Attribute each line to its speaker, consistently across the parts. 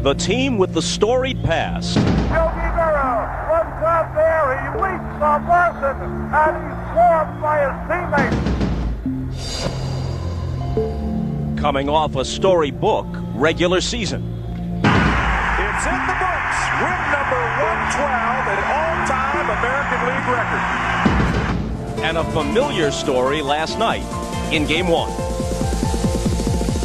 Speaker 1: The team with the storied past.
Speaker 2: Yogi Berra runs out there, he leaps on Larson, and he's swarmed by his teammates.
Speaker 1: Coming off a storybook regular season.
Speaker 3: It's in the books. Win number 112, an all-time American League record.
Speaker 1: And a familiar story last night in Game 1.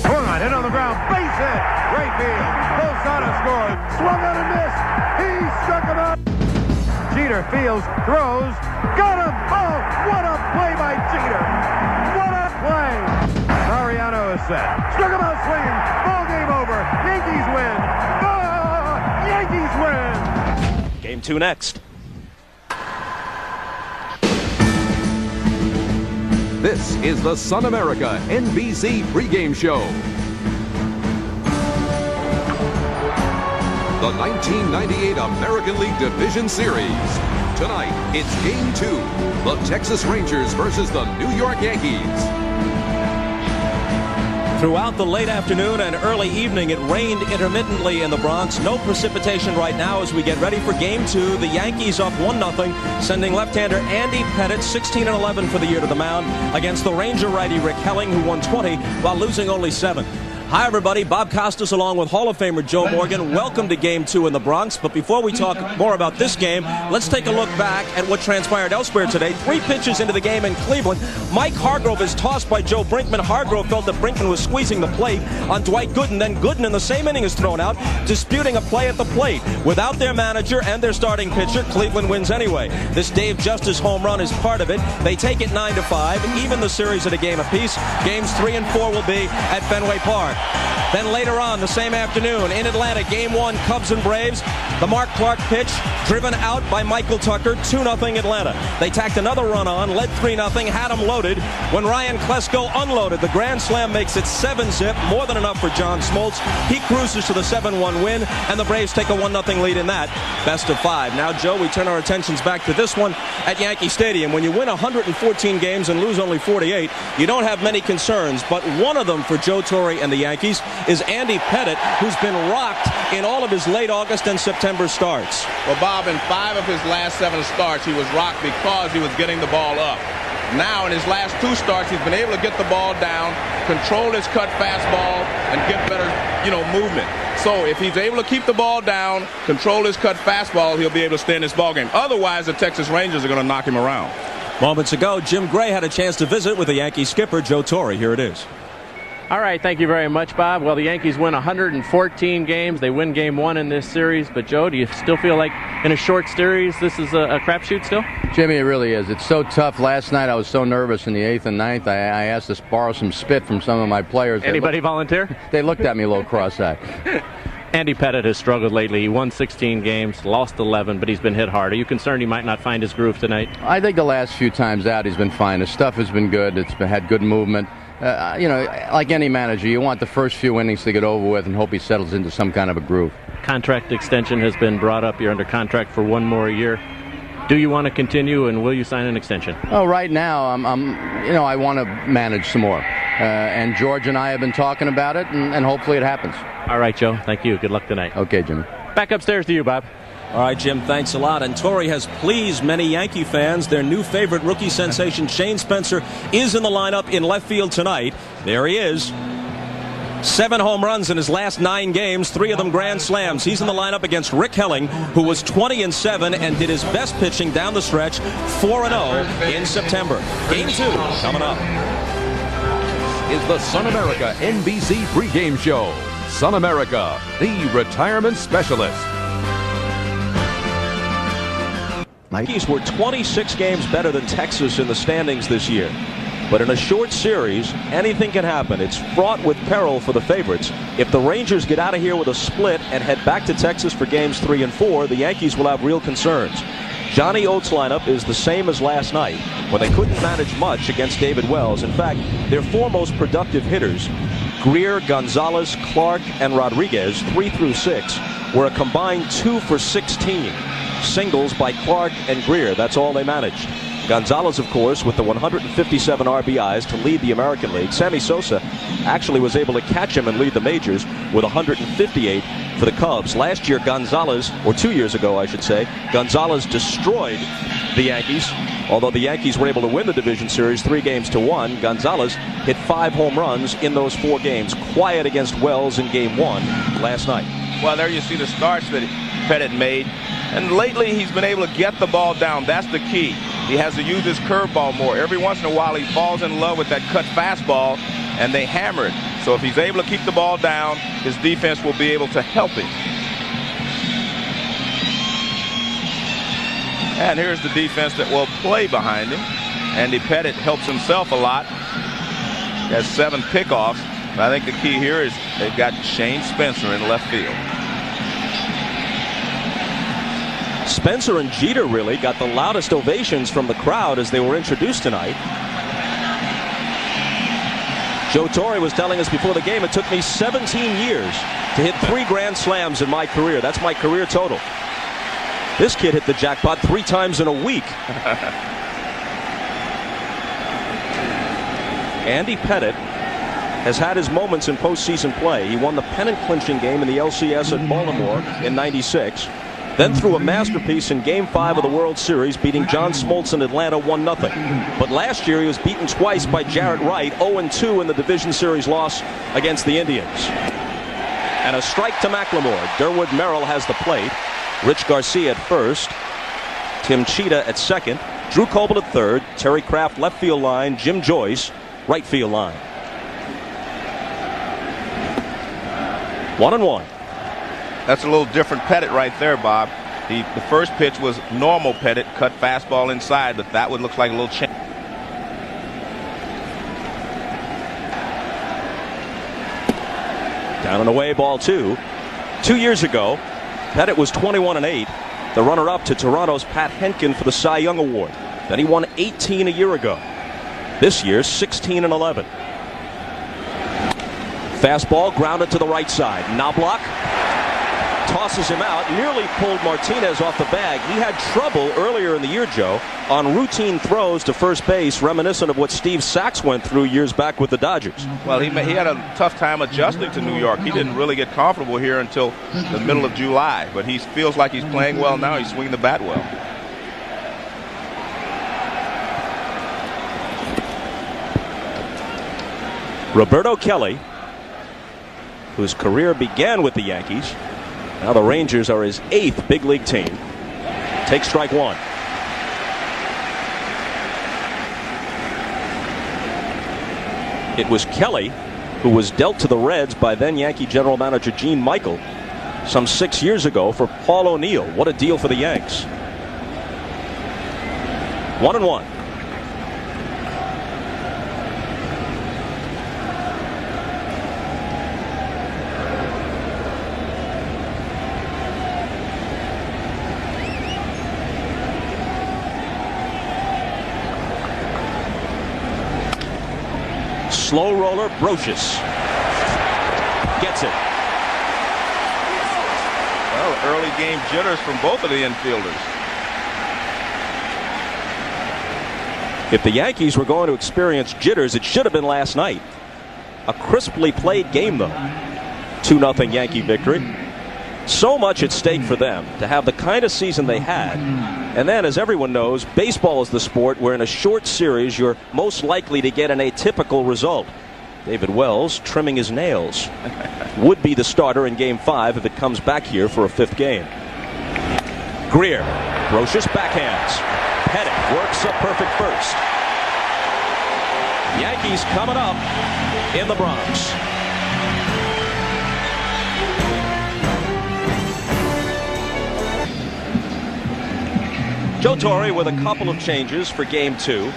Speaker 2: Swung on, hit on the ground, base hit, right field. Posada scored, swung on and missed. He struck him out. Jeter fields, throws, got him. Oh, what a play by Jeter. What a play. Mariano is set, struck him out swinging. Ball game over. Yankees win. Oh, Yankees win.
Speaker 1: Game 2 next.
Speaker 4: This is the Sun America NBC pregame show. The 1998 American League Division Series. Tonight, it's Game 2. The Texas Rangers versus the New York Yankees.
Speaker 1: Throughout the late afternoon and early evening, it rained intermittently in the Bronx. No precipitation right now as we get ready for Game 2. The Yankees up 1-0, sending left-hander Andy Pettitte, 16-11 for the year, to the mound against the Ranger righty Rick Helling, who won 20 while losing only 7. Hi, everybody. Bob Costas along with Hall of Famer Joe Morgan. Welcome to Game 2 in the Bronx. But before we talk more about this game, let's take a look back at what transpired elsewhere today. 3 pitches into the game in Cleveland. Mike Hargrove is tossed by Joe Brinkman. Hargrove felt that Brinkman was squeezing the plate on Dwight Gooden. Then Gooden in the same inning is thrown out, disputing a play at the plate. Without their manager and their starting pitcher, Cleveland wins anyway. This Dave Justice home run is part of it. They take it 9-5, even the series at a game apiece. Games 3 and 4 will be at Fenway Park. Then later on, the same afternoon, in Atlanta, Game 1, Cubs and Braves. The Mark Clark pitch, driven out by Michael Tucker, 2-0 Atlanta. They tacked another run on, led 3-0, had them loaded. When Ryan Klesko unloaded, the grand slam makes it 7-zip, more than enough for John Smoltz. He cruises to the 7-1 win, and the Braves take a 1-0 lead in that. Best of 5. Now, Joe, we turn our attentions back to this one at Yankee Stadium. When you win 114 games and lose only 48, you don't have many concerns, but one of them for Joe Torre and the Yankees is Andy Pettitte, who's been rocked in all of his late August and September starts.
Speaker 5: Well, Bob, in 5 of his last 7 starts, he was rocked because he was getting the ball up. Now, in his last 2 starts, he's been able to get the ball down, control his cut fastball, and get better, movement. So if he's able to keep the ball down, control his cut fastball, he'll be able to stay in this ballgame. Otherwise, the Texas Rangers are going to knock him around.
Speaker 1: Moments ago, Jim Gray had a chance to visit with the Yankee skipper, Joe Torre. Here it is.
Speaker 6: All right, thank you very much, Bob. Well, the Yankees win 114 games. They win Game 1 in this series. But, Joe, do you still feel like in a short series this is a crapshoot still?
Speaker 7: Jimmy, it really is. It's so tough. Last night I was so nervous in the 8th and 9th. I asked to borrow some spit from some of my players.
Speaker 6: Anybody volunteer?
Speaker 7: They looked at me a little cross-eyed.
Speaker 6: Andy Pettitte has struggled lately. He won 16 games, lost 11, but he's been hit hard. Are you concerned he might not find his groove tonight?
Speaker 7: I think the last few times out he's been fine. His stuff has been good. It's had good movement. Like any manager, you want the first few innings to get over with and hope he settles into some kind of a groove.
Speaker 6: Contract extension has been brought up. You're under contract for 1 more year. Do you want to continue, and will you sign an extension?
Speaker 7: Oh, right now, I want to manage some more. And George and I have been talking about it, and hopefully it happens.
Speaker 6: All right, Joe. Thank you. Good luck tonight.
Speaker 7: Okay, Jimmy.
Speaker 6: Back upstairs to you, Bob.
Speaker 1: All right, Jim, thanks a lot. And Torre has pleased many Yankee fans. Their new favorite rookie sensation, Shane Spencer, is in the lineup in left field tonight. There he is. 7 home runs in his last 9 games, 3 of them grand slams. He's in the lineup against Rick Helling, who was 20-7 and did his best pitching down the stretch, 4-0 in September. Game 2 coming up.
Speaker 4: Is the Sun America NBC pregame show. Sun America, the retirement specialist.
Speaker 1: Yankees were 26 games better than Texas in the standings this year. But in a short series, anything can happen. It's fraught with peril for the favorites. If the Rangers get out of here with a split and head back to Texas for games 3 and 4, the Yankees will have real concerns. Johnny Oates' lineup is the same as last night, when they couldn't manage much against David Wells. In fact, their 4 most productive hitters, Greer, Gonzalez, Clark, and Rodriguez, 3 through 6, were a combined 2 for 16. Singles by Clark and Greer. That's all they managed. Gonzalez, of course, with the 157 RBIs to lead the American League. Sammy Sosa actually was able to catch him and lead the majors with 158 for the Cubs. Last year, Gonzalez, or 2 years ago, I should say, Gonzalez destroyed the Yankees. Although the Yankees were able to win the division series 3-1, Gonzalez hit 5 home runs in those 4 games. Quiet against Wells in Game 1 last night.
Speaker 5: Well, there you see the starts that Pettit made. And lately, he's been able to get the ball down. That's the key. He has to use his curveball more. Every once in a while, he falls in love with that cut fastball, and they hammer it. So if he's able to keep the ball down, his defense will be able to help him. And here's the defense that will play behind him. Andy Pettit helps himself a lot. He has 7 pickoffs. But I think the key here is they've got Shane Spencer in left field.
Speaker 1: Spencer and Jeter really got the loudest ovations from the crowd as they were introduced tonight. Joe Torre was telling us before the game, it took me 17 years to hit 3 grand slams in my career. That's my career total. This kid hit the jackpot 3 times in a week. Andy Pettit has had his moments in postseason play. He won the pennant-clinching game in the LCS at Baltimore in '96. Then threw a masterpiece in Game 5 of the World Series, beating John Smoltz in Atlanta 1-0. But last year he was beaten twice by Jarrett Wright, 0-2 in the division series loss against the Indians. And a strike to McLemore. Derwood Merrill has the plate. Rich Garcia at first. Tim Cheetah at second. Drew Coble at third. Terry Kraft left field line. Jim Joyce right field line. 1-1.
Speaker 5: That's a little different Pettit right there, Bob. The first pitch was normal Pettit, cut fastball inside, but that would look like a little change.
Speaker 1: Down and away, ball 2. 2 years ago, Pettit was 21-8, the runner-up to Toronto's Pat Henkin for the Cy Young Award. Then he won 18 a year ago. This year, 16-11. Fastball grounded to the right side. Knobloch tosses him out, nearly pulled Martinez off the bag. He had trouble earlier in the year, Joe, on routine throws to first base, reminiscent of what Steve Sachs went through years back with the Dodgers.
Speaker 5: Well, he had a tough time adjusting to New York. He didn't really get comfortable here until the middle of July, but he feels like he's playing well now. He's swinging the bat well.
Speaker 1: Roberto Kelly, whose career began with the Yankees, now the Rangers are his 8th big league team. Takes strike 1. It was Kelly who was dealt to the Reds by then Yankee general manager Gene Michael some 6 years ago for Paul O'Neill. What a deal for the Yanks. 1-1. Slow roller, Brocious gets it.
Speaker 5: Well, early game jitters from both of the infielders.
Speaker 1: If the Yankees were going to experience jitters, it should have been last night. A crisply played game, though. 2-0 Yankee victory. So much at stake for them to have the kind of season they had. And then, as everyone knows, baseball is the sport where in a short series you're most likely to get an atypical result. David Wells trimming his nails. Would be the starter in Game 5 if it comes back here for a 5th game. Greer. Brocious backhands. Pettit works a perfect first. Yankees coming up in the Bronx. Joe Torre with a couple of changes for Game 2.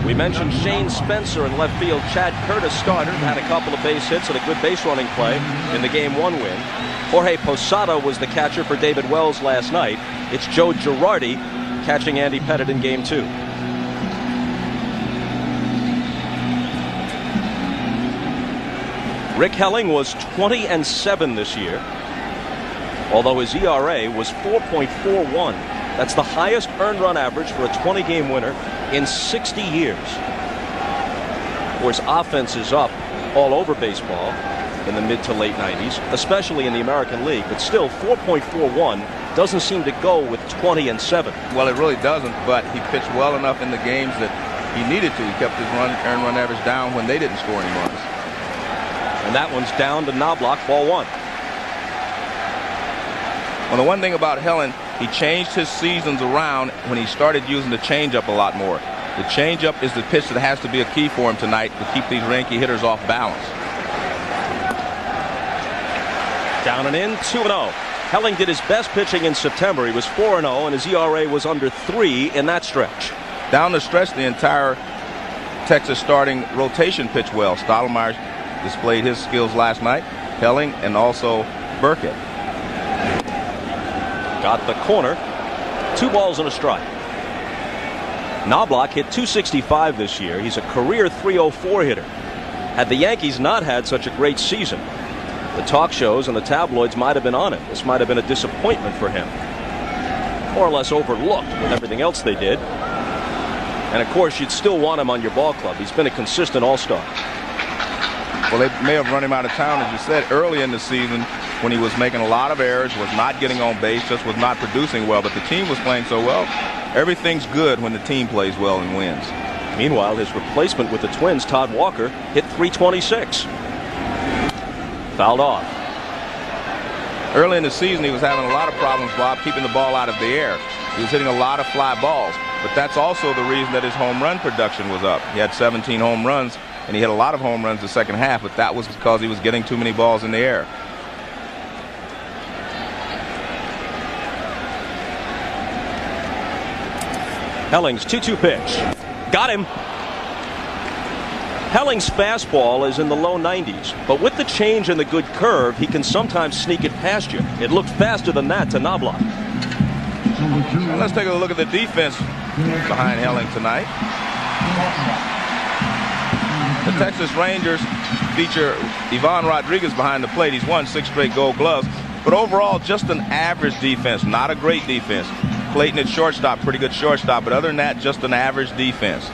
Speaker 1: We mentioned Shane Spencer in left field. Chad Curtis started, had a couple of base hits and a good base running play in the Game 1 win. Jorge Posada was the catcher for David Wells last night. It's Joe Girardi catching Andy Pettit in Game 2. Rick Helling was 20-7 this year, although his ERA was 4.41. That's the highest earned run average for a 20-game winner in 60 years. Of course, offense is up all over baseball in the mid to late 90s, especially in the American League, but still 4.41 doesn't seem to go with 20 and 7.
Speaker 5: Well, it really doesn't, but he pitched well enough in the games that he needed to. He kept his earned run average down when they didn't score any runs.
Speaker 1: And that one's down to Knobloch, ball 1.
Speaker 5: Well, the one thing about Helling, he changed his seasons around when he started using the changeup a lot more. The changeup is the pitch that has to be a key for him tonight to keep these Yankee hitters off balance.
Speaker 1: Down and in, 2-0. Helling did his best pitching in September. He was 4-0, and his ERA was under 3 in that stretch.
Speaker 5: Down the stretch, the entire Texas starting rotation pitched well. Stottlemyre displayed his skills last night, Helling, and also Burkett.
Speaker 1: Got the corner. 2 balls and a strike. Knobloch hit .265 this year. He's a career .304 hitter. Had the Yankees not had such a great season, the talk shows and the tabloids might have been on him. This might have been a disappointment for him. More or less overlooked with everything else they did. And of course, you'd still want him on your ball club. He's been a consistent all-star.
Speaker 5: Well, they may have run him out of town, as you said, early in the season when he was making a lot of errors, was not getting on base, just was not producing well. But the team was playing so well. Everything's good when the team plays well and wins.
Speaker 1: Meanwhile, his replacement with the Twins, Todd Walker, hit .326. Fouled off.
Speaker 5: Early in the season, he was having a lot of problems, Bob, keeping the ball out of the air. He was hitting a lot of fly balls. But that's also the reason that his home run production was up. He had 17 home runs, and he hit a lot of home runs the second half, but that was because he was getting too many balls in the air.
Speaker 1: Helling's 2-2 pitch. Got him. Helling's fastball is in the low 90s, but with the change and the good curve, he can sometimes sneak it past you. It looked faster than that to Knobloch.
Speaker 5: Well, let's take a look at the defense behind Helling tonight. The Texas Rangers feature Ivan Rodriguez behind the plate. He's won 6 straight Gold Gloves, but overall just an average defense, not a great defense. Clayton at shortstop, pretty good shortstop, but other than that, just an average defense.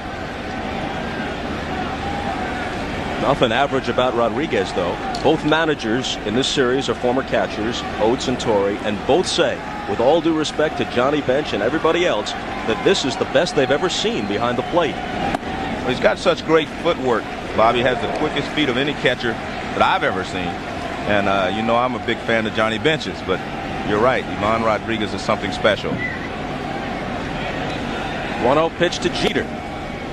Speaker 1: Nothing average about Rodriguez, though. Both managers in this series are former catchers, Oates and Torrey, and both say, with all due respect to Johnny Bench and everybody else, that this is the best they've ever seen behind the plate.
Speaker 5: Well, he's got such great footwork. Bobby has the quickest feet of any catcher that I've ever seen. And, you know, I'm a big fan of Johnny Bench's, but you're right. Ivan Rodriguez is something special.
Speaker 1: 1-0 pitch to Jeter.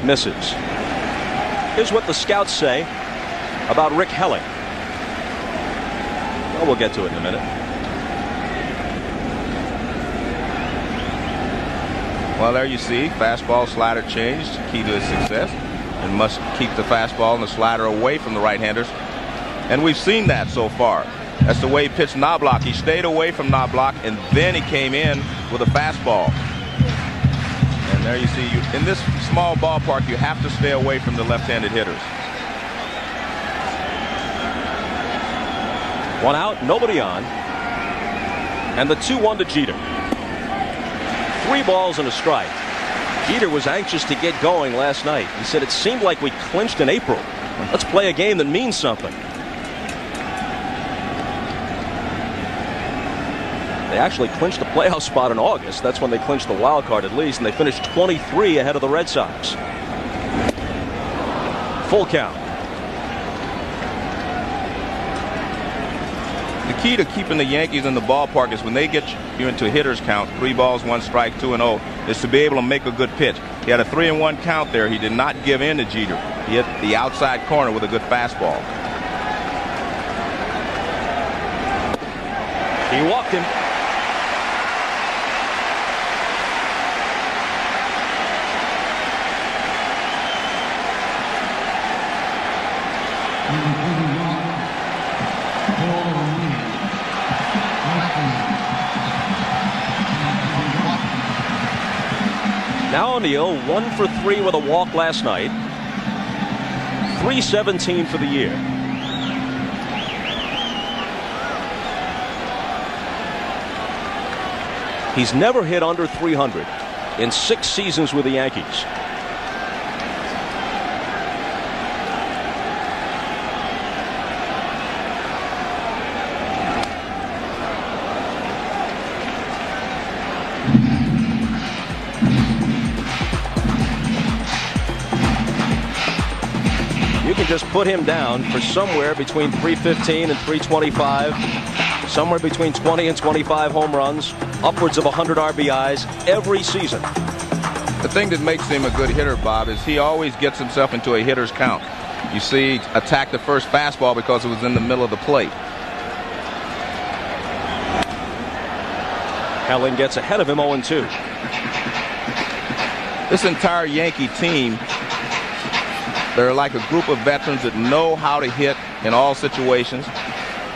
Speaker 1: Misses. Here's what the scouts say about Rick Helling. Well, we'll get to it in a minute.
Speaker 5: Well, there you see, fastball, slider changed, key to his success, and must keep the fastball and the slider away from the right-handers. And we've seen that so far. That's the way he pitched Knobloch. He stayed away from Knobloch, and then he came in with a fastball. And there you see, in this small ballpark, you have to stay away from the left-handed hitters.
Speaker 1: 1 out, nobody on. And the 2-1 to Jeter. 3 balls and a strike. Jeter was anxious to get going last night. He said it seemed like we clinched in April. Let's play a game that means something. They actually clinched the playoff spot in August. That's when they clinched the wild card at least, and they finished 23 ahead of the Red Sox. Full count.
Speaker 5: The key to keeping the Yankees in the ballpark is when they get you into a hitter's count, 3 balls, 1 strike, 2-0, is to be able to make a good pitch. He had a 3-1 count there. He did not give in to Jeter. He hit the outside corner with a good fastball.
Speaker 1: He walked him. Now O'Neill, 1 for 3 with a walk last night. 317 for the year. He's never hit under 300 in 6 seasons with the Yankees. You can just put him down for somewhere between 315 and 325, somewhere between 20 and 25 home runs, upwards of 100 RBIs every season.
Speaker 5: The thing that makes him a good hitter, Bob, is he always gets himself into a hitter's count. You see, attack the first fastball because it was in the middle of the plate.
Speaker 1: Helling gets ahead of him 0-2.
Speaker 5: This entire Yankee team, they're like a group of veterans that know how to hit in all situations.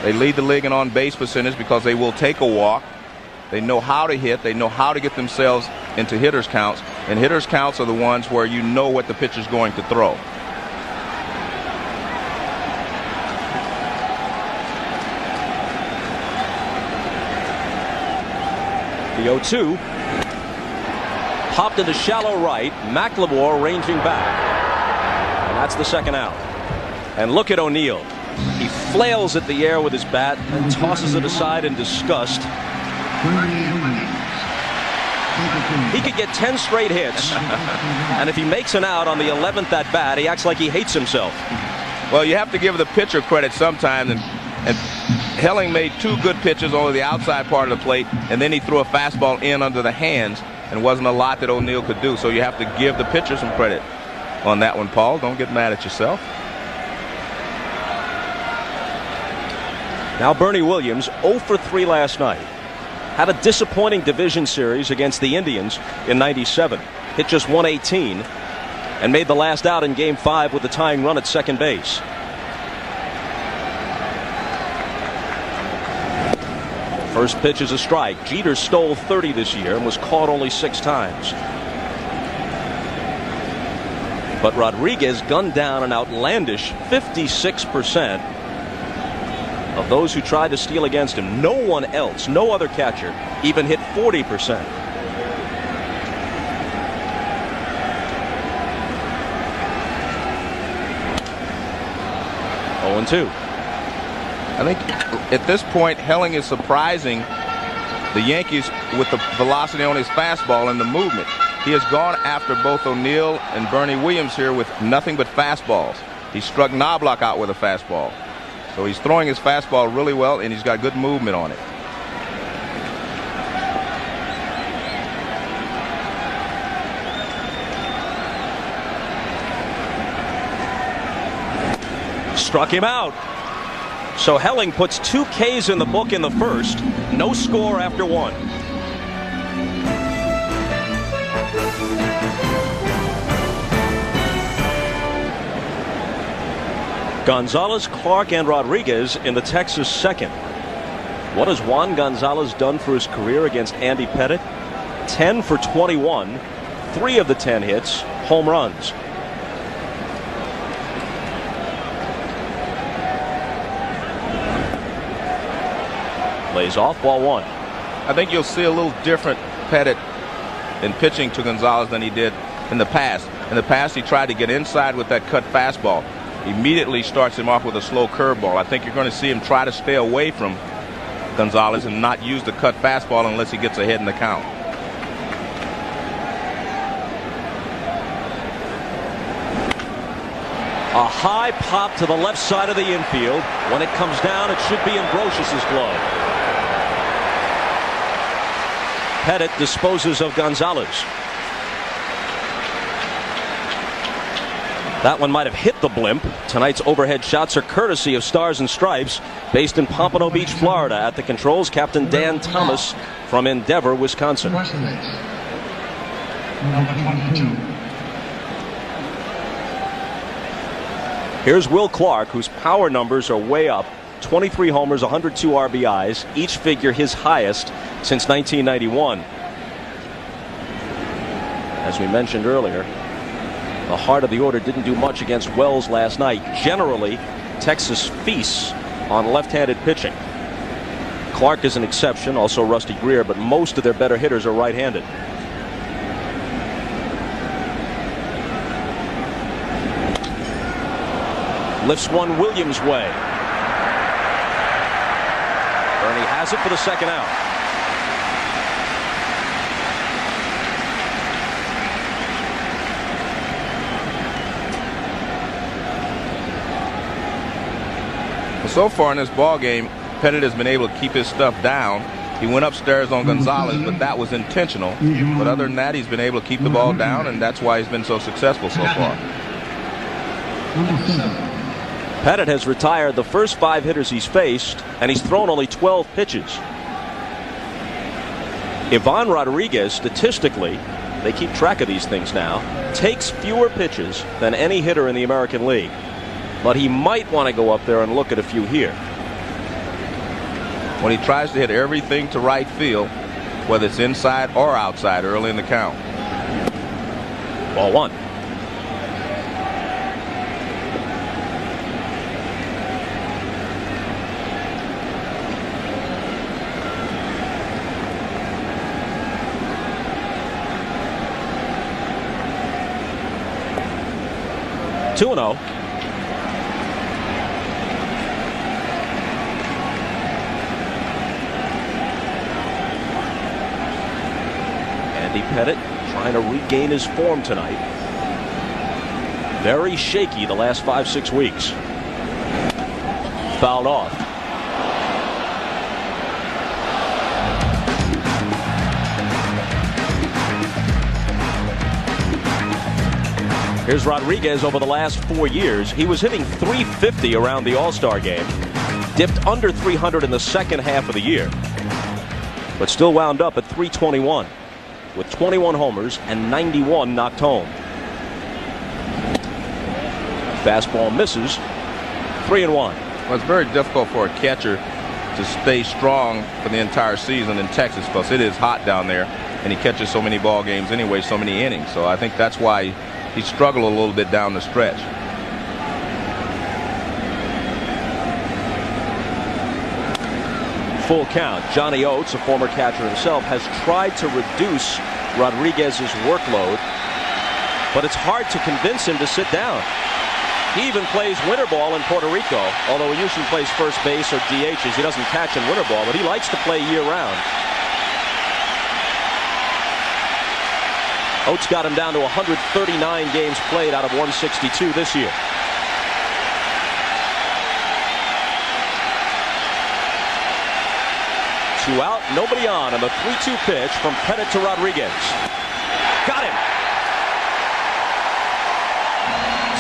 Speaker 5: They lead the league in on-base percentage because they will take a walk. They know how to hit. They know how to get themselves into hitters' counts. And hitters' counts are the ones where you know what the pitcher's going to throw.
Speaker 1: The 0-2. Popped into shallow right. McLemore ranging back. And that's the second out. And look at O'Neill. He flails at the air with his bat and tosses it aside in disgust. He could get 10 straight hits, and if he makes an out on the 11th at bat, he acts like he hates himself.
Speaker 5: Well, you have to give the pitcher credit sometimes, and Helling made 2 good pitches over the outside part of the plate, and then he threw a fastball in under the hands, and wasn't a lot that O'Neill could do. So you have to give the pitcher some credit on that one, Paul. Don't get mad at yourself.
Speaker 1: Now Bernie Williams, 0 for 3 last night. Had a disappointing division series against the Indians in '97. Hit just 118 and made the last out in Game 5 with the tying run at second base. First pitch is a strike. Jeter stole 30 this year and was caught only 6 times. But Rodriguez gunned down an outlandish 56% of those who tried to steal against him. No one else, no other catcher, even hit 40%. Oh-2.
Speaker 5: I think at this point, Helling is surprising the Yankees with the velocity on his fastball and the movement. He has gone after both O'Neill and Bernie Williams here with nothing but fastballs. He struck Knobloch out with a fastball. So he's throwing his fastball really well, and he's got good movement on it.
Speaker 1: Struck him out. So Helling puts 2 Ks in the book in the first. No score after 1. Gonzalez, Clark, and Rodriguez in the Texas second. What has Juan Gonzalez done for his career against Andy Pettitte? 10 for 21. 3 of the 10 hits, home runs. Lays off, ball 1.
Speaker 5: I think you'll see a little different Pettitte in pitching to Gonzalez than he did in the past. In the past, he tried to get inside with that cut fastball. Immediately starts him off with a slow curveball. I think you're going to see him try to stay away from Gonzalez and not use the cut fastball unless he gets ahead in the count.
Speaker 1: A high pop to the left side of the infield. When it comes down, it should be in Brocious' glove. Pettitte disposes of Gonzalez. That one might have hit the blimp. Tonight's overhead shots are courtesy of Stars and Stripes, based in Pompano Beach, Florida. At the controls, Captain Dan Thomas from Endeavor, Wisconsin.
Speaker 8: Number 22.
Speaker 1: Here's Will Clark, whose power numbers are way up. 23 homers, 102 RBIs, each figure his highest since 1991. As we mentioned earlier, the heart of the order didn't do much against Wells last night. Generally, Texas feasts on left-handed pitching. Clark is an exception, also Rusty Greer, but most of their better hitters are right-handed. Lifts one Williams' way. Bernie has it for the second out.
Speaker 5: So far in this ball game, Pettit has been able to keep his stuff down. He went upstairs on Gonzalez, but that was intentional. But other than that, he's been able to keep the ball down, and that's why he's been so successful so far.
Speaker 1: Pettit has retired the first 5 hitters he's faced, and he's thrown only 12 pitches. Ivan Rodriguez, statistically, they keep track of these things now, takes fewer pitches than any hitter in the American League. But he might want to go up there and look at a few here.
Speaker 5: When he tries to hit everything to right field, whether it's inside or outside early in the count.
Speaker 1: Ball one. Two and 0. Andy Pettit trying to regain his form tonight. Very shaky the last 5-6 weeks. Fouled off. Here's Rodriguez over the last 4 years. He was hitting .350 around the All-Star game. Dipped under .300 in the second half of the year. But still wound up at .321. With 21 homers and 91 knocked home. Fastball misses. 3-1.
Speaker 5: Well, it's very difficult for a catcher to stay strong for the entire season in Texas because it is hot down there, and he catches so many ball games anyway, so many innings. So I think that's why he struggled a little bit down the stretch.
Speaker 1: Full count. Johnny Oates, a former catcher himself, has tried to reduce Rodriguez's workload, but it's hard to convince him to sit down. He even plays winter ball in Puerto Rico, although he usually plays first base or DHs. He doesn't catch in winter ball, but he likes to play year-round. Oates got him down to 139 games played out of 162 this year. Two out, nobody on, and the 3-2 pitch from Pettit to Rodriguez. Got him.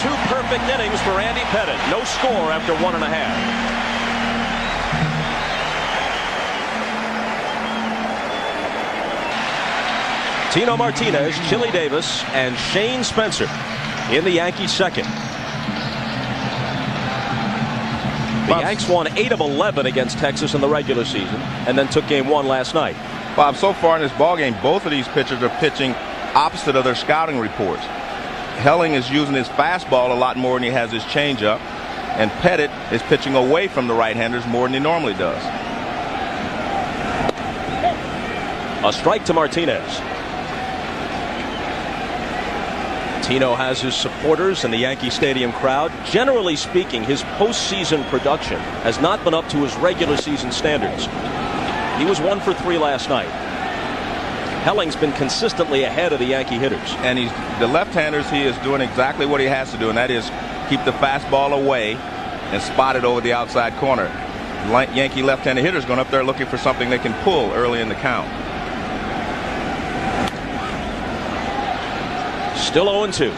Speaker 1: 2 perfect innings for Andy Pettit. No score after 1.5. Tino Martinez, Chili Davis, and Shane Spencer in the Yankees second. The Yanks won 8 of 11 against Texas in the regular season and then took game 1 last night.
Speaker 5: Bob, so far in this ballgame, both of these pitchers are pitching opposite of their scouting reports. Helling is using his fastball a lot more than he has his changeup, and Pettit is pitching away from the right-handers more than he normally does.
Speaker 1: A strike to Martinez. Tino has his supporters in the Yankee Stadium crowd. Generally speaking, his postseason production has not been up to his regular season standards. He was 1 for 3 last night. Helling's been consistently ahead of the Yankee hitters.
Speaker 5: And the left-handers, he is doing exactly what he has to do, and that is keep the fastball away and spot it over the outside corner. Yankee left-handed hitters going up there looking for something they can pull early in the count.
Speaker 1: Still 0-2.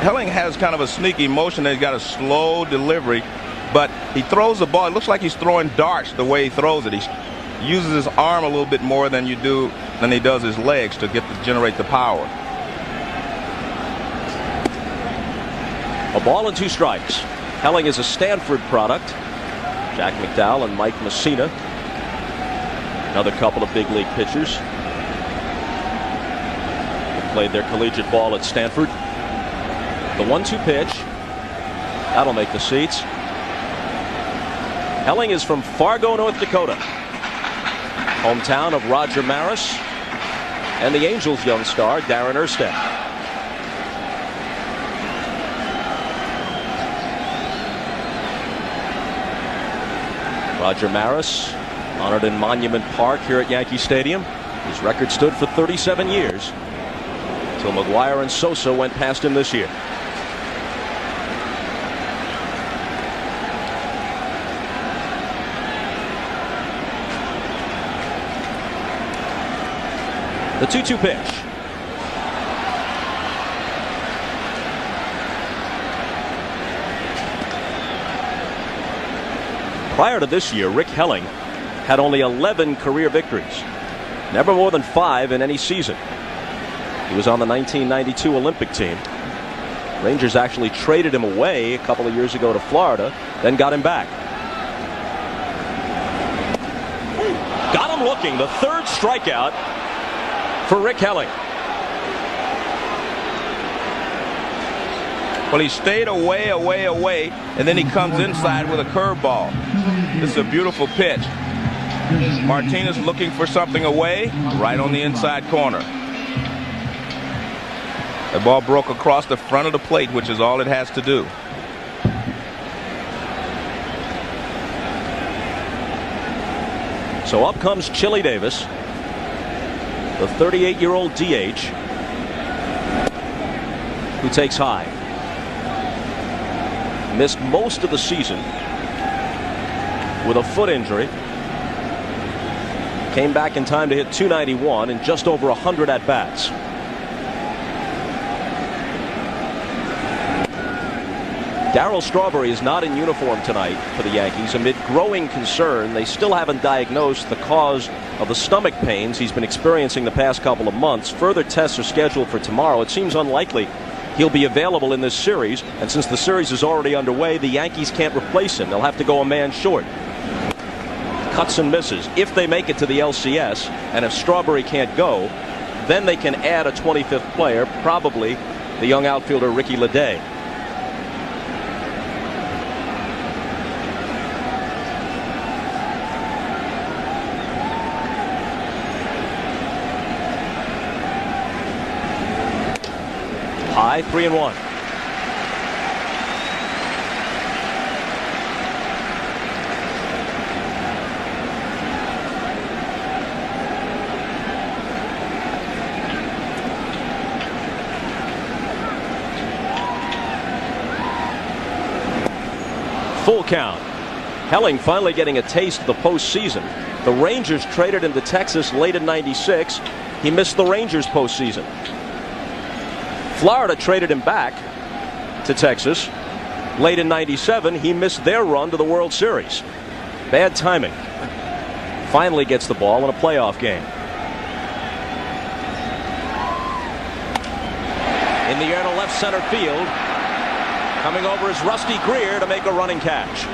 Speaker 5: Helling has kind of a sneaky motion. He's got a slow delivery, but he throws the ball. It looks like he's throwing darts the way he throws it. He uses his arm a little bit more than he does his legs to generate the power.
Speaker 1: A ball and 2 strikes. Helling is a Stanford product. Jack McDowell and Mike Messina. Another couple of big league pitchers. Played their collegiate ball at Stanford. The 1-2 pitch. That'll make the seats. Helling is from Fargo, North Dakota, hometown of Roger Maris and the Angels' young star, Darren Erstad. Roger Maris, honored in Monument Park here at Yankee Stadium. His record stood for 37 years until McGuire and Sosa went past him this year. The 2-2 pitch. Prior to this year, Rick Helling had only 11 career victories, never more than 5 in any season. He was on the 1992 Olympic team. Rangers actually traded him away a couple of years ago to Florida, then got him back. Got him looking, the third strikeout for Rick Helling.
Speaker 5: Well, he stayed away, and then he comes inside with a curveball. This is a beautiful pitch. Martinez looking for something away, right on the inside corner. The ball broke across the front of the plate, which is all it has to do.
Speaker 1: So up comes Chili Davis, the 38-year-old DH, who takes high. Missed most of the season with a foot injury. Came back in time to hit .291 in just over 100 at-bats. Darryl Strawberry is not in uniform tonight for the Yankees amid growing concern. They still haven't diagnosed the cause of the stomach pains he's been experiencing the past couple of months. Further tests are scheduled for tomorrow. It seems unlikely he'll be available in this series, and since the series is already underway, the Yankees can't replace him. They'll have to go a man short. Cuts and misses. If they make it to the LCS, and if Strawberry can't go, then they can add a 25th player, probably the young outfielder Ricky Leday. High, 3-1. Full count. Helling finally getting a taste of the postseason. The Rangers traded him to Texas late in '96. He missed the Rangers postseason. Florida traded him back to Texas late in '97. He missed their run to the World Series. Bad timing. Finally gets the ball in a playoff game. In the air to left center field. Coming over is Rusty Greer to make a running catch.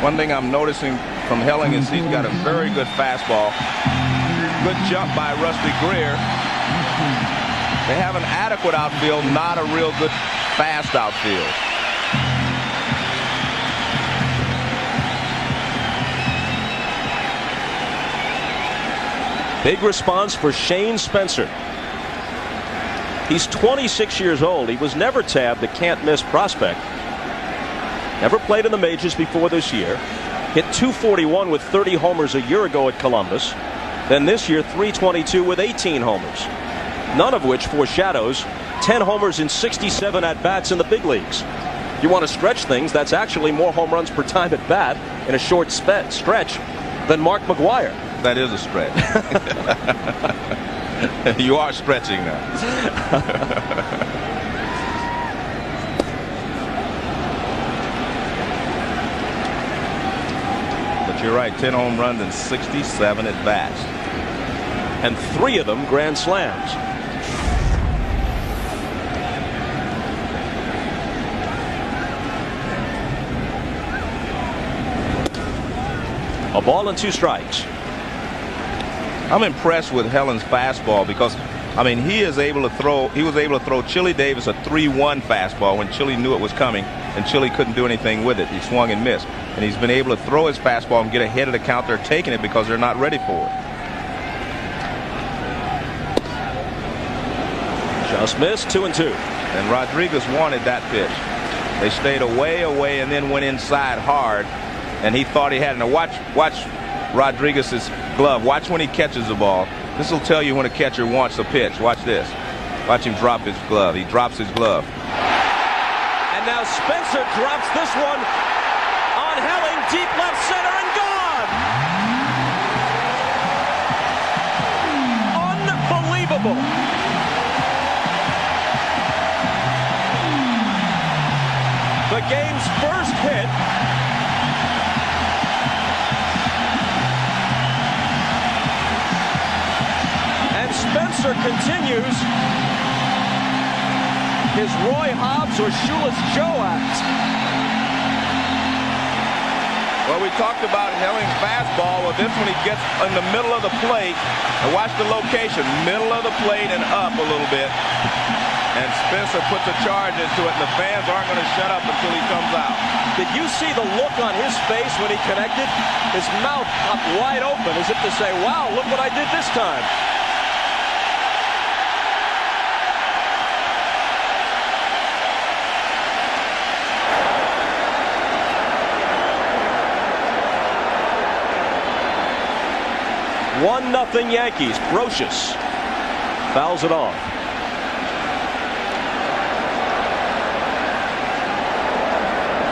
Speaker 5: One thing I'm noticing from Helling is he's got a very good fastball. Good jump by Rusty Greer. They have an adequate outfield, not a real good fast outfield.
Speaker 1: Big response for Shane Spencer. He's 26 years old. He was never tabbed a can't-miss prospect. Never played in the majors before this year. Hit .241 with 30 homers a year ago at Columbus. Then this year, .322 with 18 homers. None of which foreshadows 10 homers in 67 at-bats in the big leagues. If you want to stretch things, that's actually more home runs per time at bat in a short stretch than Mark McGuire.
Speaker 5: That is a stretch. You are stretching now. But you're right, 10 home runs and 67 at bats.
Speaker 1: And 3 of them grand slams. A ball and 2 strikes.
Speaker 5: I'm impressed with Helling's fastball because I mean, he was able to throw Chili Davis a 3-1 fastball when Chili knew it was coming, and Chili couldn't do anything with it. He swung and missed. And he's been able to throw his fastball and get ahead of the count. They're taking it because they're not ready for it.
Speaker 1: Just missed, 2-2.
Speaker 5: And Rodriguez wanted that pitch. They stayed away, and then went inside hard. And he thought he had it. Now watch Rodriguez's glove. Watch when he catches the ball. This will tell you when a catcher wants a pitch. Watch this. Watch him drop his glove. He drops his glove.
Speaker 1: And now Spencer drops this one on Helling, deep left center, and gone! Unbelievable! The game's first hit. And Spencer continues his Roy Hobbs or Shoeless Joe act.
Speaker 5: Well, we talked about Helling's fastball. Well, this one he gets in the middle of the plate. And watch the location. Middle of the plate and up a little bit. And Spencer puts a charge into it, and the fans aren't going to shut up until he comes out.
Speaker 1: Did you see the look on his face when he connected? His mouth popped wide open as if to say, wow, look what I did this time. One nothing Yankees. Brocious fouls it off.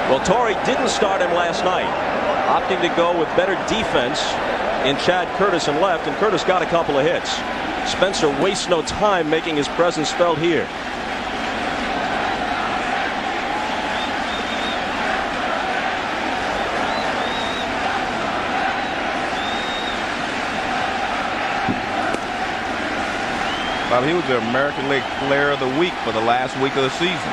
Speaker 1: Well, Torrey didn't start him last night, opting to go with better defense in Chad Curtis in left, and Curtis got a couple of hits. Spencer wastes no time making his presence felt here.
Speaker 5: Well, he was the American League Player of the Week for the last week of the season.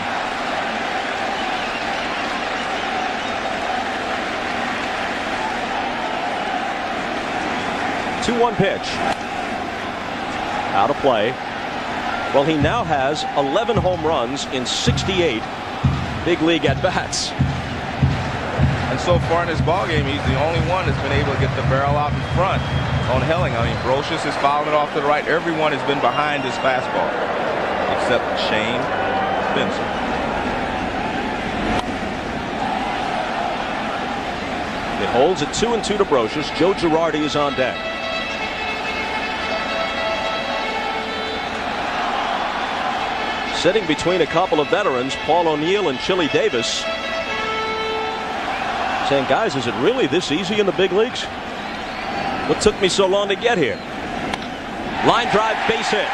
Speaker 1: Two-one pitch. Out of play. Well, he now has 11 home runs in 68 big league at-bats.
Speaker 5: And so far in this ballgame, he's the only one that's been able to get the barrel out in front on Helling. I mean, Brocious is fouling it off to the right. Everyone has been behind his fastball, except Shane Spencer.
Speaker 1: It holds at 2-2 to Brocious. Joe Girardi is on deck. Sitting between a couple of veterans, Paul O'Neill and Chili Davis, saying, guys, is it really this easy in the big leagues? What took me so long to get here? Line drive, base hit.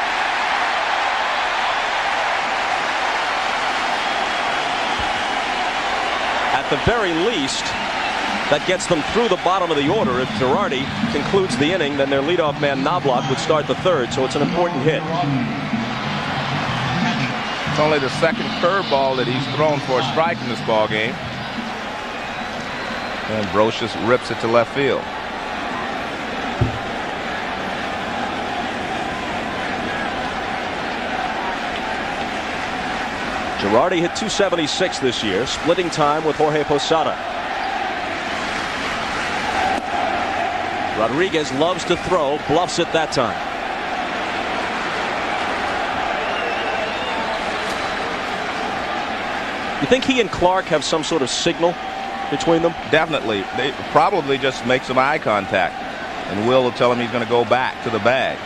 Speaker 1: At the very least, that gets them through the bottom of the order. If Girardi concludes the inning, then their leadoff man Knobloch would start the third, so it's an important hit.
Speaker 5: It's only the second curveball that he's thrown for a strike in this ball game. And Brocious rips it to left field.
Speaker 1: Girardi hit .276 this year, splitting time with Jorge Posada. Rodriguez loves to throw, bluffs it that time. You think he and Clark have some sort of signal between them?
Speaker 5: Definitely. They probably just make some eye contact, and Will tell him he's going to go back to the bag.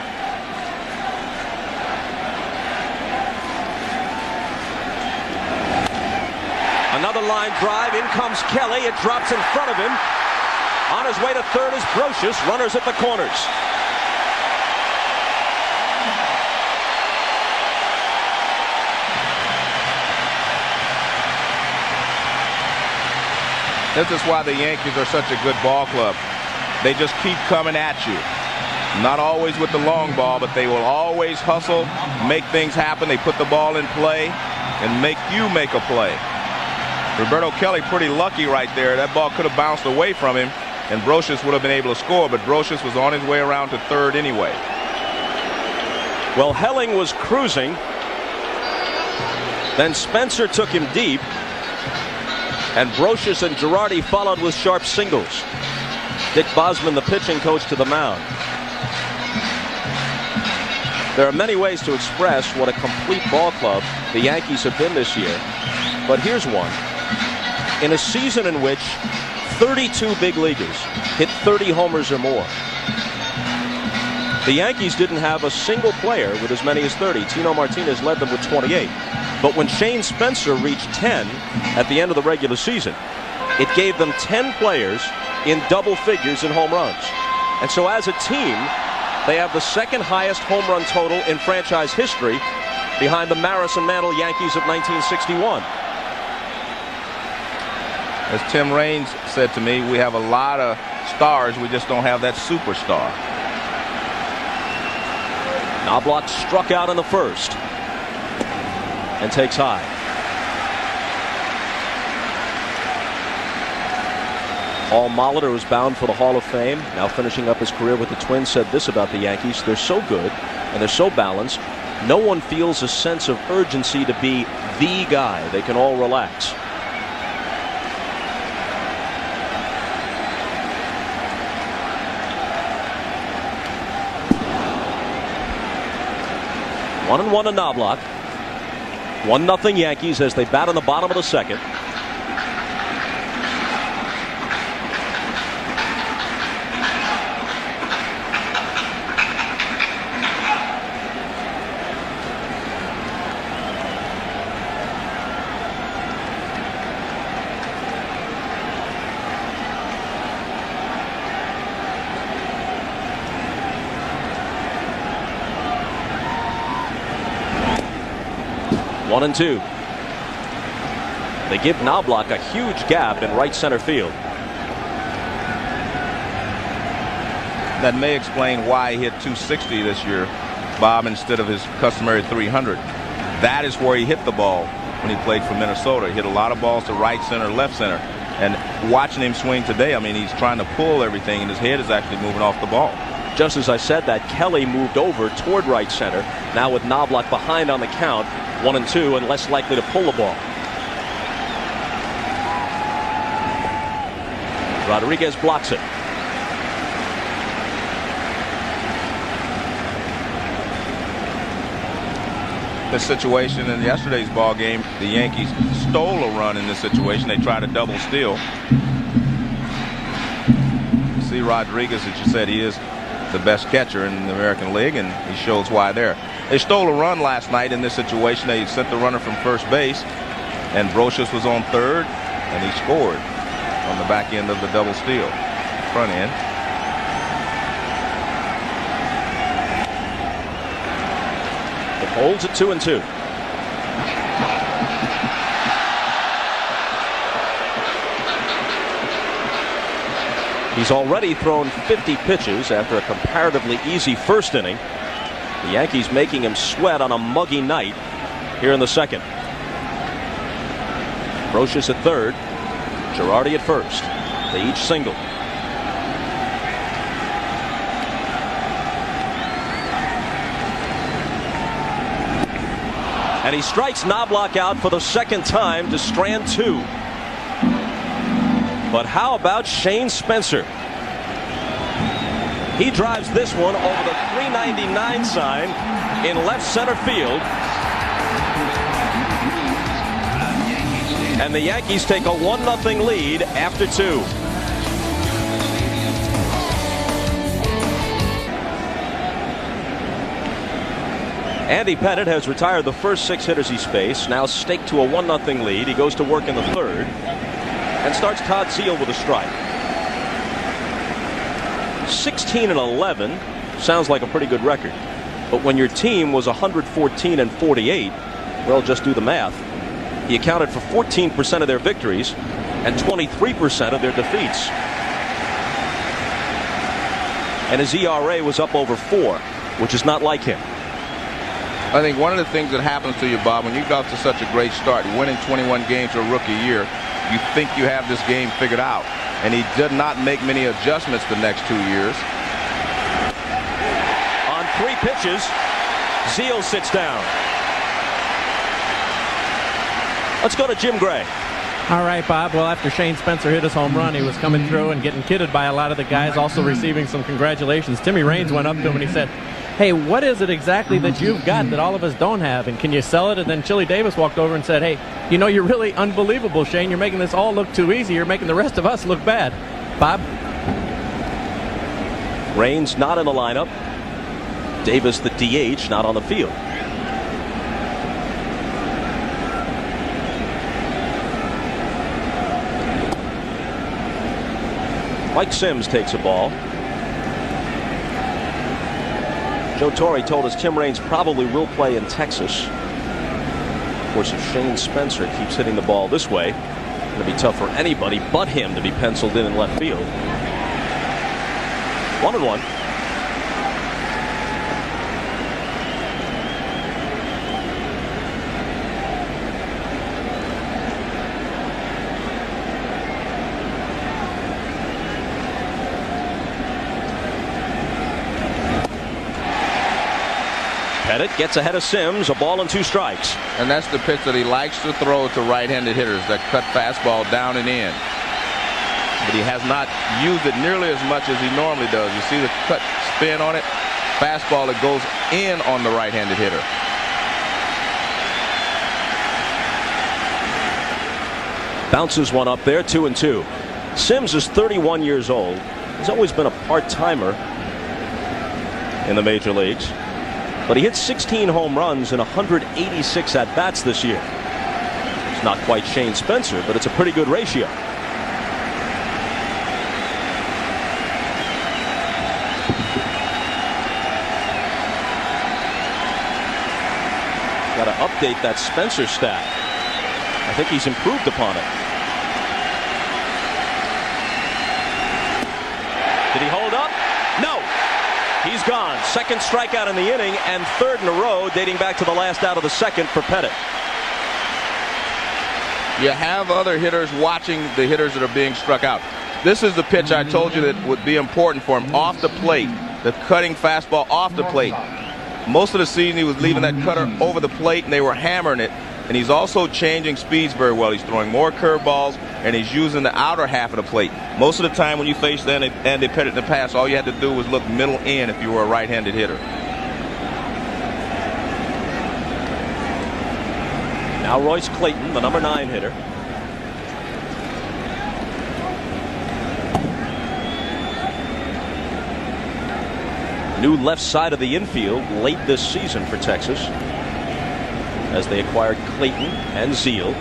Speaker 1: Another line drive. In comes Kelly. It drops in front of him. On his way to third is Brocious. Runners at the corners.
Speaker 5: This is why the Yankees are such a good ball club. They just keep coming at you. Not always with the long ball, but they will always hustle, make things happen. They put the ball in play and make you make a play. Roberto Kelly pretty lucky right there. That ball could have bounced away from him, and Brocious would have been able to score, but Brocious was on his way around to third anyway.
Speaker 1: Well, Helling was cruising. Then Spencer took him deep. And Brocious and Girardi followed with sharp singles. Dick Bosman, the pitching coach, to the mound. There are many ways to express what a complete ball club the Yankees have been this year. But here's one. In a season in which 32 big leaguers hit 30 homers or more, the Yankees didn't have a single player with as many as 30. Tino Martinez led them with 28. But when Shane Spencer reached 10 at the end of the regular season, it gave them 10 players in double figures in home runs. And so as a team, they have the second highest home run total in franchise history, behind the Maris and Mantle Yankees of 1961.
Speaker 5: As Tim Raines said to me, we have a lot of stars, we just don't have that superstar.
Speaker 1: Knobloch struck out in the first and takes high. Paul Molitor, who's bound for the Hall of Fame, now finishing up his career with the Twins, said this about the Yankees: they're so good and they're so balanced, no one feels a sense of urgency to be the guy. They can all relax. One and one to Knobloch. 1-0 Yankees as they bat in the bottom of the second. One and two. They give Knobloch a huge gap in right center field.
Speaker 5: That may explain why he hit 260 this year, Bob, instead of his customary 300. That is where he hit the ball when he played for Minnesota. He hit a lot of balls to right center, left center. And watching him swing today, I mean, he's trying to pull everything, and his head is actually moving off the ball.
Speaker 1: Just as I said that, Kelly moved over toward right center. Now with Knobloch behind on the count, 1 and 2, and less likely to pull the ball. Rodriguez blocks it.
Speaker 5: This situation in yesterday's ball game, the Yankees stole a run in this situation. They tried a double steal. See Rodriguez, as you said, he is the best catcher in the American League, and he shows why there. They stole a run last night in this situation. They sent the runner from first base, and Brocious was on third, and he scored on the back end of the double steal. Front end.
Speaker 1: It holds at 2 and 2. He's already thrown 50 pitches after a comparatively easy first inning. The Yankees making him sweat on a muggy night here in the second. Brocious at third, Girardi at first. They each single. And he strikes Knobloch out for the second time to strand 2. But how about Shane Spencer? He drives this one over the 399 sign in left center field. And the Yankees take a 1-0 lead after 2. Andy Pettitte has retired the first 6 hitters he's faced, now staked to a 1-0 lead. He goes to work in the third and starts Todd Zeile with a strike. 16 and 11 sounds like a pretty good record, but when your team was 114 and 48, well, just do the math. He accounted for 14% of their victories and 23% of their defeats. And his ERA was up over 4, which is not like him.
Speaker 5: I think one of the things that happens to you, Bob, when you got to such a great start, winning 21 games your rookie year, you think you have this game figured out. And he did not make many adjustments the next 2 years.
Speaker 1: On 3 pitches, Zeal sits down. Let's go to Jim Gray.
Speaker 6: All right, Bob. Well, after Shane Spencer hit his home run, he was coming through and getting kidded by a lot of the guys, also receiving some congratulations. Timmy Raines went up to him and he said, "Hey, what is it exactly that you've got that all of us don't have, and can you sell it?" And then Chili Davis walked over and said, "Hey, you know, you're really unbelievable, Shane. You're making this all look too easy. You're making the rest of us look bad." Bob?
Speaker 1: Raines not in the lineup. Davis, the DH, not on the field. Mike Sims takes a ball. Joe Torre told us Tim Raines probably will play in Texas. Of course, if Shane Spencer keeps hitting the ball this way, it's going to be tough for anybody but him to be penciled in left field. 1-1. Pettit gets ahead of Sims, a ball and 2 strikes.
Speaker 5: And that's the pitch that he likes to throw to right-handed hitters, that cut fastball down and in. But he has not used it nearly as much as he normally does. You see the cut spin on it? Fastball that goes in on the right-handed hitter.
Speaker 1: Bounces one up there, 2-2. Sims is 31 years old. He's always been a part-timer in the major leagues. But he hit 16 home runs and 186 at-bats this year. It's not quite Shane Spencer, but it's a pretty good ratio. Got to update that Spencer stat. I think he's improved upon it. Did he hold up? No. He's gone. Second strikeout in the inning and third in a row, dating back to the last out of the second for Pettit.
Speaker 5: You have other hitters watching the hitters that are being struck out. This is the pitch I told you that would be important for him. Off the plate, the cutting fastball off the plate. Most of the season he was leaving that cutter over the plate and they were hammering it. And he's also changing speeds very well. He's throwing more curveballs and he's using the outer half of the plate. Most of the time when you faced Andy Pettit in the past, all you had to do was look middle in if you were a right-handed hitter.
Speaker 1: Now Royce Clayton, the number 9 hitter. New left side of the infield late this season for Texas, as they acquired Clayton and Zeal.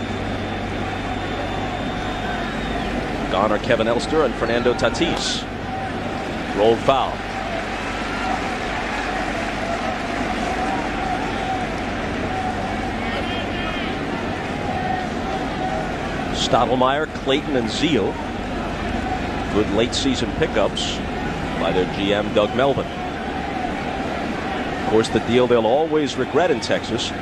Speaker 1: Gone are Kevin Elster and Fernando Tatis. Rolled foul. Stottlemyre, Clayton, and Zeal. Good late season pickups by their GM Doug Melvin. Of course, the deal they'll always regret in Texas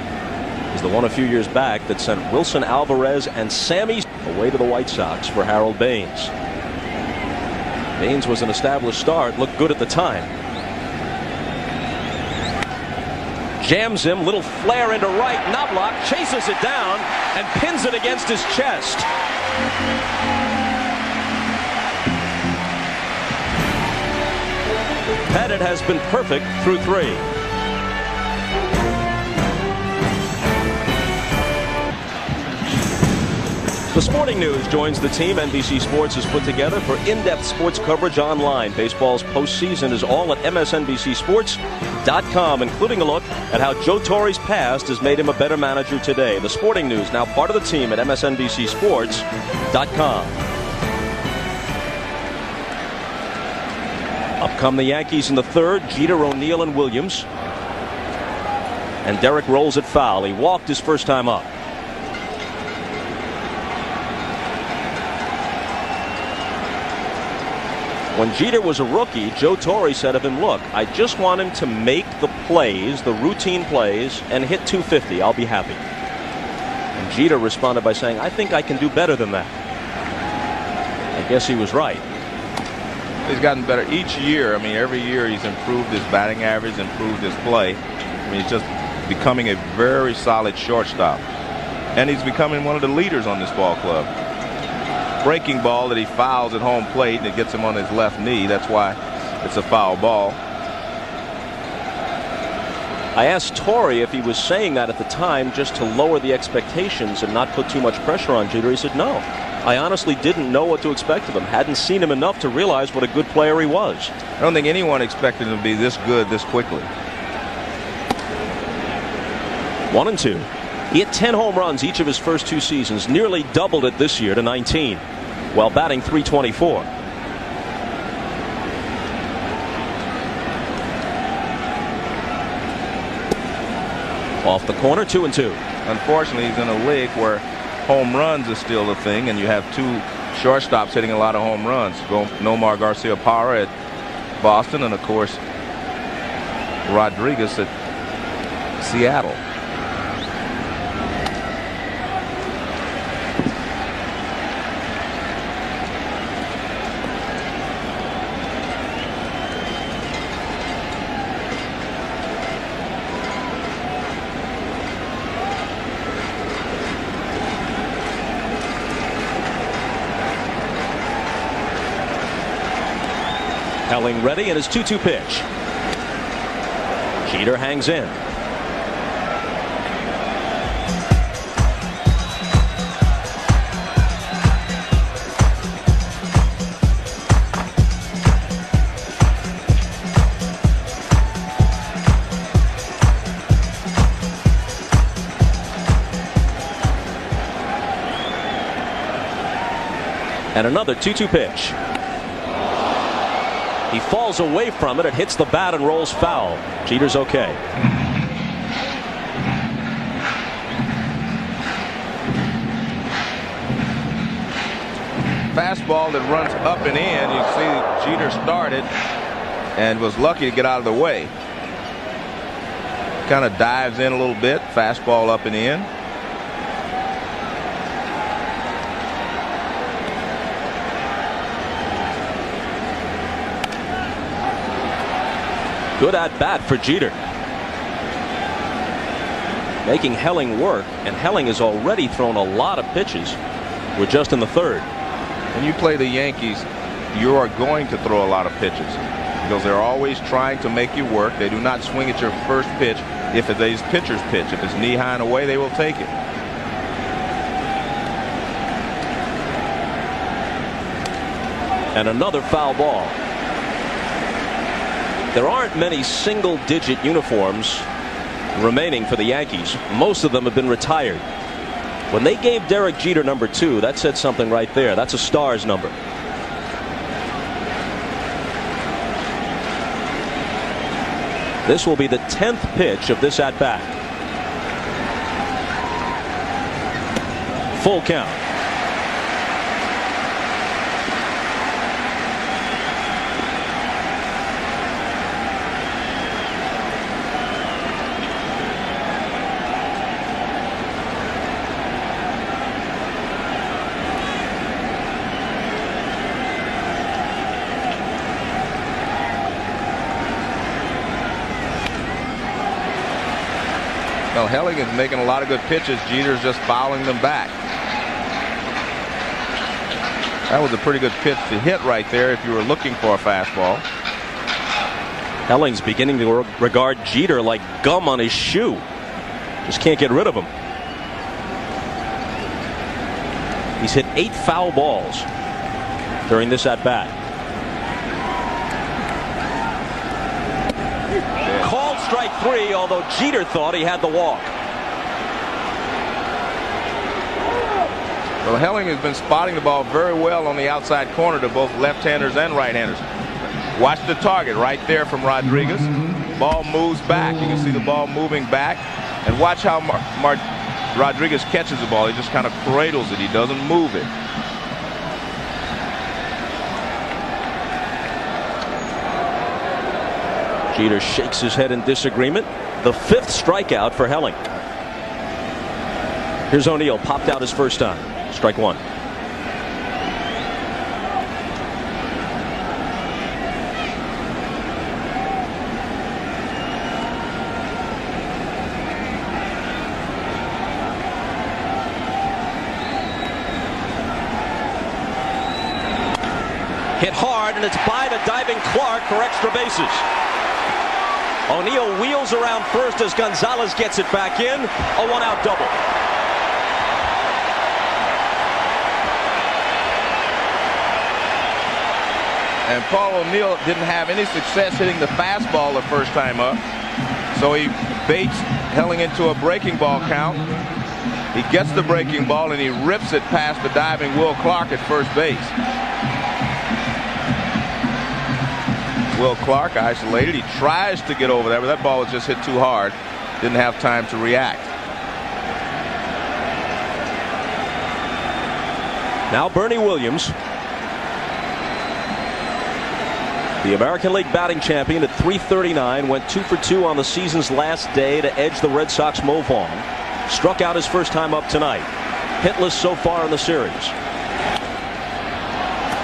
Speaker 1: is the one a few years back that sent Wilson Alvarez and Sammy away to the White Sox for Harold Baines. Baines was an established star. It looked good at the time. Jams him, little flare into right. Knobloch chases it down and pins it against his chest. Pettit has been perfect through 3. The Sporting News joins the team NBC Sports has put together for in-depth sports coverage online. Baseball's postseason is all at MSNBCSports.com, including a look at how Joe Torre's past has made him a better manager today. The Sporting News, now part of the team at MSNBCSports.com. Up come the Yankees in the third. Jeter, O'Neill, and Williams. And Derek rolls it foul. He walked his first time up. When Jeter was a rookie, Joe Torre said of him, "Look, I just want him to make the plays, the routine plays, and hit 250. I'll be happy." And Jeter responded by saying, "I think I can do better than that." I guess he was right.
Speaker 5: He's gotten better each year. I mean, every year he's improved his batting average, improved his play. I mean, he's just becoming a very solid shortstop. And he's becoming one of the leaders on this ball club. Breaking ball that he fouls at home plate, and it gets him on his left knee. That's why it's a foul ball.
Speaker 1: I asked Torrey if he was saying that at the time just to lower the expectations and not put too much pressure on Jeter. He said, no, I honestly didn't know what to expect of him. Hadn't seen him enough to realize what a good player he was.
Speaker 5: I don't think anyone expected him to be this good this quickly.
Speaker 1: 1-2. He hit 10 home runs each of his first 2 seasons, nearly doubled it this year to 19, while batting .324. Off the corner, 2-2.
Speaker 5: Unfortunately, he's in a league where home runs is still a thing, and you have 2 shortstops hitting a lot of home runs. Nomar Garcia-Parra at Boston, and of course Rodriguez at Seattle.
Speaker 1: Helling ready and his 2-2 pitch. Jeter hangs in. And another 2-2 pitch. He falls away from it. It hits the bat and rolls foul. Jeter's okay.
Speaker 5: Fastball that runs up and in. You see Jeter started and was lucky to get out of the way. Kind of dives in a little bit. Fastball up and in.
Speaker 1: Good at bat for Jeter. Making Helling work, and Helling has already thrown a lot of pitches. We're just in the 3rd.
Speaker 5: When you play the Yankees, you are going to throw a lot of pitches because they're always trying to make you work. They do not swing at your first pitch if it's a pitcher's pitch. If it's knee high and away, they will take it.
Speaker 1: And another foul ball. There aren't many single-digit uniforms remaining for the Yankees. Most of them have been retired. When they gave Derek Jeter number 2, that said something right there. That's a Stars number. This will be the 10th pitch of this at-bat. Full count.
Speaker 5: Well, Helling is making a lot of good pitches. Jeter's just fouling them back. That was a pretty good pitch to hit right there if you were looking for a fastball.
Speaker 1: Helling's beginning to regard Jeter like gum on his shoe. Just can't get rid of him. He's hit 8 foul balls during this at-bat. Called strike 3, although Jeter thought he had the walk.
Speaker 5: Well, Helling has been spotting the ball very well on the outside corner to both left-handers and right-handers. Watch the target right there from Rodriguez. Ball moves back. You can see the ball moving back. And watch how Rodriguez catches the ball. He just kind of cradles it. He doesn't move it.
Speaker 1: Jeter shakes his head in disagreement. The 5th strikeout for Helling. Here's O'Neill, popped out his first time. Strike 1. Hit hard, and it's by the diving Clark for extra bases. O'Neill wheels around first as Gonzalez gets it back in. A one-out double.
Speaker 5: And Paul O'Neill didn't have any success hitting the fastball the first time up. So he baits Helling into a breaking ball count. He gets the breaking ball and he rips it past the diving Will Clark at first base. Will Clark isolated. He tries to get over there, but that ball was just hit too hard. Didn't have time to react.
Speaker 1: Now Bernie Williams, the American League batting champion at .339, went 2 for 2 on the season's last day to edge the Red Sox Mo Vaughn. Struck out his first time up tonight. Hitless so far in the series.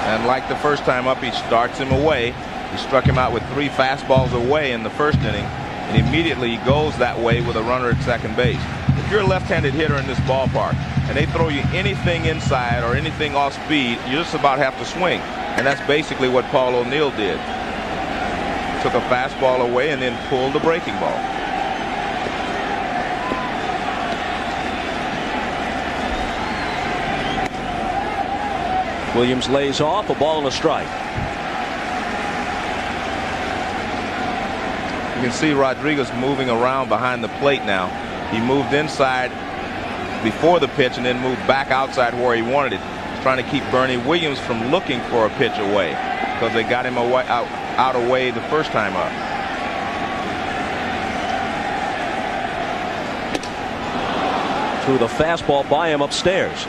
Speaker 5: And like the first time up, he starts him away. He struck him out with 3 fastballs away in the first inning, and immediately he goes that way with a runner at second base. If you're a left-handed hitter in this ballpark and they throw you anything inside or anything off speed, you just about have to swing. And that's basically what Paul O'Neill did. Took a fastball away and then pulled the breaking ball.
Speaker 1: Williams lays off, a ball and a strike.
Speaker 5: You can see Rodriguez moving around behind the plate now. He moved inside before the pitch and then moved back outside where he wanted it. He's trying to keep Bernie Williams from looking for a pitch away because they got him away, out away the first time up.
Speaker 1: Threw the fastball by him upstairs.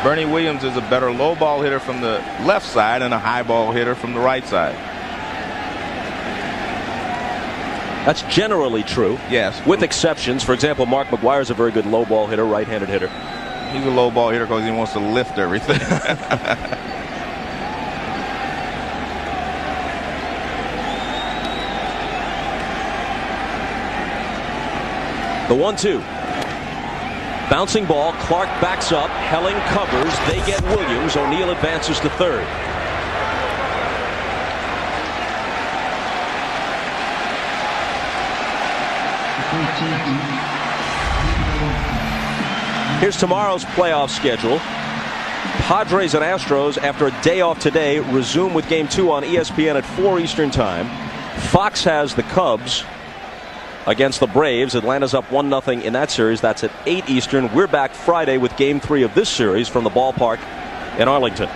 Speaker 5: Bernie Williams is a better low ball hitter from the left side and a high ball hitter from the right side.
Speaker 1: That's generally true.
Speaker 5: Yes.
Speaker 1: With exceptions. For example, Mark McGwire is a very good low ball hitter, right-handed hitter.
Speaker 5: He's a low ball hitter because he wants to lift everything.
Speaker 1: The 1-2. Bouncing ball, Clark backs up, Helling covers, they get Williams, O'Neill advances to third. Here's tomorrow's playoff schedule. Padres and Astros, after a day off today, resume with Game 2 on ESPN at 4 Eastern Time. Fox has the Cubs against the Braves. Atlanta's up 1-0 in that series. That's at 8 Eastern. We're back Friday with Game 3 of this series from the ballpark in Arlington.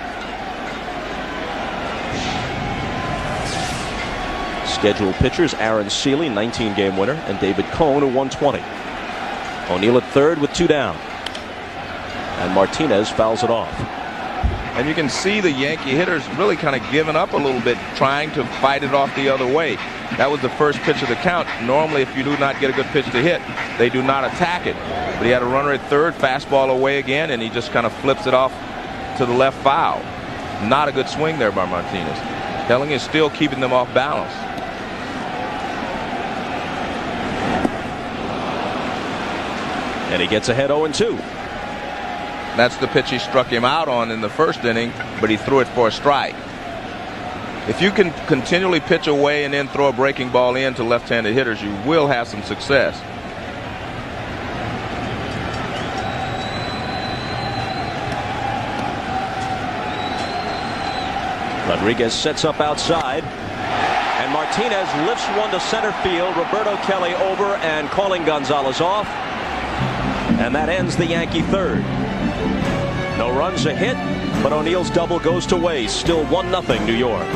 Speaker 1: Scheduled pitchers: Aaron Seeley, 19-game winner, and David Cohn, who won 20. O'Neill at third with 2 down. And Martinez fouls it off.
Speaker 5: And you can see the Yankee hitters really kind of giving up a little bit, trying to fight it off the other way. That was the first pitch of the count. Normally, if you do not get a good pitch to hit, they do not attack it. But he had a runner at third, fastball away again, and he just kind of flips it off to the left foul. Not a good swing there by Martinez. Helling is still keeping them off balance.
Speaker 1: And he gets ahead 0-2.
Speaker 5: That's the pitch he struck him out on in the first inning, but he threw it for a strike. If you can continually pitch away and then throw a breaking ball in to left-handed hitters, you will have some success.
Speaker 1: Rodriguez sets up outside, and Martinez lifts one to center field. Roberto Kelly over and calling Gonzalez off, and that ends the Yankee third. No runs, a hit, but O'Neill's double goes to waste. Still 1-0 New York.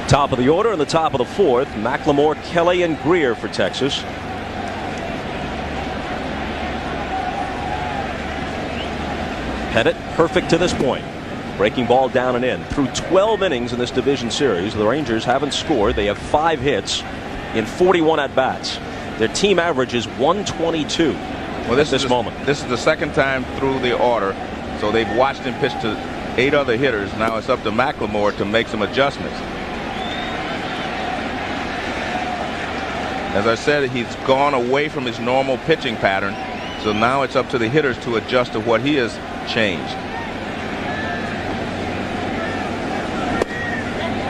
Speaker 1: Top of the order in the top of the fourth: McLemore, Kelly, and Greer for Texas. Pettit perfect to this point. Breaking ball down and in. Through 12 innings in this division series, the Rangers haven't scored. They have 5 hits in 41 at-bats. Their team average is 122
Speaker 5: well,
Speaker 1: at this moment.
Speaker 5: This is the second time through the order, so they've watched him pitch to 8 other hitters. Now it's up to McLemore to make some adjustments. As I said, he's gone away from his normal pitching pattern, so now it's up to the hitters to adjust to what he has changed.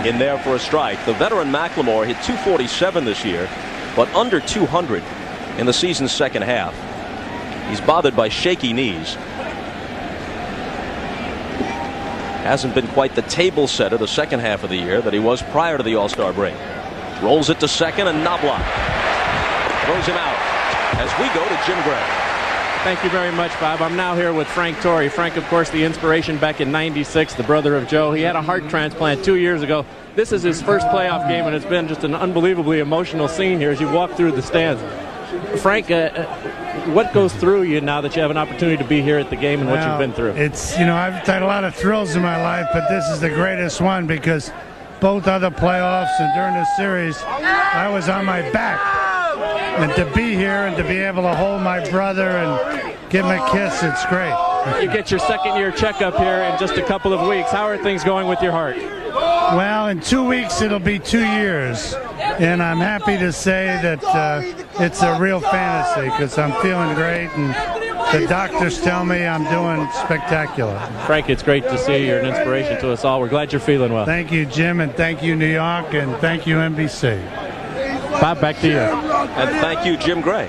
Speaker 1: In there for a strike. The veteran McLemore hit .247 this year, but under .200 in the season's second half. He's bothered by shaky knees. Hasn't been quite the table setter the second half of the year that he was prior to the All-Star break. Rolls it to second and Knobloch throws him out as we go to Jim Gray.
Speaker 6: Thank you very much, Bob. I'm now here with Frank Torrey. Frank, of course, the inspiration back in '96, the brother of Joe. He had a heart transplant 2 years ago. This is his first playoff game, and it's been just an unbelievably emotional scene here as you walk through the stands. Frank, what goes through you now that you have an opportunity to be here at the game and what you've been through?
Speaker 8: It's, I've had a lot of thrills in my life, but this is the greatest one because both other playoffs and during the series, I was on my back. And to be here and to be able to hold my brother and give him a kiss, it's great.
Speaker 6: You get your second-year checkup here in just a couple of weeks. How are things going with your heart?
Speaker 8: Well, in 2 weeks, it'll be 2 years. And I'm happy to say that it's a real fantasy because I'm feeling great. And the doctors tell me I'm doing spectacular.
Speaker 6: Frank, it's great to see you. You're an inspiration to us all. We're glad you're feeling well.
Speaker 8: Thank you, Jim, and thank you, New York, and thank you, NBC.
Speaker 6: Bob, back to you.
Speaker 1: And thank you, Jim Gray.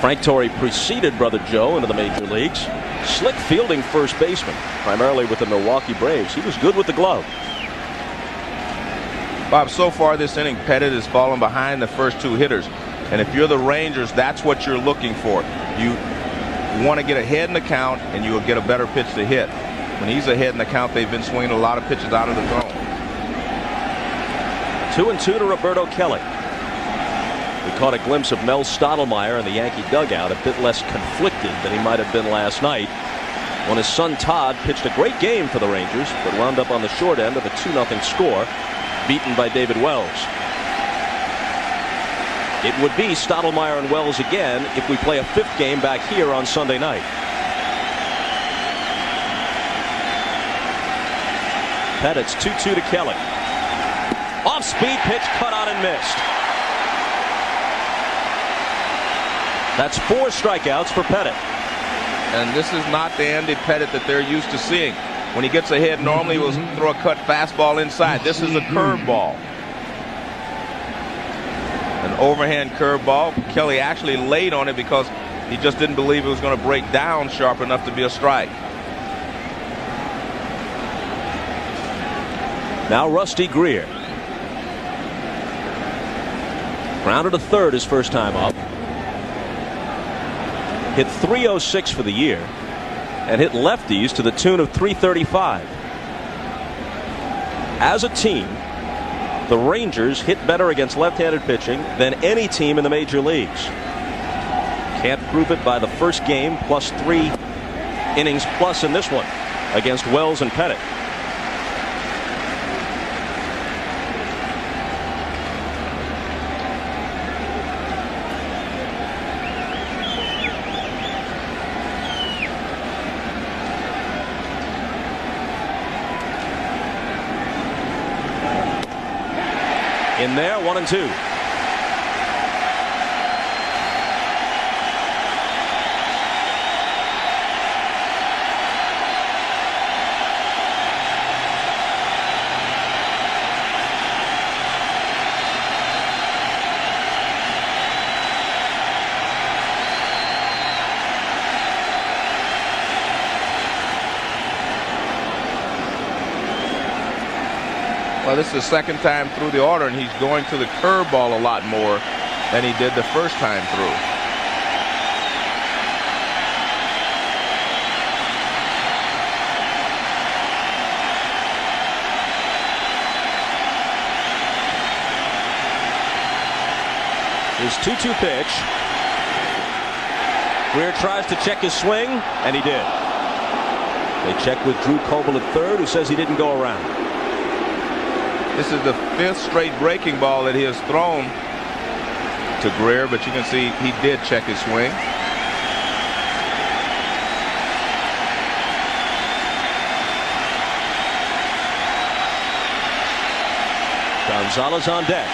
Speaker 1: Frank Torrey preceded brother Joe into the major leagues. Slick fielding first baseman, primarily with the Milwaukee Braves. He was good with the glove.
Speaker 5: Bob, so far this inning, Pettit has fallen behind the first two hitters. And if you're the Rangers, that's what you're looking for. You want to get ahead in the count, and you will get a better pitch to hit. When he's ahead in the count, they've been swinging a lot of pitches out of the zone.
Speaker 1: 2-2 to Roberto Kelly. We caught a glimpse of Mel Stottlemyre in the Yankee dugout, a bit less conflicted than he might have been last night when his son Todd pitched a great game for the Rangers, but wound up on the short end of a 2-0 score, beaten by David Wells. It would be Stottlemyre and Wells again if we play a fifth game back here on Sunday night. Pettit's 2-2 to Kelly. Off-speed pitch, cut out and missed. That's 4 strikeouts for Pettit.
Speaker 5: And this is not the Andy Pettit that they're used to seeing. When he gets ahead, normally he'll throw a cut fastball inside. This is a curveball. An overhand curveball. Kelly actually laid on it because he just didn't believe it was going to break down sharp enough to be a strike.
Speaker 1: Now Rusty Greer. Grounded to third his first time up. Hit .306 for the year and hit lefties to the tune of .335. As a team, the Rangers hit better against left-handed pitching than any team in the major leagues. Can't prove it by the first game plus 3 innings plus in this one against Wells and Pettit. In there, 1-2.
Speaker 5: Well, this is the second time through the order, and he's going to the curveball a lot more than he did the first time through.
Speaker 1: His 2-2 pitch. Greer tries to check his swing, and he did. They check with Drew Coble at third, who says he didn't go around.
Speaker 5: This is the 5th straight breaking ball that he has thrown to Greer, but you can see he did check his swing.
Speaker 1: Gonzalez on deck.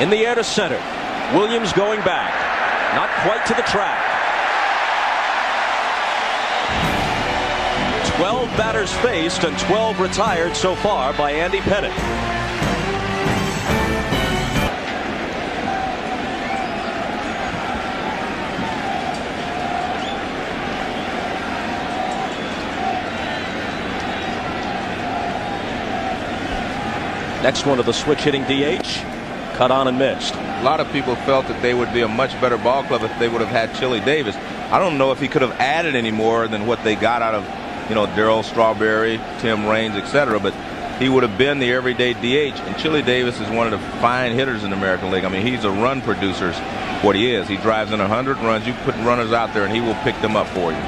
Speaker 1: In the air to center. Williams going back. Not quite to the track. 12 batters faced and 12 retired so far by Andy Pettitte. Next one to the switch hitting DH. Cut on and missed.
Speaker 5: A lot of people felt that they would be a much better ball club if they would have had Chili Davis. I don't know if he could have added any more than what they got out of, Darryl Strawberry, Tim Raines, etc. But he would have been the everyday DH. And Chili Davis is one of the fine hitters in the American League. I mean, he's a run producer, is what he is. He drives in 100 runs. You put runners out there, and he will pick them up for you.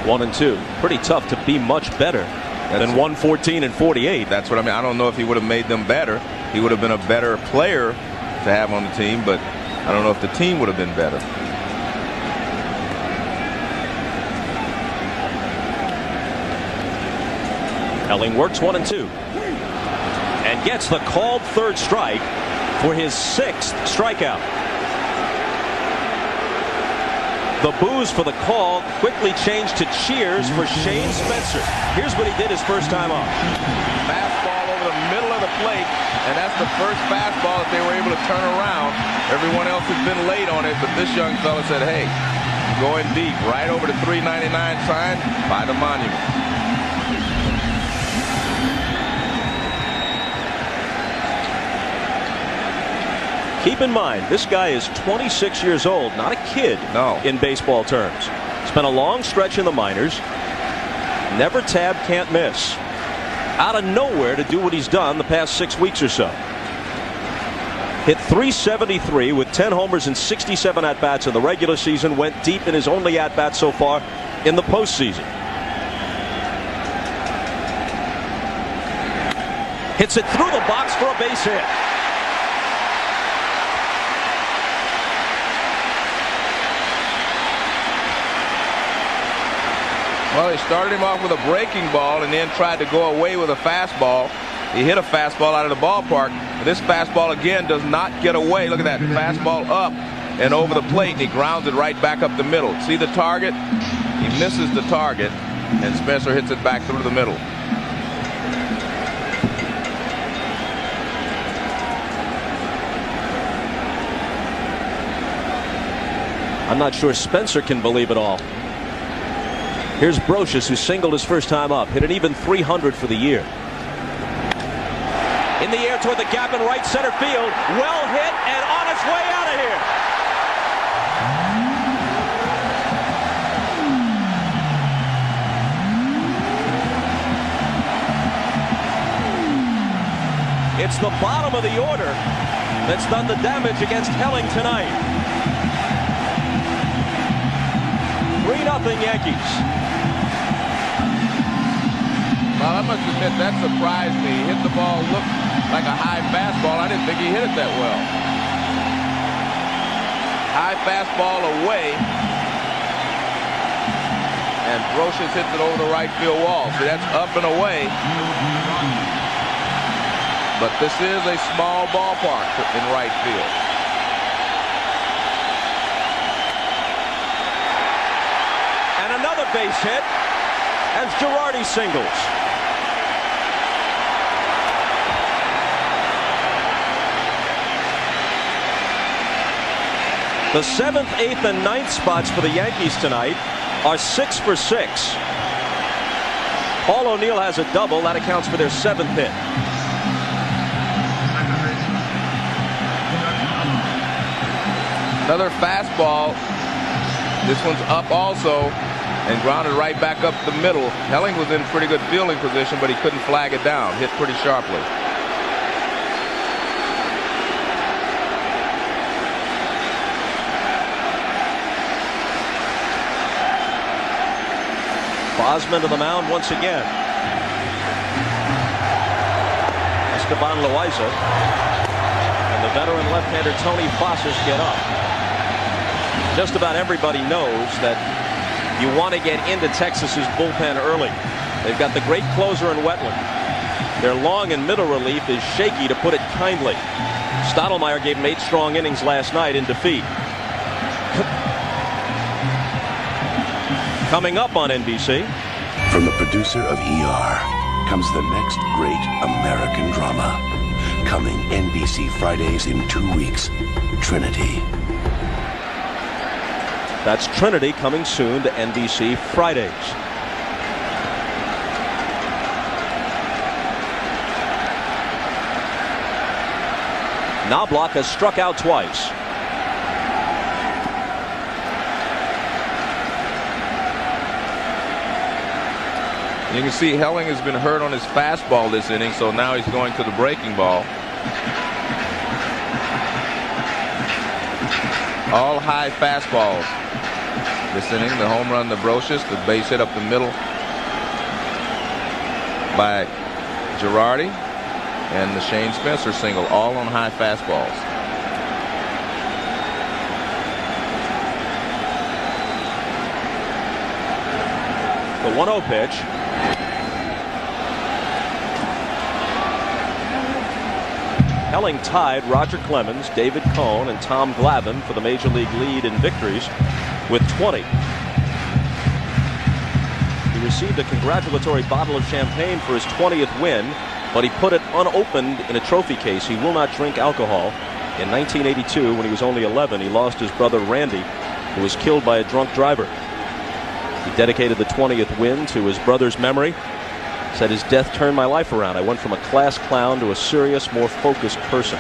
Speaker 1: 1-2. Pretty tough to be much better than 114 and 48.
Speaker 5: That's what I mean. I don't know if he would have made them better. He would have been a better player to have on the team, but I don't know if the team would have been better.
Speaker 1: Helling works 1-2 and gets the called third strike for his 6th strikeout. The boos for the call quickly changed to cheers for Shane Spencer. Here's what he did his first time up.
Speaker 5: Fastball over the middle of the plate, and that's the first fastball that they were able to turn around. Everyone else has been late on it, but this young fella said, hey, going deep, right over the 399 sign by the monument.
Speaker 1: Keep in mind, this guy is 26 years old, not a kid in baseball terms. Spent a long stretch in the minors. Never tabbed, can't miss. Out of nowhere to do what he's done the past 6 weeks or so. Hit .373 with 10 homers and 67 at-bats in the regular season. Went deep in his only at-bat so far in the postseason. Hits it through the box for a base hit.
Speaker 5: Well, he started him off with a breaking ball and then tried to go away with a fastball. He hit a fastball out of the ballpark. This fastball again does not get away. Look at that. Fastball up and over the plate, and he grounds it right back up the middle. See the target? He misses the target, and Spencer hits it back through the middle.
Speaker 1: I'm not sure Spencer can believe it all. Here's Brocious, who singled his first time up. Hit an even .300 for the year. In the air toward the gap in right center field. Well hit and on its way out of here. It's the bottom of the order that's done the damage against Helling tonight. 3-0 Yankees.
Speaker 5: Well, I must admit, that surprised me. He hit the ball, looked like a high fastball. I didn't think he hit it that well. High fastball away. And Brocious hits it over the right field wall. So that's up and away. But this is a small ballpark in right field.
Speaker 1: And another base hit as Girardi singles. The 7th, 8th, and 9th spots for the Yankees tonight are 6 for 6. Paul O'Neill has a double. That accounts for their 7th hit.
Speaker 5: Another fastball. This one's up also and grounded right back up the middle. Helling was in pretty good fielding position, but he couldn't flag it down. Hit pretty sharply.
Speaker 1: Bosman to the mound once again. Esteban Loaiza and the veteran left-hander Tony Fossas get up. Just about everybody knows that you want to get into Texas's bullpen early. They've got the great closer in Wetland. Their long and middle relief is shaky, to put it kindly. Stottlemyre gave 'em 8 strong innings last night in defeat. Coming up on NBC.
Speaker 9: From the producer of ER comes the next great American drama. Coming NBC Fridays in 2 weeks. Trinity.
Speaker 1: That's Trinity, coming soon to NBC Fridays. Knobloch has struck out twice.
Speaker 5: You can see Helling has been hurt on his fastball this inning, so now he's going to the breaking ball. All high fastballs this inning. The home run to Brocious, the base hit up the middle by Girardi, and the Shane Spencer single, all on high fastballs.
Speaker 1: The 1-0 pitch. Helling tied Roger Clemens, David Cone, and Tom Glavine for the Major League lead in victories with 20. He received a congratulatory bottle of champagne for his 20th win, but he put it unopened in a trophy case. He will not drink alcohol. In 1982, when he was only 11, he lost his brother Randy, who was killed by a drunk driver. He dedicated the 20th win to his brother's memory. Said his death turned my life around. I went from a class clown to a serious, more focused person.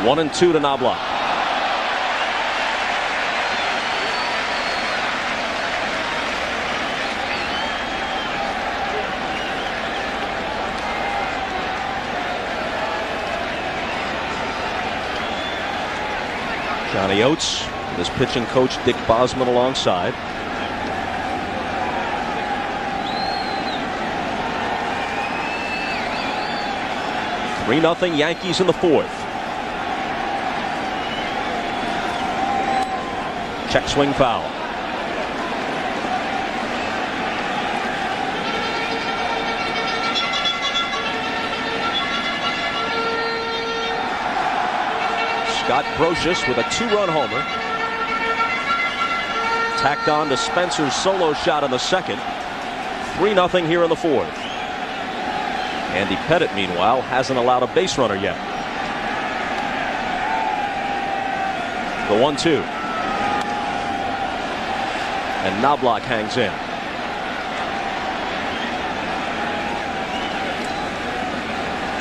Speaker 1: 1-2 to Knobloch. Johnny Oates with his pitching coach Dick Bosman alongside. 3-0 Yankees in the 4th. Check swing foul. Scott Brocious with a 2-run homer. Tacked on to Spencer's solo shot in the 2nd. 3-0 here in the 4th. Andy Pettitte, meanwhile, hasn't allowed a base runner yet. The 1-2. And Knobloch hangs in.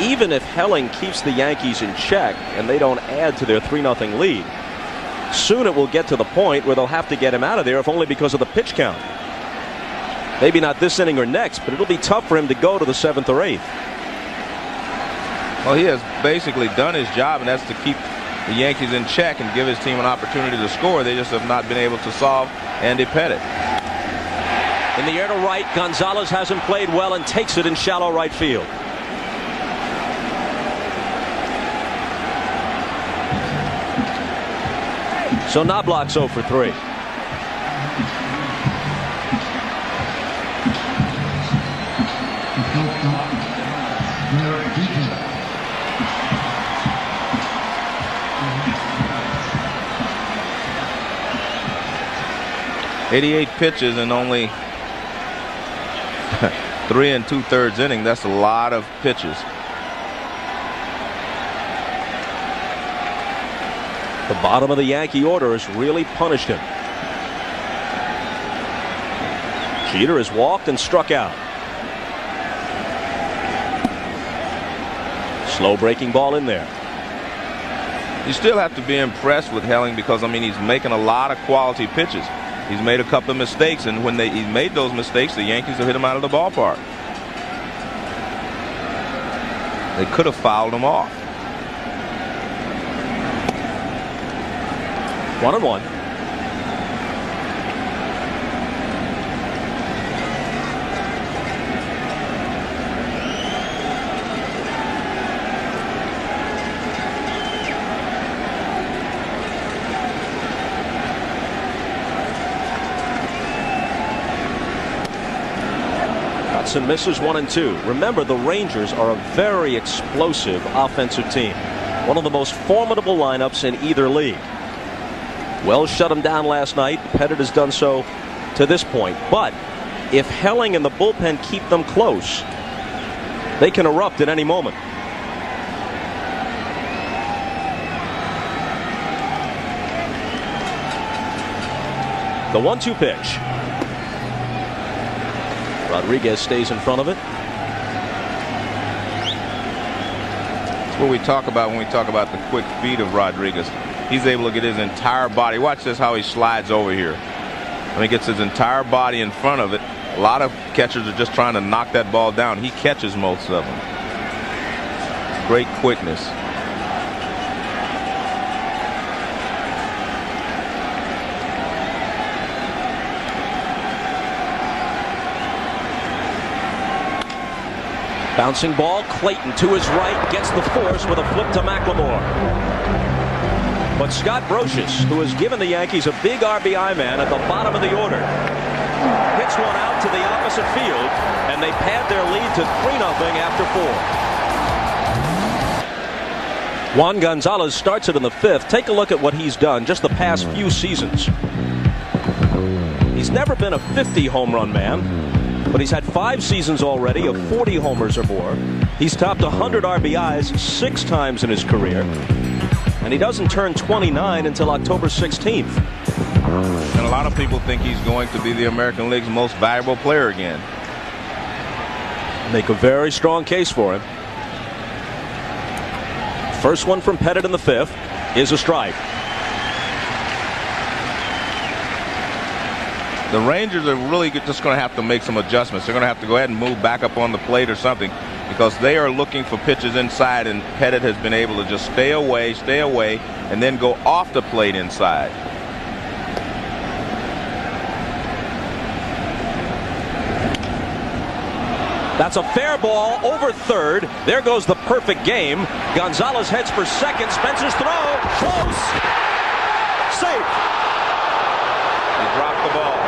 Speaker 1: Even if Helling keeps the Yankees in check and they don't add to their 3-0 lead, soon it will get to the point where they'll have to get him out of there, if only because of the pitch count. Maybe not this inning or next, but it'll be tough for him to go to the 7th or 8th.
Speaker 5: Well, he has basically done his job, and that's to keep the Yankees in check and give his team an opportunity to score. They just have not been able to solve Andy Pettitte.
Speaker 1: In the air to right, Gonzalez hasn't played well and takes it in shallow right field. So Knobloch's 0 for 3.
Speaker 5: "88 pitches and only 3 2/3 inning. That's a lot of pitches.
Speaker 1: The bottom of the Yankee order has really punished him. Jeter has walked and struck out. Slow breaking ball in there.
Speaker 5: You still have to be impressed with Helling because, I mean, he's making a lot of quality pitches. He's made a couple of mistakes, and when he made those mistakes, the Yankees have hit him out of the ballpark. They could have fouled him off.
Speaker 1: 1-1. hits and misses, 1 and 2. Remember, the Rangers are a very explosive offensive team. One of the most formidable lineups in either league. Wells shut him down last night. Pettit has done so to this point. But if Helling and the bullpen keep them close, they can erupt at any moment. The 1-2 pitch. Rodriguez stays in front of it.
Speaker 5: That's what we talk about when we talk about the quick feet of Rodriguez. He's able to get his entire body. Watch this, how he slides over here. When he gets his entire body in front of it, a lot of catchers are just trying to knock that ball down. He catches most of them. Great quickness.
Speaker 1: Bouncing ball, Clayton to his right, gets the force with a flip to McLemore. But Scott Brocious, who has given the Yankees a big RBI man at the bottom of the order, hits one out to the opposite field, and they pad their lead to 3-0 after 4. Juan Gonzalez starts it in the 5th. Take a look at what he's done just the past few seasons. He's never been a 50 home run man, but he's had 5 seasons already of 40 homers or more. He's topped 100 RBIs 6 times in his career. And he doesn't turn 29 until October 16th.
Speaker 5: And a lot of people think he's going to be the American League's most valuable player again.
Speaker 1: Make a very strong case for him. First one from Pettit in the 5th is a strike.
Speaker 5: The Rangers are really just going to have to make some adjustments. They're going to have to go ahead and move back up on the plate or something, because they are looking for pitches inside, and Pettit has been able to just stay away, and then go off the plate inside.
Speaker 1: That's a fair ball over third. There goes the perfect game. Gonzalez heads for second. Spencer's throw. Close. Safe.
Speaker 5: He dropped the ball.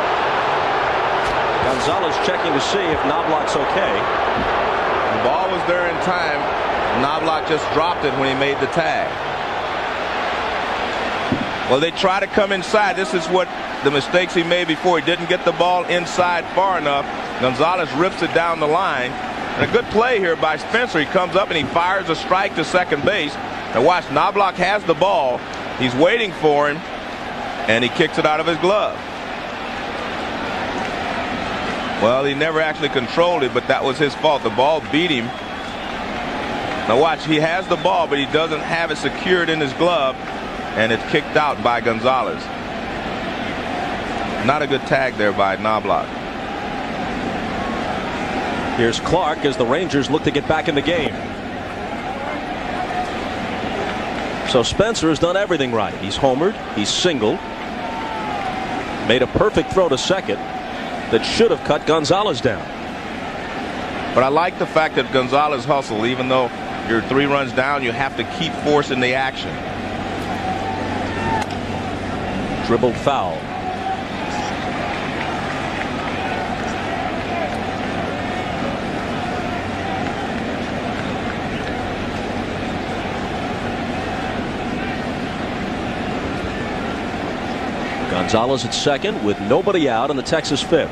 Speaker 1: Gonzalez checking to see if Knobloch's okay.
Speaker 5: The ball was there in time. Knobloch just dropped it when he made the tag. Well, they try to come inside. This is what the mistakes he made before. He didn't get the ball inside far enough. Gonzalez rips it down the line. And a good play here by Spencer. He comes up and he fires a strike to second base. And watch, Knobloch has the ball. He's waiting for him, and he kicks it out of his glove. Well, he never actually controlled it, but that was his fault. The ball beat him. Now watch, he has the ball, but he doesn't have it secured in his glove, and it's kicked out by Gonzalez. Not a good tag there by Knobloch.
Speaker 1: Here's Clark as the Rangers look to get back in the game. So Spencer has done everything right. He's homered, he's singled, made a perfect throw to second that should have cut Gonzalez down.
Speaker 5: But I like the fact that Gonzalez hustled. Even though you're 3 runs down, you have to keep forcing the action.
Speaker 1: Dribbled foul. Gonzalez at second with nobody out in the Texas 5th.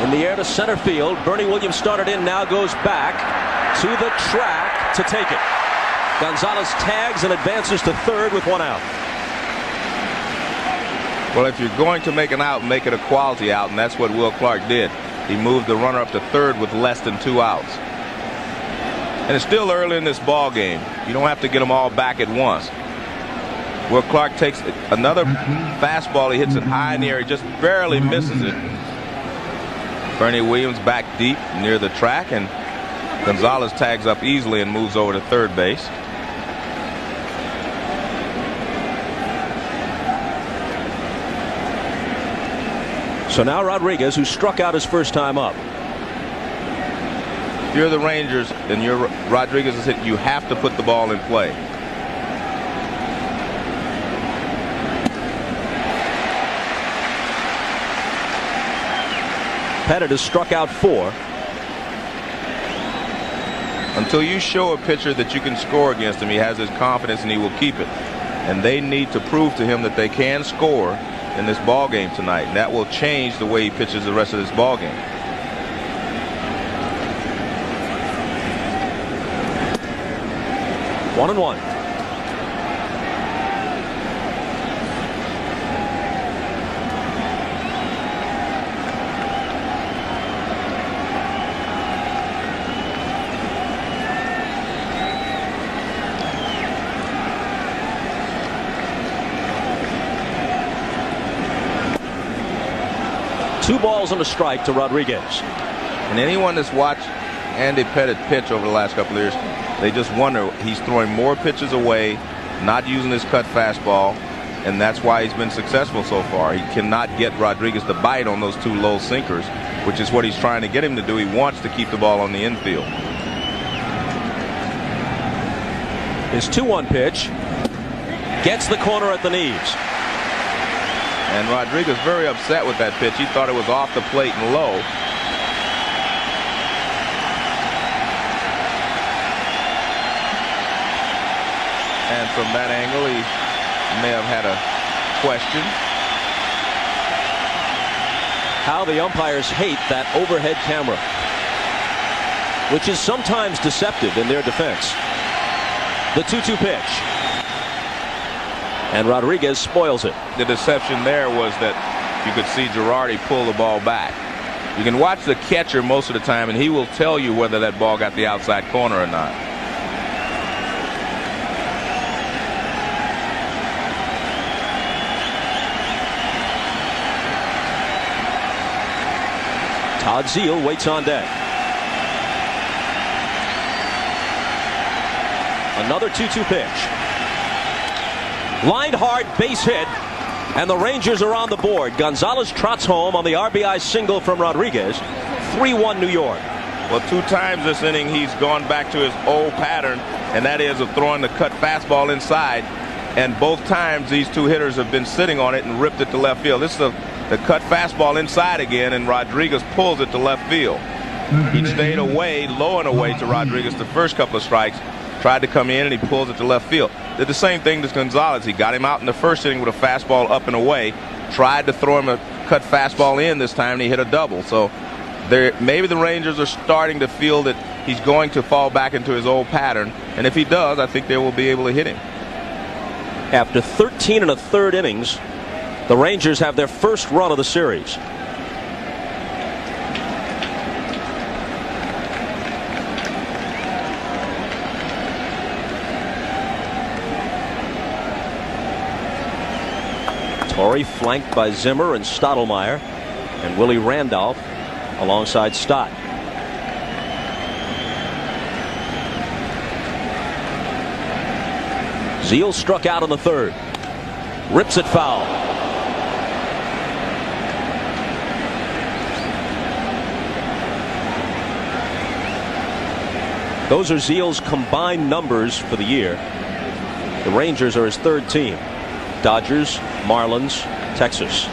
Speaker 1: In the air to center field. Bernie Williams started in, now goes back to the track to take it. Gonzalez tags and advances to third with 1 out.
Speaker 5: Well, if you're going to make an out, make it a quality out, and that's what Will Clark did. He moved the runner up to third with less than 2 outs. And it's still early in this ball game. You don't have to get them all back at once. Will Clark takes another fastball. He hits it high in the air. He just barely misses it. Bernie Williams back deep near the track, and Gonzalez tags up easily and moves over to third base. So now Rodriguez, who struck out his first time up. If you're the Rangers and you're Rodriguez is hit, you have to put the ball in play.
Speaker 1: Pettit has struck out 4.
Speaker 5: Until you show a pitcher that you can score against him, he has his confidence and he will keep it. And they need to prove to him that they can score in this ball game tonight. And that will change the way he pitches the rest of this ball game.
Speaker 1: One and one. Two balls and a strike to Rodriguez.
Speaker 5: And anyone that's watched Andy Pettit pitch over the last couple of years, they just wonder, he's throwing more pitches away, not using his cut fastball, and that's why he's been successful so far. He cannot get Rodriguez to bite on those 2 low sinkers, which is what he's trying to get him to do. He wants to keep the ball on the infield.
Speaker 1: His 2-1 pitch gets the corner at the knees.
Speaker 5: And Rodriguez very upset with that pitch. He thought it was off the plate and low. And from that angle, he may have had a question.
Speaker 1: How the umpires hate that overhead camera, which is sometimes deceptive in their defense. The 2-2 pitch. And Rodriguez spoils it.
Speaker 5: The deception there was that you could see Girardi pull the ball back. You can watch the catcher most of the time, and he will tell you whether that ball got the outside corner or not.
Speaker 1: Todd Zeile waits on deck. Another 2-2 pitch. Lined hard, base hit, and the Rangers are on the board. Gonzalez trots home on the RBI single from Rodriguez. 3-1 New York.
Speaker 5: Well, 2 times this inning he's gone back to his old pattern, and that is of throwing the cut fastball inside. And both times these 2 hitters have been sitting on it and ripped it to left field. This is the cut fastball inside again, and Rodriguez pulls it to left field. He stayed away, low and away to Rodriguez the first couple of strikes. Tried to come in, and he pulls it to left field. Did the same thing to Gonzalez. He got him out in the first inning with a fastball up and away. Tried to throw him a cut fastball in this time, and he hit a double. So maybe the Rangers are starting to feel that he's going to fall back into his old pattern. And if he does, I think they will be able to hit him.
Speaker 1: After 13 1/3 innings, the Rangers have their first run of the series. Torrey flanked by Zimmer and Stottlemyre, and Willie Randolph alongside Stott. Zeile struck out in the 3rd. Rips it foul. Those are Zeile's combined numbers for the year. The Rangers are his 3rd team. Dodgers, Marlins, Texas.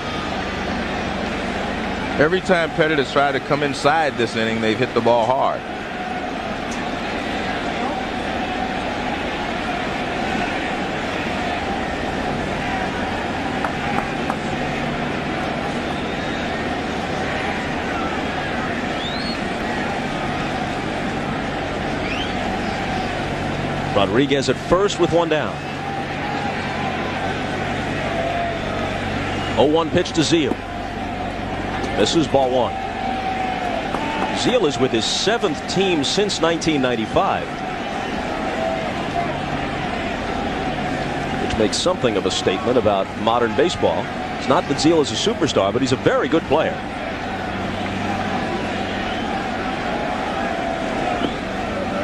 Speaker 5: Every time Pettit has tried to come inside this inning, they've hit the ball hard.
Speaker 1: Rodriguez at first with 1 down. 0-1 pitch to Zeile. This is ball 1. Zeile is with his 7th team since 1995, which makes something of a statement about modern baseball. It's not that Zeile is a superstar, but he's a very good player.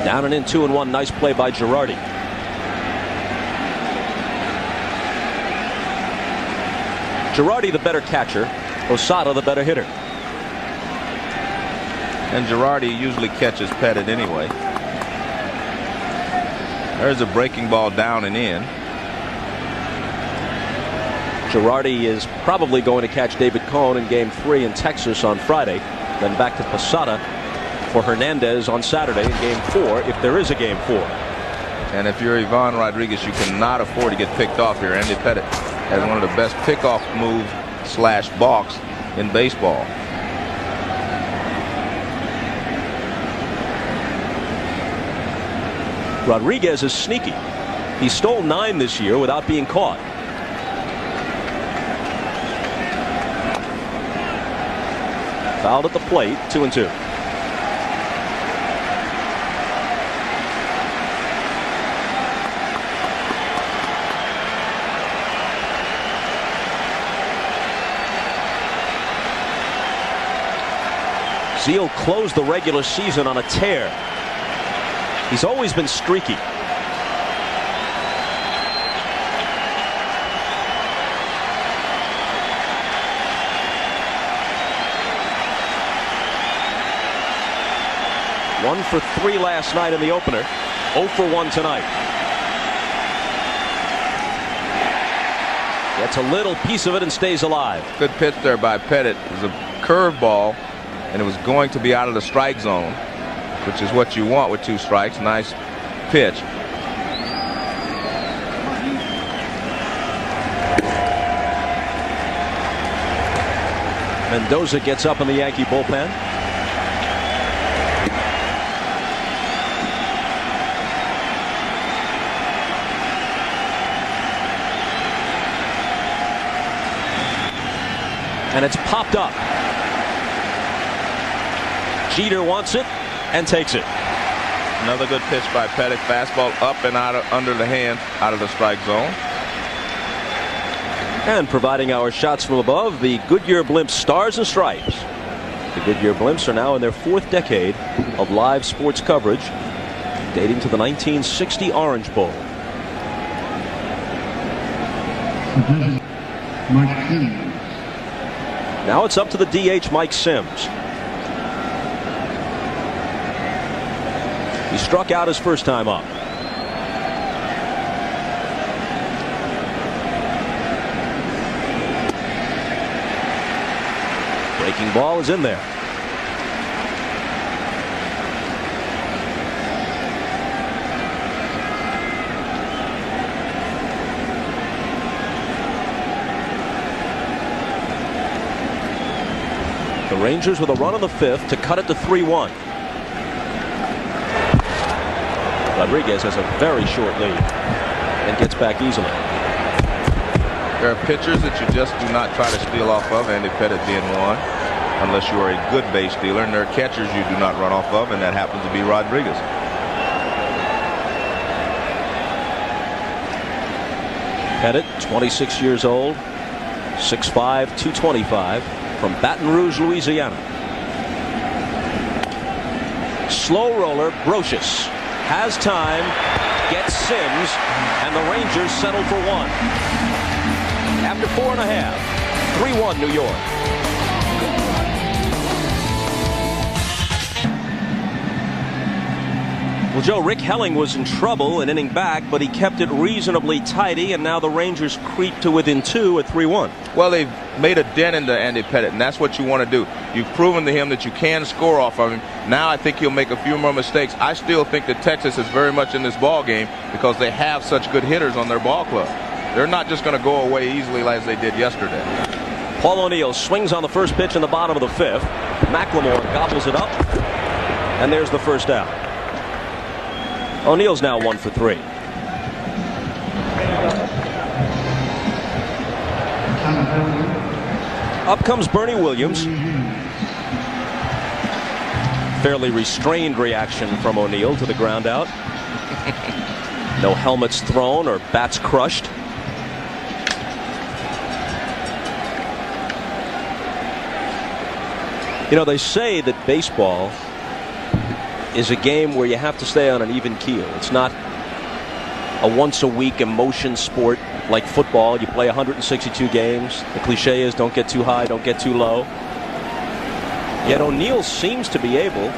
Speaker 1: Down and in, 2-1. Nice play by Girardi. Girardi the better catcher, Osada the better hitter.
Speaker 5: And Girardi usually catches Pettit anyway. There's a breaking ball down and in.
Speaker 1: Girardi is probably going to catch David Cone in Game 3 in Texas on Friday. Then back to Posada for Hernandez on Saturday in Game 4, if there is a Game 4.
Speaker 5: And if you're Ivan Rodriguez, you cannot afford to get picked off here. Andy Pettit has one of the best pickoff move / balks in baseball.
Speaker 1: Rodriguez is sneaky. He stole 9 this year without being caught. Fouled at the plate, 2-2. Zeal closed the regular season on a tear. He's always been streaky. One for 3 last night in the opener. 0 for 1 tonight. Gets a little piece of it and stays alive.
Speaker 5: Good pitch there by Pettit. It was a curveball, and it was going to be out of the strike zone, which is what you want with 2 strikes. Nice pitch.
Speaker 1: Mendoza gets up in the Yankee bullpen. And it's popped up. Jeter wants it and takes it.
Speaker 5: Another good pitch by Pettit. Fastball up and out of, under the hand, out of the strike zone.
Speaker 1: And providing our shots from above, the Goodyear Blimp Stars and Stripes. The Goodyear Blimps are now in their 4th decade of live sports coverage, dating to the 1960 Orange Bowl.
Speaker 10: Mike Sims.
Speaker 1: Now it's up to the DH, Mike Sims. He struck out his first time up. Breaking ball is in there. The Rangers with a run on the 5th to cut it to 3-1. Rodriguez has a very short lead and gets back easily.
Speaker 5: There are pitchers that you just do not try to steal off of, Andy Pettit being one, unless you are a good base stealer, and there are catchers you do not run off of, and that happens to be Rodriguez.
Speaker 1: Pettit, 26 years old, 6'5", 225, from Baton Rouge, Louisiana. Slow roller, Brocious has time, gets Sims, and the Rangers settle for 1. After 4.5, 3-1 New York. Well, Joe, Rick Helling was in trouble an inning back, but he kept it reasonably tidy, and now the Rangers creep to within 2 at 3-1.
Speaker 5: Well, they've made a dent into Andy Pettit, and that's what you want to do. You've proven to him that you can score off of him. Now I think he'll make a few more mistakes. I still think that Texas is very much in this ball game because they have such good hitters on their ball club. They're not just going to go away easily as they did yesterday.
Speaker 1: Paul O'Neill swings on the first pitch in the bottom of the 5th. McLemore gobbles it up, and there's the first out. O'Neill's now 1 for 3. Up comes Bernie Williams. Fairly restrained reaction from O'Neill to the ground out. No helmets thrown or bats crushed. You know, they say that baseball is a game where you have to stay on an even keel. It's not a once-a-week emotion sport like football. You play 162 games. The cliche is don't get too high, don't get too low. Yet O'Neill seems to be able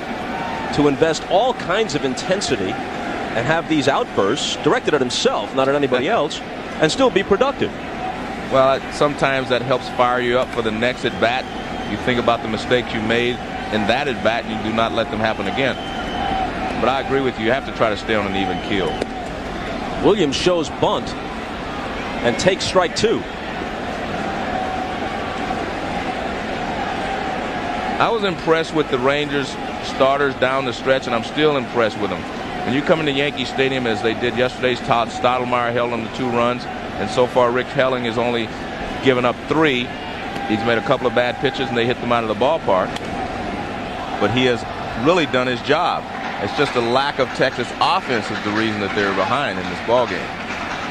Speaker 1: to invest all kinds of intensity and have these outbursts directed at himself, not at anybody else, and still be productive.
Speaker 5: Well, sometimes that helps fire you up for the next at-bat. You think about the mistakes you made in that at-bat, and you do not let them happen again. But I agree with you. You have to try to stay on an even keel.
Speaker 1: Williams shows bunt and takes strike 2.
Speaker 5: I was impressed with the Rangers starters down the stretch, and I'm still impressed with them. When you come into Yankee Stadium, as they did yesterday's, Todd Stottlemyre held them to 2 runs, and so far Rick Helling has only given up 3. He's made a couple of bad pitches, and they hit them out of the ballpark. But he has really done his job. It's just a lack of Texas offense is the reason that they're behind in this ballgame.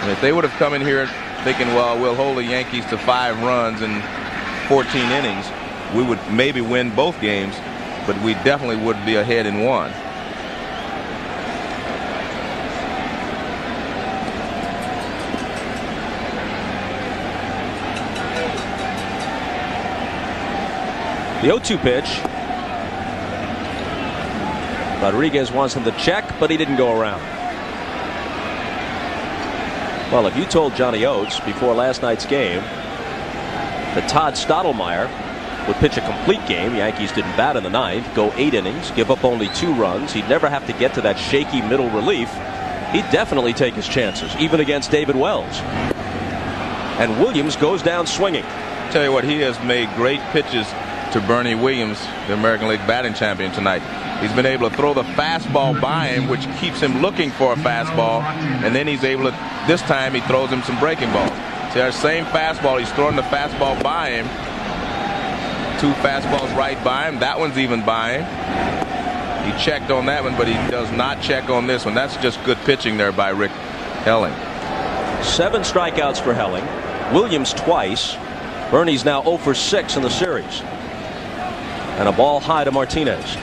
Speaker 5: And if they would have come in here thinking, well, we'll hold the Yankees to 5 runs in 14 innings, we would maybe win both games, but we definitely would be ahead in 1.
Speaker 1: The 0-2 pitch. Rodriguez wants him to check, but he didn't go around. Well, if you told Johnny Oates before last night's game that Todd Stottlemyre would pitch a complete game, Yankees didn't bat in the 9th, go 8 innings, give up only 2 runs, he'd never have to get to that shaky middle relief, he'd definitely take his chances, even against David Wells. And Williams goes down swinging.
Speaker 5: Tell you what, he has made great pitches to Bernie Williams, the American League batting champion tonight. He's been able to throw the fastball by him, which keeps him looking for a fastball, and then he's able to, this time he throws him some breaking balls. See, our same fastball, he's throwing the fastball by him. 2 fastballs right by him. That one's even by him. He checked on that one, but he does not check on this one. That's just good pitching there by Rick Helling.
Speaker 1: 7 strikeouts for Helling. Williams twice. Bernie's now 0 for 6 in the series. And a ball high to Martinez.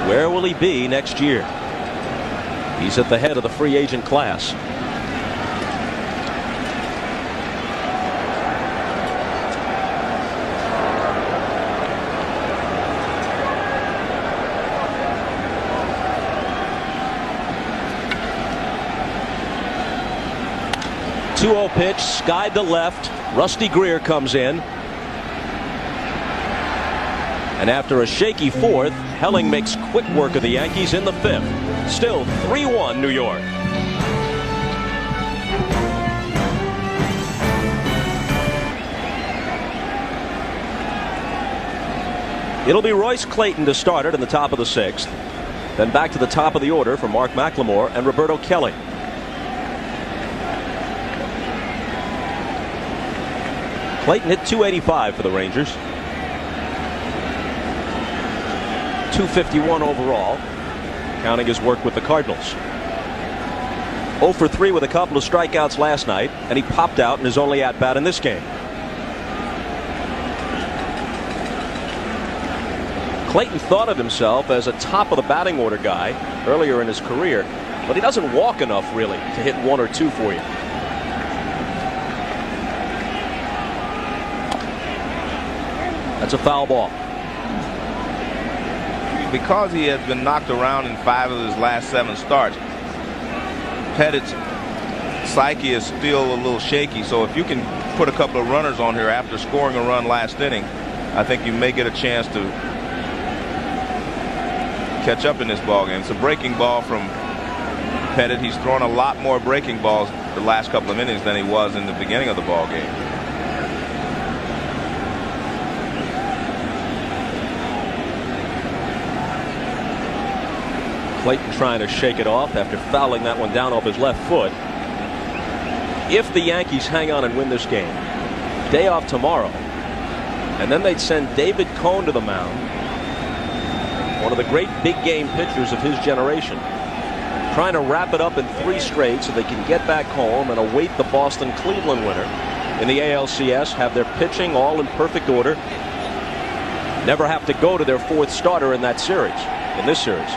Speaker 1: Where will he be next year? He's at the head of the free agent class. .2-0 pitch, skied to left. Rusty Greer comes in. And after a shaky 4th, Helling makes quick work of the Yankees in the 5th. Still 3-1 New York. It'll be Royce Clayton to start it in the top of the 6th. Then back to the top of the order for Mark McLemore and Roberto Kelly. Clayton hit .285 for the Rangers. .251 overall, counting his work with the Cardinals. 0 for 3 with a couple of strikeouts last night, and he popped out in his only at-bat in this game. Clayton thought of himself as a top of the batting order guy earlier in his career, but he doesn't walk enough really to hit 1 or 2 for you. That's a foul ball.
Speaker 5: Because he has been knocked around in 5 of his last 7 starts, Pettit's psyche is still a little shaky. So if you can put a couple of runners on here after scoring a run last inning, I think you may get a chance to catch up in this ballgame. It's a breaking ball from Pettit. He's thrown a lot more breaking balls the last couple of innings than he was in the beginning of the ballgame.
Speaker 1: Clayton trying to shake it off after fouling that one down off his left foot. If the Yankees hang on and win this game, day off tomorrow, and then they'd send David Cone to the mound, one of the great big game pitchers of his generation, trying to wrap it up in 3 straight so they can get back home and await the Boston-Cleveland winner in the ALCS, have their pitching all in perfect order, never have to go to their 4th starter in that series, in this series.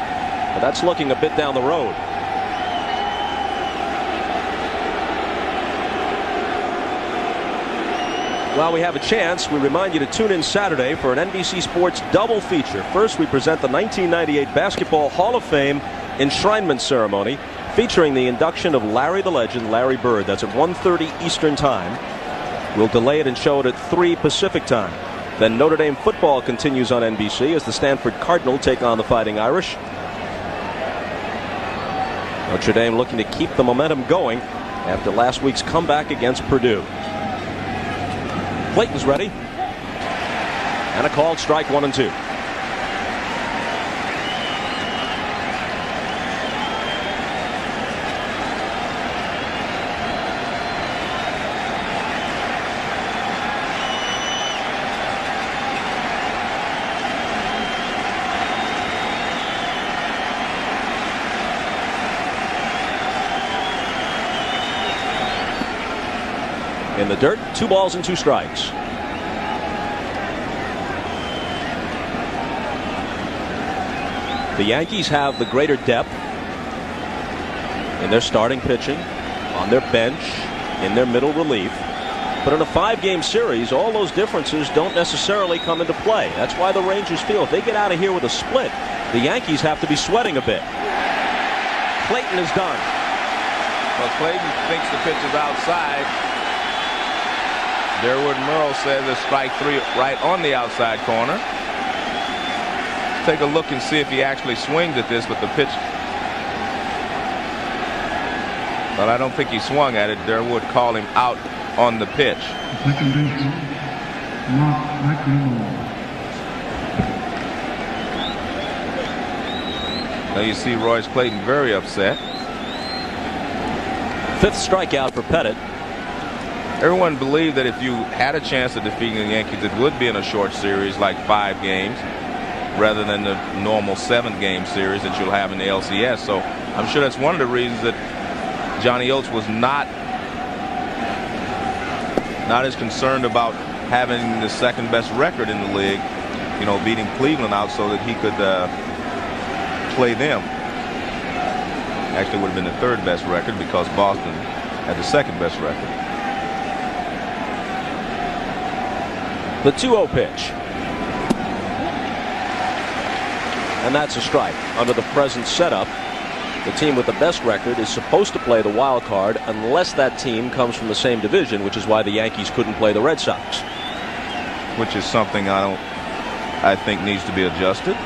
Speaker 1: But that's looking a bit down the road. Well, we have a chance. We remind you to tune in Saturday for an NBC Sports double feature. First, we present the 1998 Basketball Hall of Fame enshrinement ceremony featuring the induction of Larry the Legend, Larry Bird. That's at 1:30 Eastern Time. We'll delay it and show it at 3 Pacific Time. Then Notre Dame football continues on NBC as the Stanford Cardinal take on the Fighting Irish. Notre Dame looking to keep the momentum going after last week's comeback against Purdue. Clayton's ready. And a called strike, 1-2. In the dirt, 2 balls and 2 strikes. The Yankees have the greater depth in their starting pitching, on their bench, in their middle relief. But in a 5-game series, all those differences don't necessarily come into play. That's why the Rangers feel if they get out of here with a split, the Yankees have to be sweating a bit. Clayton is done.
Speaker 5: Well, Clayton thinks the pitch is outside. Derwood Merle says it's strike 3 right on the outside corner. Take a look and see if he actually swings at this with the pitch. But I don't think he swung at it. Derwood called him out on the pitch. Now you see Royce Clayton very upset.
Speaker 1: 5th strikeout for Pettit.
Speaker 5: Everyone believed that if you had a chance of defeating the Yankees, it would be in a short series like 5 games rather than the normal 7-game series that you'll have in the LCS. So I'm sure that's one of the reasons that Johnny Oates was not as concerned about having the 2nd best record in the league, you know, beating Cleveland out so that he could play them. Actually, it would have been the 3rd best record because Boston had the 2nd best record.
Speaker 1: The 2-0 pitch. And that's a strike. Under the present setup, the team with the best record is supposed to play the wild card unless that team comes from the same division, which is why the Yankees couldn't play the Red Sox.
Speaker 5: Which is something I think needs to be adjusted.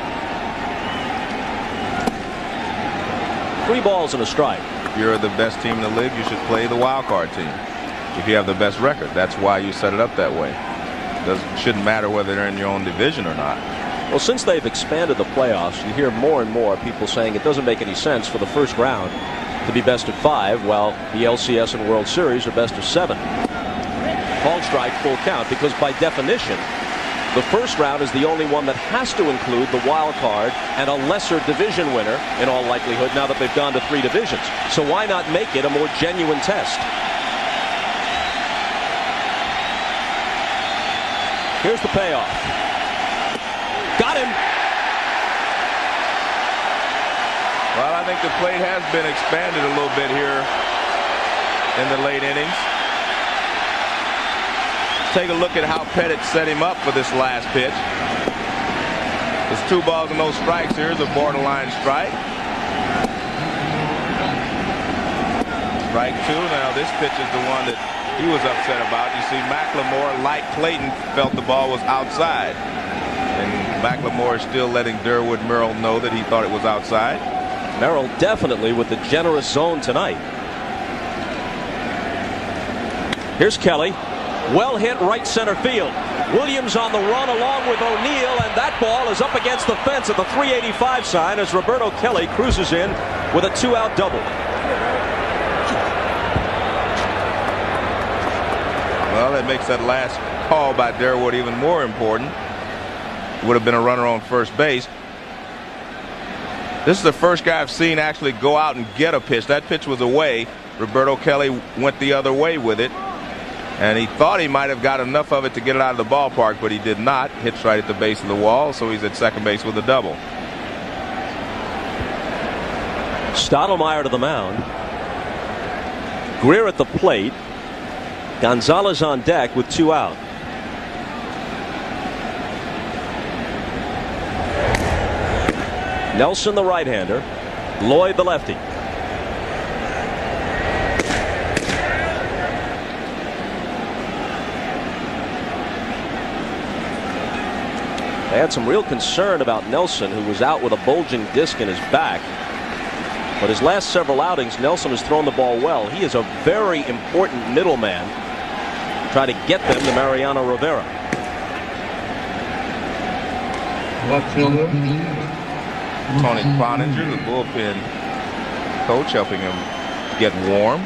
Speaker 1: 3 balls and a strike.
Speaker 5: If you're the best team in the league, you should play the wild card team. If you have the best record, that's why you set it up that way. Shouldn't matter whether they're in your own division or not.
Speaker 1: Well, since they've expanded the playoffs, you hear more and more people saying it doesn't make any sense for the first round to be best of 5, while the LCS and World Series are best of 7. Called strike, full count, because by definition, the first round is the only one that has to include the wild card and a lesser division winner in all likelihood now that they've gone to 3 divisions. So why not make it a more genuine test? Here's the payoff. Got him.
Speaker 5: Well, I think the plate has been expanded a little bit here in the late innings. Take a look at how Pettit set him up for this last pitch. There's 2 balls and no strikes. Here's a borderline strike. Strike 2. Now this pitch is the one that he was upset about. You see, McLemore, like Clayton, felt the ball was outside. And McLemore is still letting Derwood Merrill know that he thought it was outside.
Speaker 1: Merrill definitely with the generous zone tonight. Here's Kelly. Well hit right center field. Williams on the run along with O'Neill, and that ball is up against the fence at the 385 sign as Roberto Kelly cruises in with a 2-out double.
Speaker 5: Well, that makes that last call by Derwood even more important. Would have been a runner on first base. This is the first guy I've seen actually go out and get a pitch. That pitch was away. Roberto Kelly went the other way with it. And he thought he might have got enough of it to get it out of the ballpark, but he did not. Hits right at the base of the wall, so he's at second base with a double.
Speaker 1: Stottlemyre to the mound. Greer at the plate. Gonzalez on deck with 2 out. Nelson, the right-hander. Lloyd, the lefty. They had some real concern about Nelson, who was out with a bulging disc in his back. But his last several outings, Nelson has thrown the ball well. He is a very important middleman. Try to get them to Mariano Rivera.
Speaker 5: Tony Cloninger, the bullpen coach, helping him get warm.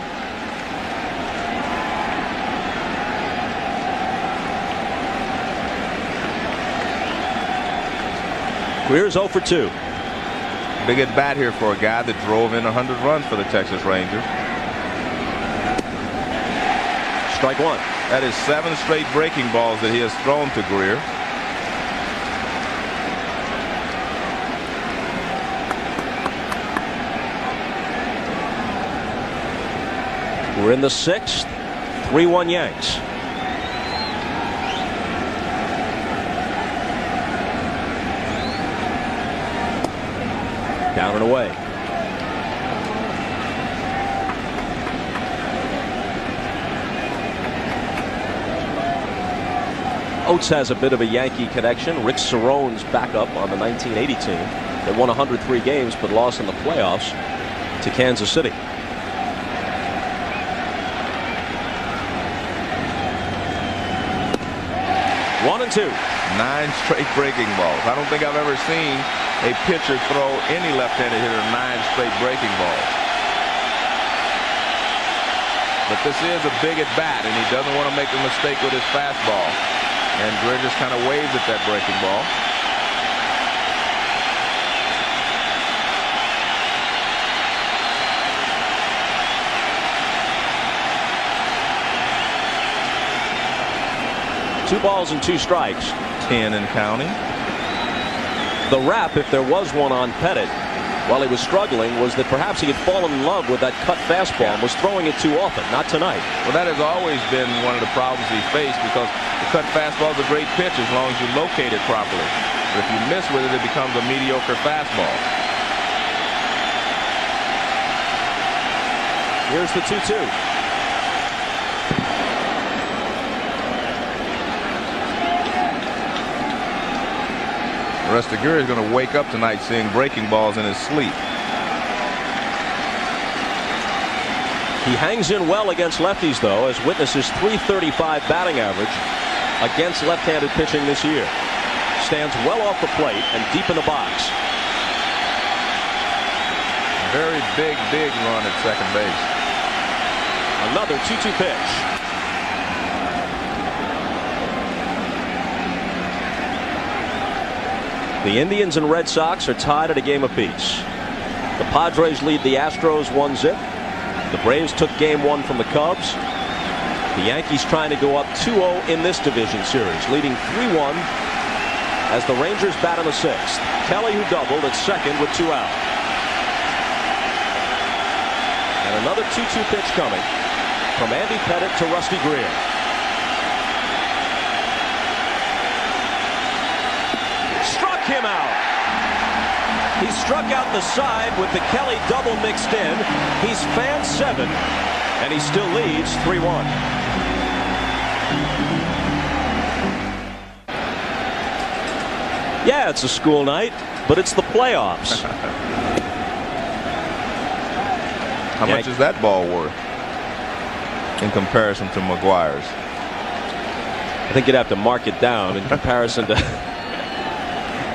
Speaker 1: Greer's 0 for 2.
Speaker 5: Big at bat here for a guy that drove in 100 runs for the Texas Rangers.
Speaker 1: Strike one.
Speaker 5: That is 7 straight breaking balls that he has thrown to Greer.
Speaker 1: We're in the 6th. 3-1 Yanks. Down and away. Oates has a bit of a Yankee connection. Rick Cerrone's backup on the 1980 team. They won 103 games but lost in the playoffs to Kansas City. One and two.
Speaker 5: 9 straight breaking balls. I don't think I've ever seen a pitcher throw any left-handed hitter 9 straight breaking balls. But this is a big at bat, and he doesn't want to make a mistake with his fastball. And Greer just kind of waves at that breaking ball.
Speaker 1: Two balls and 2 strikes.
Speaker 5: 10 and counting.
Speaker 1: The rap, if there was one on Pettit while he was struggling, was that perhaps he had fallen in love with that cut fastball and was throwing it too often. Not tonight.
Speaker 5: Well, that has always been one of the problems he faced, because the cut fastball is a great pitch as long as you locate it properly. But if you miss with it, it becomes a mediocre fastball.
Speaker 1: Here's the 2-2.
Speaker 5: Greer is going to wake up tonight seeing breaking balls in his sleep.
Speaker 1: He hangs in well against lefties, though, as witness his .335 batting average against left-handed pitching this year. Stands well off the plate and deep in the box.
Speaker 5: Very big run at second base.
Speaker 1: Another 2-2 pitch. The Indians and Red Sox are tied at a game apiece. The Padres lead the Astros 1-0. The Braves took game 1 from the Cubs. The Yankees trying to go up 2-0 in this division series, leading 3-1 as the Rangers bat in the 6th. Kelly, who doubled at second with 2 out. And another 2-2 pitch coming from Andy Pettit to Rusty Greer. Him out. He struck out the side with the Kelly double mixed in. He's fanned 7, and he still leads 3-1. Yeah, it's a school night, but it's the playoffs.
Speaker 5: How much is that ball worth in comparison to McGuire's?
Speaker 1: I think you'd have to mark it down in comparison to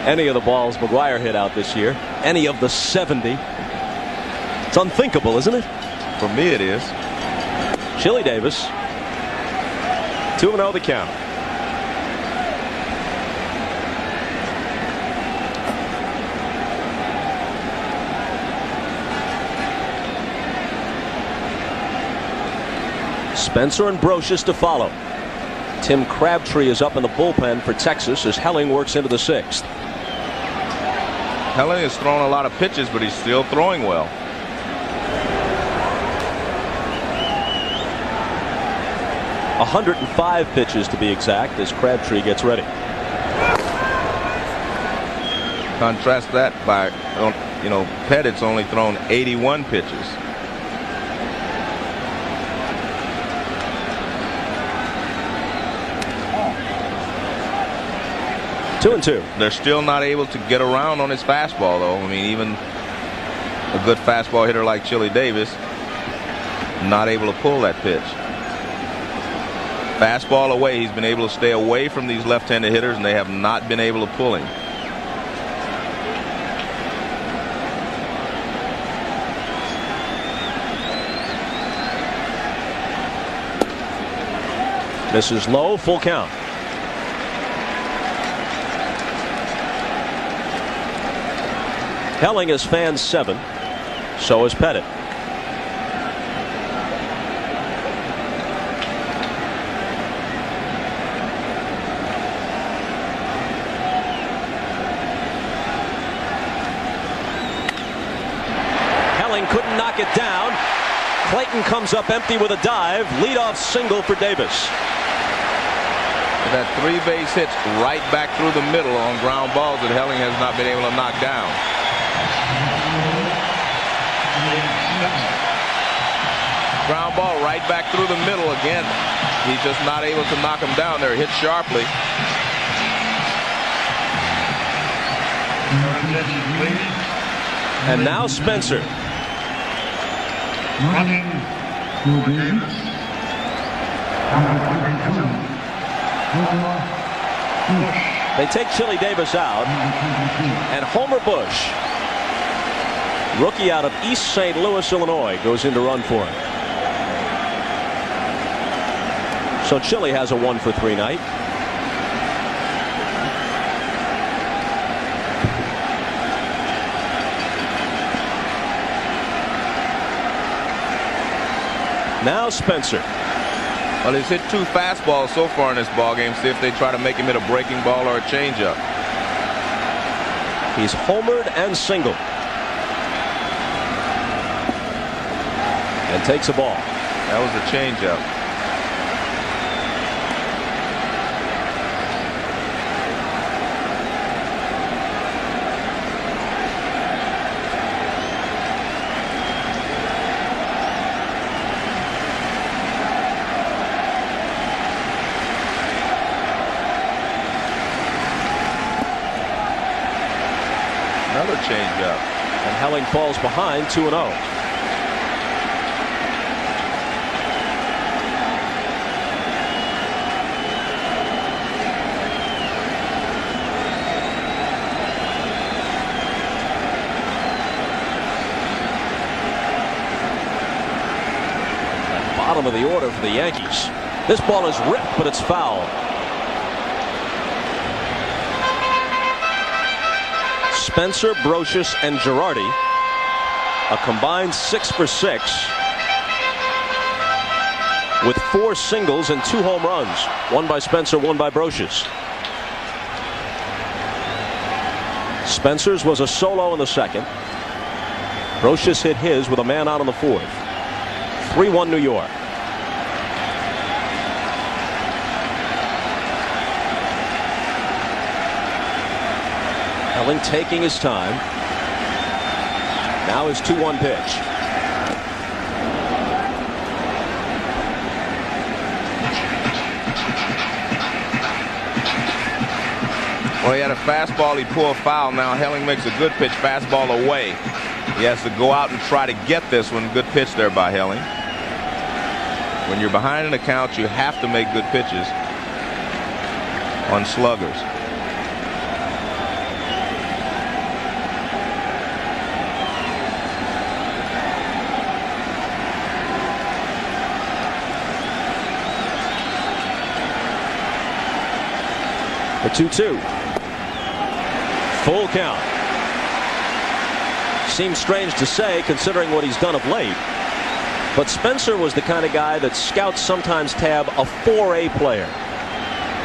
Speaker 1: any of the balls McGuire hit out this year. Any of the 70. It's unthinkable, isn't it?
Speaker 5: For me, it is.
Speaker 1: Chili Davis. 2-0 the count. Spencer and Brocious to follow. Tim Crabtree is up in the bullpen for Texas as Helling works into the 6th.
Speaker 5: Helling has thrown a lot of pitches, but he's still throwing well.
Speaker 1: – 105 pitches to be exact as Crabtree gets ready.
Speaker 5: Contrast that by, Pettit's only thrown 81 pitches.
Speaker 1: Two and two.
Speaker 5: They're still not able to get around on his fastball, though. I mean, even a good fastball hitter like Chili Davis, not able to pull that pitch. Fastball away, he's been able to stay away from these left-handed hitters, and they have not been able to pull him.
Speaker 1: Misses low, full count. Helling is fan 7. So is Pettit. Helling couldn't knock it down. Clayton comes up empty with a dive. Leadoff single for Davis.
Speaker 5: That 3 base hits right back through the middle on ground balls that Helling has not been able to knock down. Ground ball right back through the middle again. He's just not able to knock him down there. Hit sharply.
Speaker 1: And now Spencer. They take Chili Davis out, and Homer Bush, rookie out of East St. Louis, Illinois, goes in to run for him. So Chili has a 1-for-3 night. Now Spencer.
Speaker 5: Well, he's hit 2 fastballs so far in this ballgame. See if they try to make him hit a breaking ball or a changeup.
Speaker 1: He's homered and singled. And takes a ball.
Speaker 5: That was a changeup. Another changeup.
Speaker 1: And Helling falls behind 2-0. Bottom of the order for the Yankees. This ball is ripped, but it's foul. Spencer, Brocious, and Girardi, a combined 6 for 6, with 4 singles and 2 home runs. One by Spencer, one by Brocious. Spencer's was a solo in the second. Brocious hit his with a man out on the fourth. 3-1 New York. Helling taking his time. Now his 2-1 pitch.
Speaker 5: Well, he had a fastball. He pulled foul. Now Helling makes a good pitch. Fastball away. He has to go out and try to get this one. Good pitch there by Helling. When you're behind an account, you have to make good pitches on sluggers.
Speaker 1: The 2-2. Full count. Seems strange to say considering what he's done of late. But Spencer was the kind of guy that scouts sometimes tab a 4A player.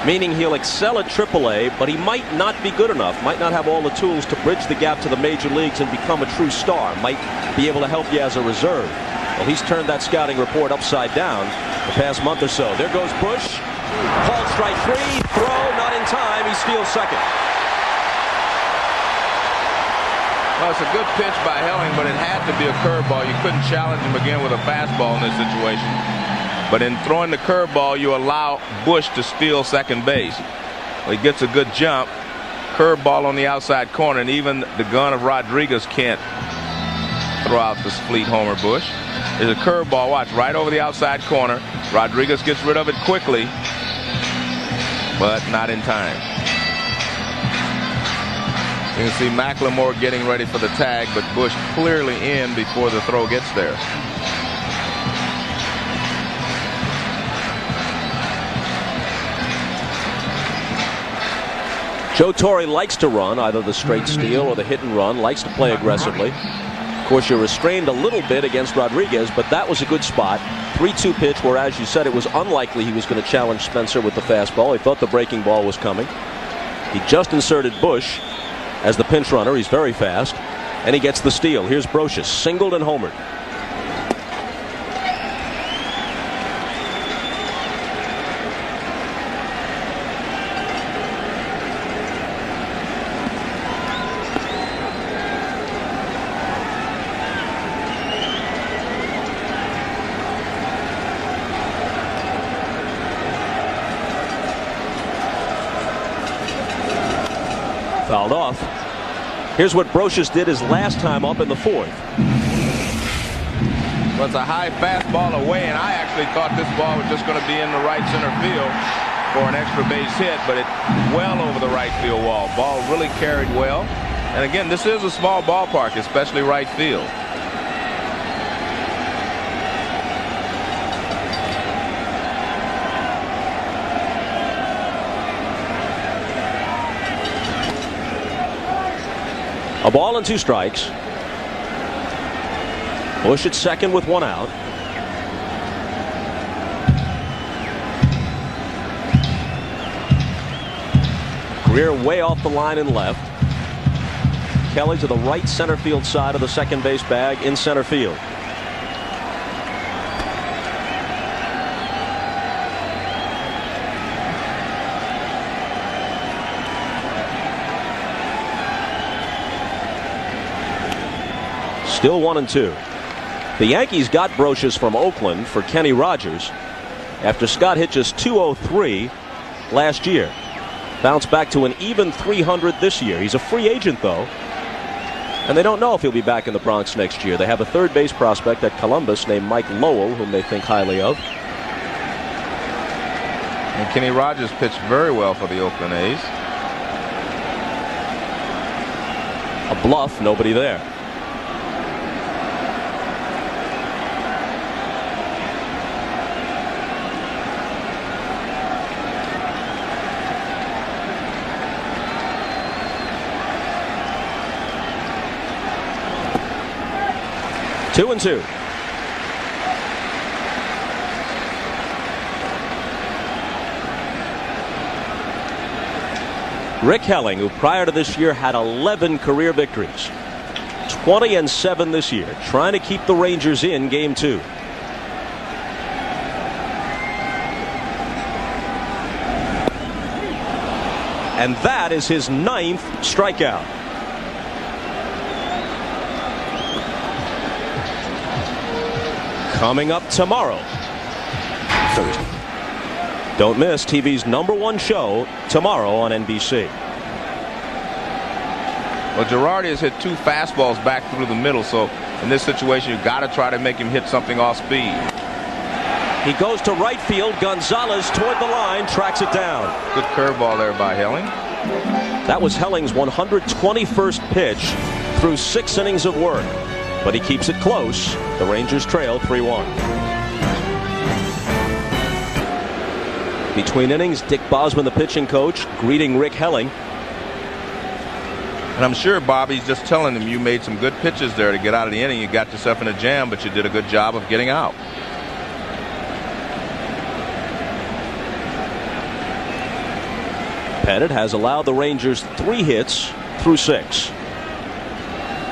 Speaker 1: Meaning he'll excel at AAA, but he might not be good enough, might not have all the tools to bridge the gap to the major leagues and become a true star, might be able to help you as a reserve. Well, he's turned that scouting report upside down the past month or so. There goes Bush. Called strike 3. Throw not in time. He steals second.
Speaker 5: Well, it's a good pitch by Helling, but it had to be a curveball. You couldn't challenge him again with a fastball in this situation. But in throwing the curveball, you allow Bush to steal second base. Well, he gets a good jump. Curveball on the outside corner, and even the gun of Rodriguez can't throw out this fleet homer. Bush. There's a curveball, watch, right over the outside corner. Rodriguez gets rid of it quickly, but not in time. You can see McLemore getting ready for the tag, but Bush clearly in before the throw gets there.
Speaker 1: Joe Torre likes to run, either the straight steal or the hit and run, likes to play aggressively. Of course, you're restrained a little bit against Rodriguez, but that was a good spot. 3-2 pitch where, as you said, it was unlikely he was going to challenge Spencer with the fastball. He thought the breaking ball was coming. He just inserted Bush as the pinch runner. He's very fast, and he gets the steal. Here's Brocious, singled and homered. Fouled off. Here's what Brocious did his last time up in the fourth.
Speaker 5: Well, it's a high fastball away, and I actually thought this ball was just going to be in the right center field for an extra base hit, but it well over the right field wall. Ball really carried well. And again, this is a small ballpark, especially right field.
Speaker 1: A ball and 2 strikes. Bush at second with 1 out. Greer way off the line and left. Kelly to the right center field side of the second base bag in center field. Still 1-2. The Yankees got Brocious from Oakland for Kenny Rogers after Scott hit just .203 last year. Bounced back to an even .300 this year. He's a free agent, though, and they don't know if he'll be back in the Bronx next year. They have a third base prospect at Columbus named Mike Lowell, whom they think highly of.
Speaker 5: And Kenny Rogers pitched very well for the Oakland A's.
Speaker 1: A bluff, nobody there. Two and 2. Rick Helling, who prior to this year had 11 career victories, 20-7 this year, trying to keep the Rangers in Game 2. And that is his 9th strikeout. Coming up tomorrow. Don't miss TV's #1 show tomorrow on NBC.
Speaker 5: Well, Girardi has hit 2 fastballs back through the middle, so in this situation, you've got to try to make him hit something off speed.
Speaker 1: He goes to right field. Gonzalez toward the line, tracks it down.
Speaker 5: Good curveball there by Helling.
Speaker 1: That was Helling's 121st pitch through 6 innings of work. But he keeps it close. The Rangers trail 3-1. Between innings, Dick Bosman, the pitching coach, greeting Rick Helling.
Speaker 5: And I'm sure Bobby's just telling him, you made some good pitches there to get out of the inning. You got yourself in a jam, but you did a good job of getting out.
Speaker 1: Pettit has allowed the Rangers 3 hits through 6.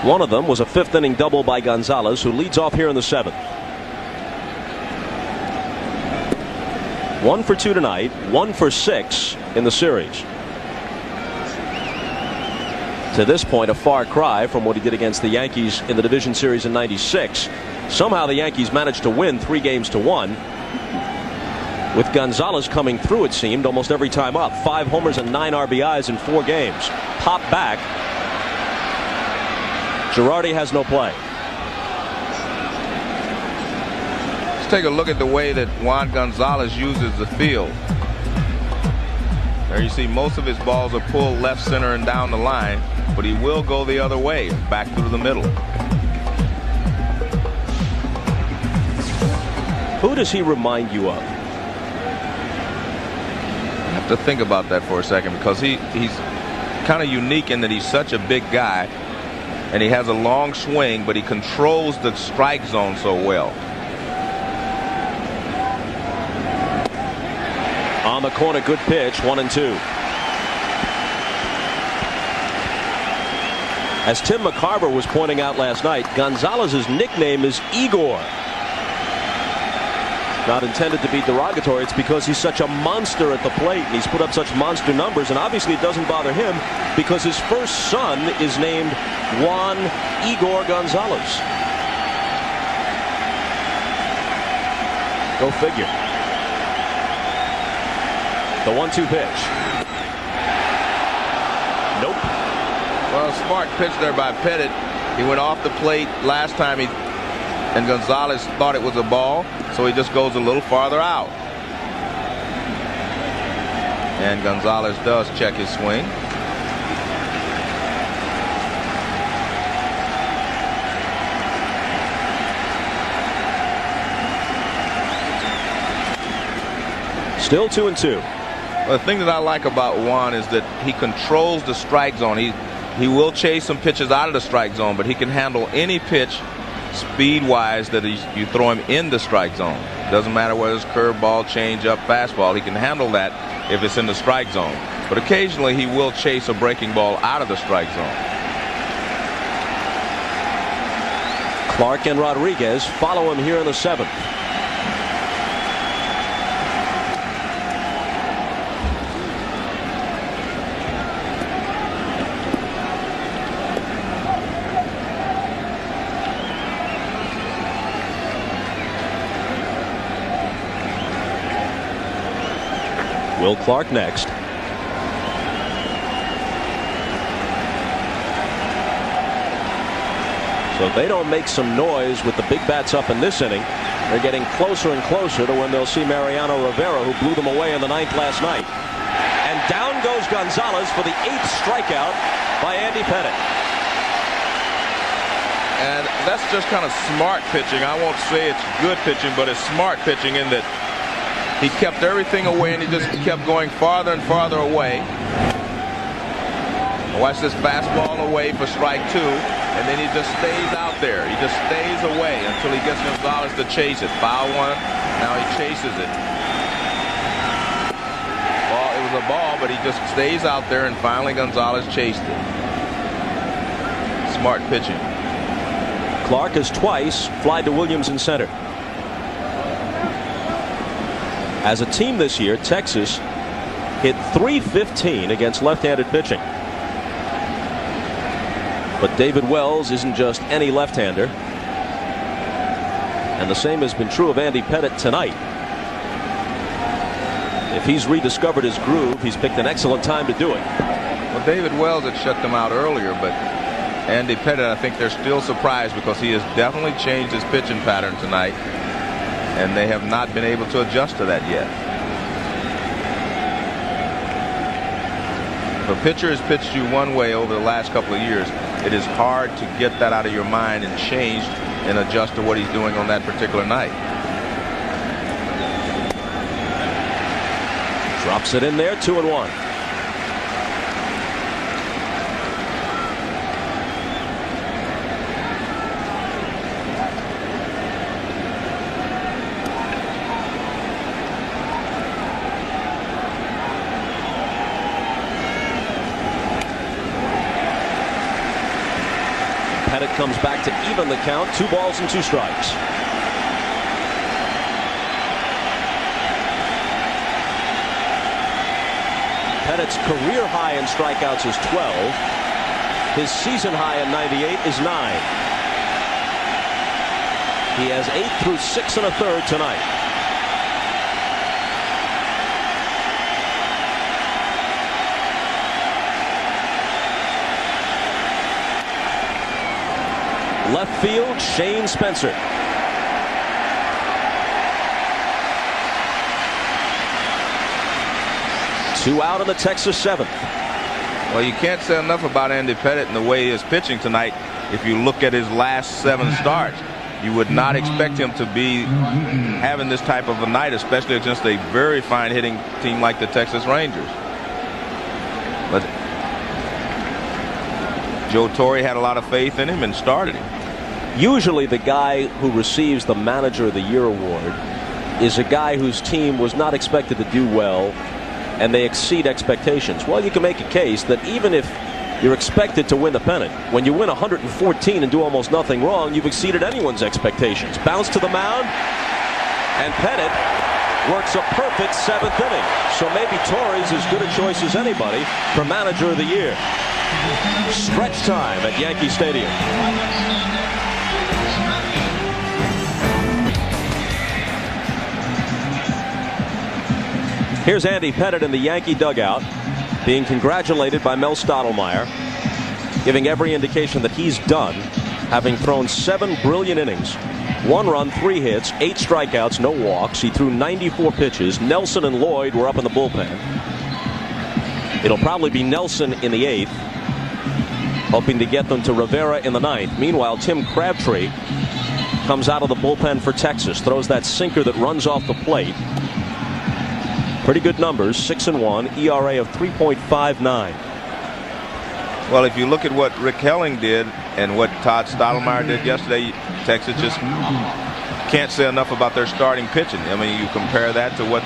Speaker 1: One of them was a 5th inning double by Gonzalez, who leads off here in the 7th. 1 for 2 tonight, 1 for 6 in the series. To this point, a far cry from what he did against the Yankees in the division series in '96. Somehow the Yankees managed to win 3 games to 1. With Gonzalez coming through, it seemed, almost every time up. 5 homers and 9 RBIs in 4 games. Pop back. Girardi has no play.
Speaker 5: Let's take a look at the way that Juan Gonzalez uses the field. There you see most of his balls are pulled left, center, and down the line, but he will go the other way, back through the middle.
Speaker 1: Who does he remind you of?
Speaker 5: I have to think about that for a second, because he's kind of unique in that he's such a big guy, and he has a long swing, but he controls the strike zone so well.
Speaker 1: On the corner, good pitch, 1-2. As Tim McCarver was pointing out last night, Gonzalez's nickname is Igor. Not intended to be derogatory. It's because he's such a monster at the plate, and he's put up such monster numbers, and obviously it doesn't bother him because his first son is named Juan Igor Gonzalez. Go figure. The 1-2 pitch. Nope.
Speaker 5: Well, a smart pitch there by Pettit. He went off the plate last time, and Gonzalez thought it was a ball, so he just goes a little farther out. And Gonzalez does check his swing.
Speaker 1: Still 2-2.
Speaker 5: Well, the thing that I like about Juan is that he controls the strike zone. He will chase some pitches out of the strike zone, but he can handle any pitch speed-wise that you throw him in the strike zone. Doesn't matter whether it's curveball, changeup, fastball. He can handle that if it's in the strike zone. But occasionally he will chase a breaking ball out of the strike zone.
Speaker 1: Clark and Rodriguez follow him here in the 7th. Will Clark next. So if they don't make some noise with the big bats up in this inning, they're getting closer and closer to when they'll see Mariano Rivera, who blew them away in the 9th last night. And down goes Gonzalez for the 8th strikeout by Andy Pettit.
Speaker 5: And that's just kind of smart pitching. I won't say it's good pitching, but it's smart pitching in that he kept everything away, and he just kept going farther and farther away. Watch this fastball away for strike 2, and then he just stays out there. He just stays away until he gets Gonzalez to chase it. Foul one. Now he chases it. Well, it was a ball, but he just stays out there, and finally Gonzalez chased it. Smart pitching.
Speaker 1: Clark has twice flied to Williams in center. As a team this year, Texas hit .315 against left-handed pitching. But David Wells isn't just any left-hander. And the same has been true of Andy Pettit tonight. If he's rediscovered his groove, he's picked an excellent time to do it.
Speaker 5: Well, David Wells had shut them out earlier, but Andy Pettit, I think they're still surprised because he has definitely changed his pitching pattern tonight. And they have not been able to adjust to that yet. If a pitcher has pitched you one way over the last couple of years, it is hard to get that out of your mind and change and adjust to what he's doing on that particular night.
Speaker 1: Drops it in there, 2-1. Pettit comes back to even the count. 2 balls and 2 strikes. Pettit's career high in strikeouts is 12. His season high in 98 is 9. He has 8 through 6 1/3 tonight. Left field, Shane Spencer. Two out in the Texas 7th.
Speaker 5: Well, you can't say enough about Andy Pettitte and the way he is pitching tonight. If you look at his last 7 starts, you would not expect him to be having this type of a night, especially against a very fine hitting team like the Texas Rangers. But Joe Torre had a lot of faith in him and started him.
Speaker 1: Usually the guy who receives the Manager of the Year award is a guy whose team was not expected to do well and they exceed expectations. Well, you can make a case that even if you're expected to win the pennant, when you win 114 and do almost nothing wrong, you've exceeded anyone's expectations. Bounce to the mound, and Pettitte works a perfect 7th inning. So maybe Torres as good a choice as anybody for Manager of the Year. Stretch time at Yankee Stadium. Here's Andy Pettitte in the Yankee dugout being congratulated by Mel Stottlemyre, giving every indication that he's done, having thrown 7 brilliant innings. 1 run, 3 hits, 8 strikeouts, no walks. He threw 94 pitches. Nelson and Lloyd were up in the bullpen. It'll probably be Nelson in the 8th, hoping to get them to Rivera in the 9th. Meanwhile, Tim Crabtree comes out of the bullpen for Texas, throws that sinker that runs off the plate. Pretty good numbers, 6-1, ERA of 3.59.
Speaker 5: Well, if you look at what Rick Helling did and what Todd Stottlemyre did yesterday, Texas just can't say enough about their starting pitching. I mean, you compare that to what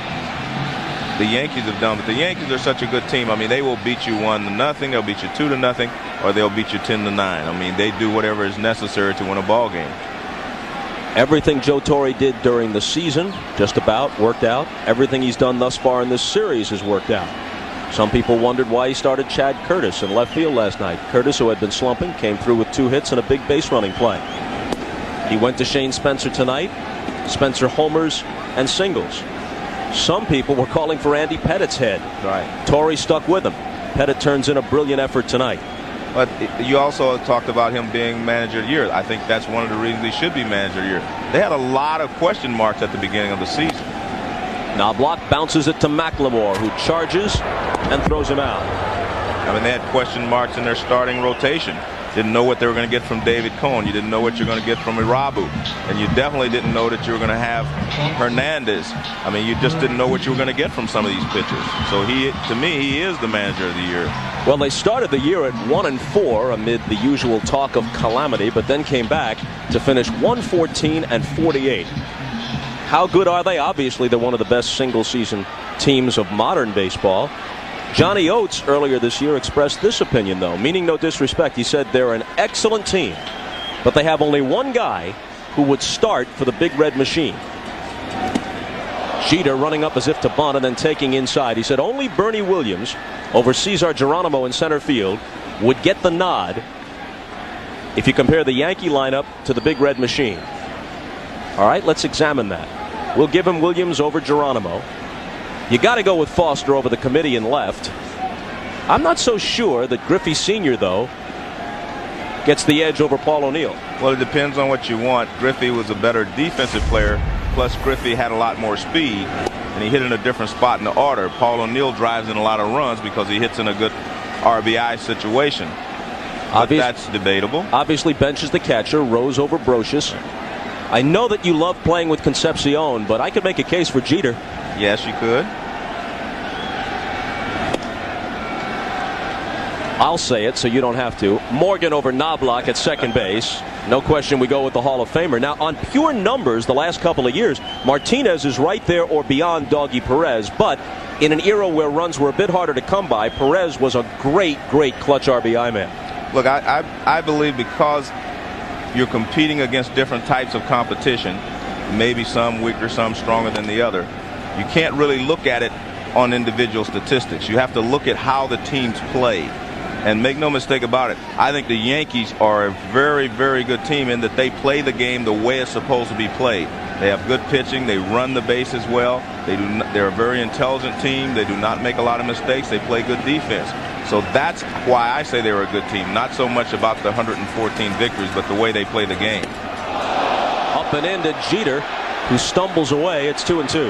Speaker 5: the Yankees have done, but the Yankees are such a good team. I mean, they will beat you 1-0, they'll beat you 2-0, or they'll beat you 10-9. I mean, they do whatever is necessary to win a ball game.
Speaker 1: Everything Joe Torre did during the season just about worked out. Everything he's done thus far in this series has worked out. Some people wondered why he started Chad Curtis in left field last night. Curtis, who had been slumping, came through with 2 hits and a big base running play. He went to Shane Spencer tonight. Spencer homers and singles. Some people were calling for Andy Pettitte's head.
Speaker 5: Right.
Speaker 1: Torre stuck with him. Pettitte turns in a brilliant effort tonight.
Speaker 5: But you also talked about him being Manager of the Year. I think that's one of the reasons he should be Manager of the Year. They had a lot of question marks at the beginning of the season.
Speaker 1: Knobloch bounces it to McLemore, who charges and throws him out.
Speaker 5: I mean, they had question marks in their starting rotation. Didn't know what they were going to get from David Cohn. You didn't know what you're going to get from Irabu. And you definitely didn't know that you were going to have Hernandez. I mean, you just didn't know what you were going to get from some of these pitchers. So to me, he is the Manager of the Year.
Speaker 1: Well, they started the year at 1-4 amid the usual talk of calamity, but then came back to finish 114-48. How good are they? Obviously, they're one of the best single-season teams of modern baseball. Johnny Oates earlier this year expressed this opinion, though, meaning no disrespect. He said they're an excellent team, but they have only one guy who would start for the Big Red Machine. Jeter running up as if to bunt and then taking inside. He said only Bernie Williams over Cesar Geronimo in center field would get the nod if you compare the Yankee lineup to the Big Red Machine. All right, let's examine that. We'll give him Williams over Geronimo. You got to go with Foster over the committee in left. I'm not so sure that Griffey Sr., though, gets the edge over Paul O'Neill.
Speaker 5: Well, it depends on what you want. Griffey was a better defensive player, plus Griffey had a lot more speed, and he hit in a different spot in the order. Paul O'Neill drives in a lot of runs because he hits in a good RBI situation. But that's debatable.
Speaker 1: Obviously benches the catcher, Rose over Brocious. I know that you love playing with Concepcion, but I could make a case for Jeter.
Speaker 5: Yes, you could.
Speaker 1: I'll say it so you don't have to. Morgan over Knobloch at second base. No question we go with the Hall of Famer. Now, on pure numbers the last couple of years, Martinez is right there or beyond Doggy Perez. But in an era where runs were a bit harder to come by, Perez was a great, great clutch RBI man.
Speaker 5: Look, I believe because you're competing against different types of competition, maybe some weaker, some stronger than the other, you can't really look at it on individual statistics. You have to look at how the teams play. And make no mistake about it, I think the Yankees are a very, very good team in that they play the game the way it's supposed to be played. They have good pitching. They run the bases well. They're a very intelligent team. They do not make a lot of mistakes. They play good defense. So that's why I say they're a good team. Not so much about the 114 victories, but the way they play the game.
Speaker 1: Up and into Jeter, who stumbles away. It's 2-2.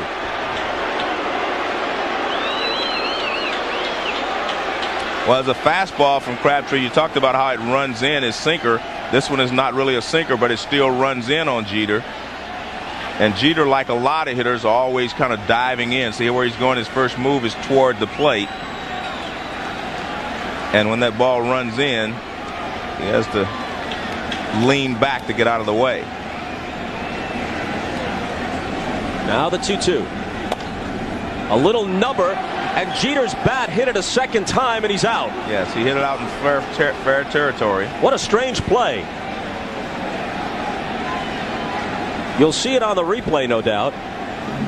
Speaker 5: Well, as a fastball from Crabtree, you talked about how it runs in his sinker. This one is not really a sinker, but it still runs in on Jeter. And Jeter, like a lot of hitters, are always kind of diving in. See where he's going? His first move is toward the plate. And when that ball runs in, he has to lean back to get out of the way.
Speaker 1: Now the 2-2. A little nubber. And Jeter's bat hit it a second time, and he's out.
Speaker 5: Yes, he hit it out in fair territory.
Speaker 1: What a strange play. You'll see it on the replay, no doubt.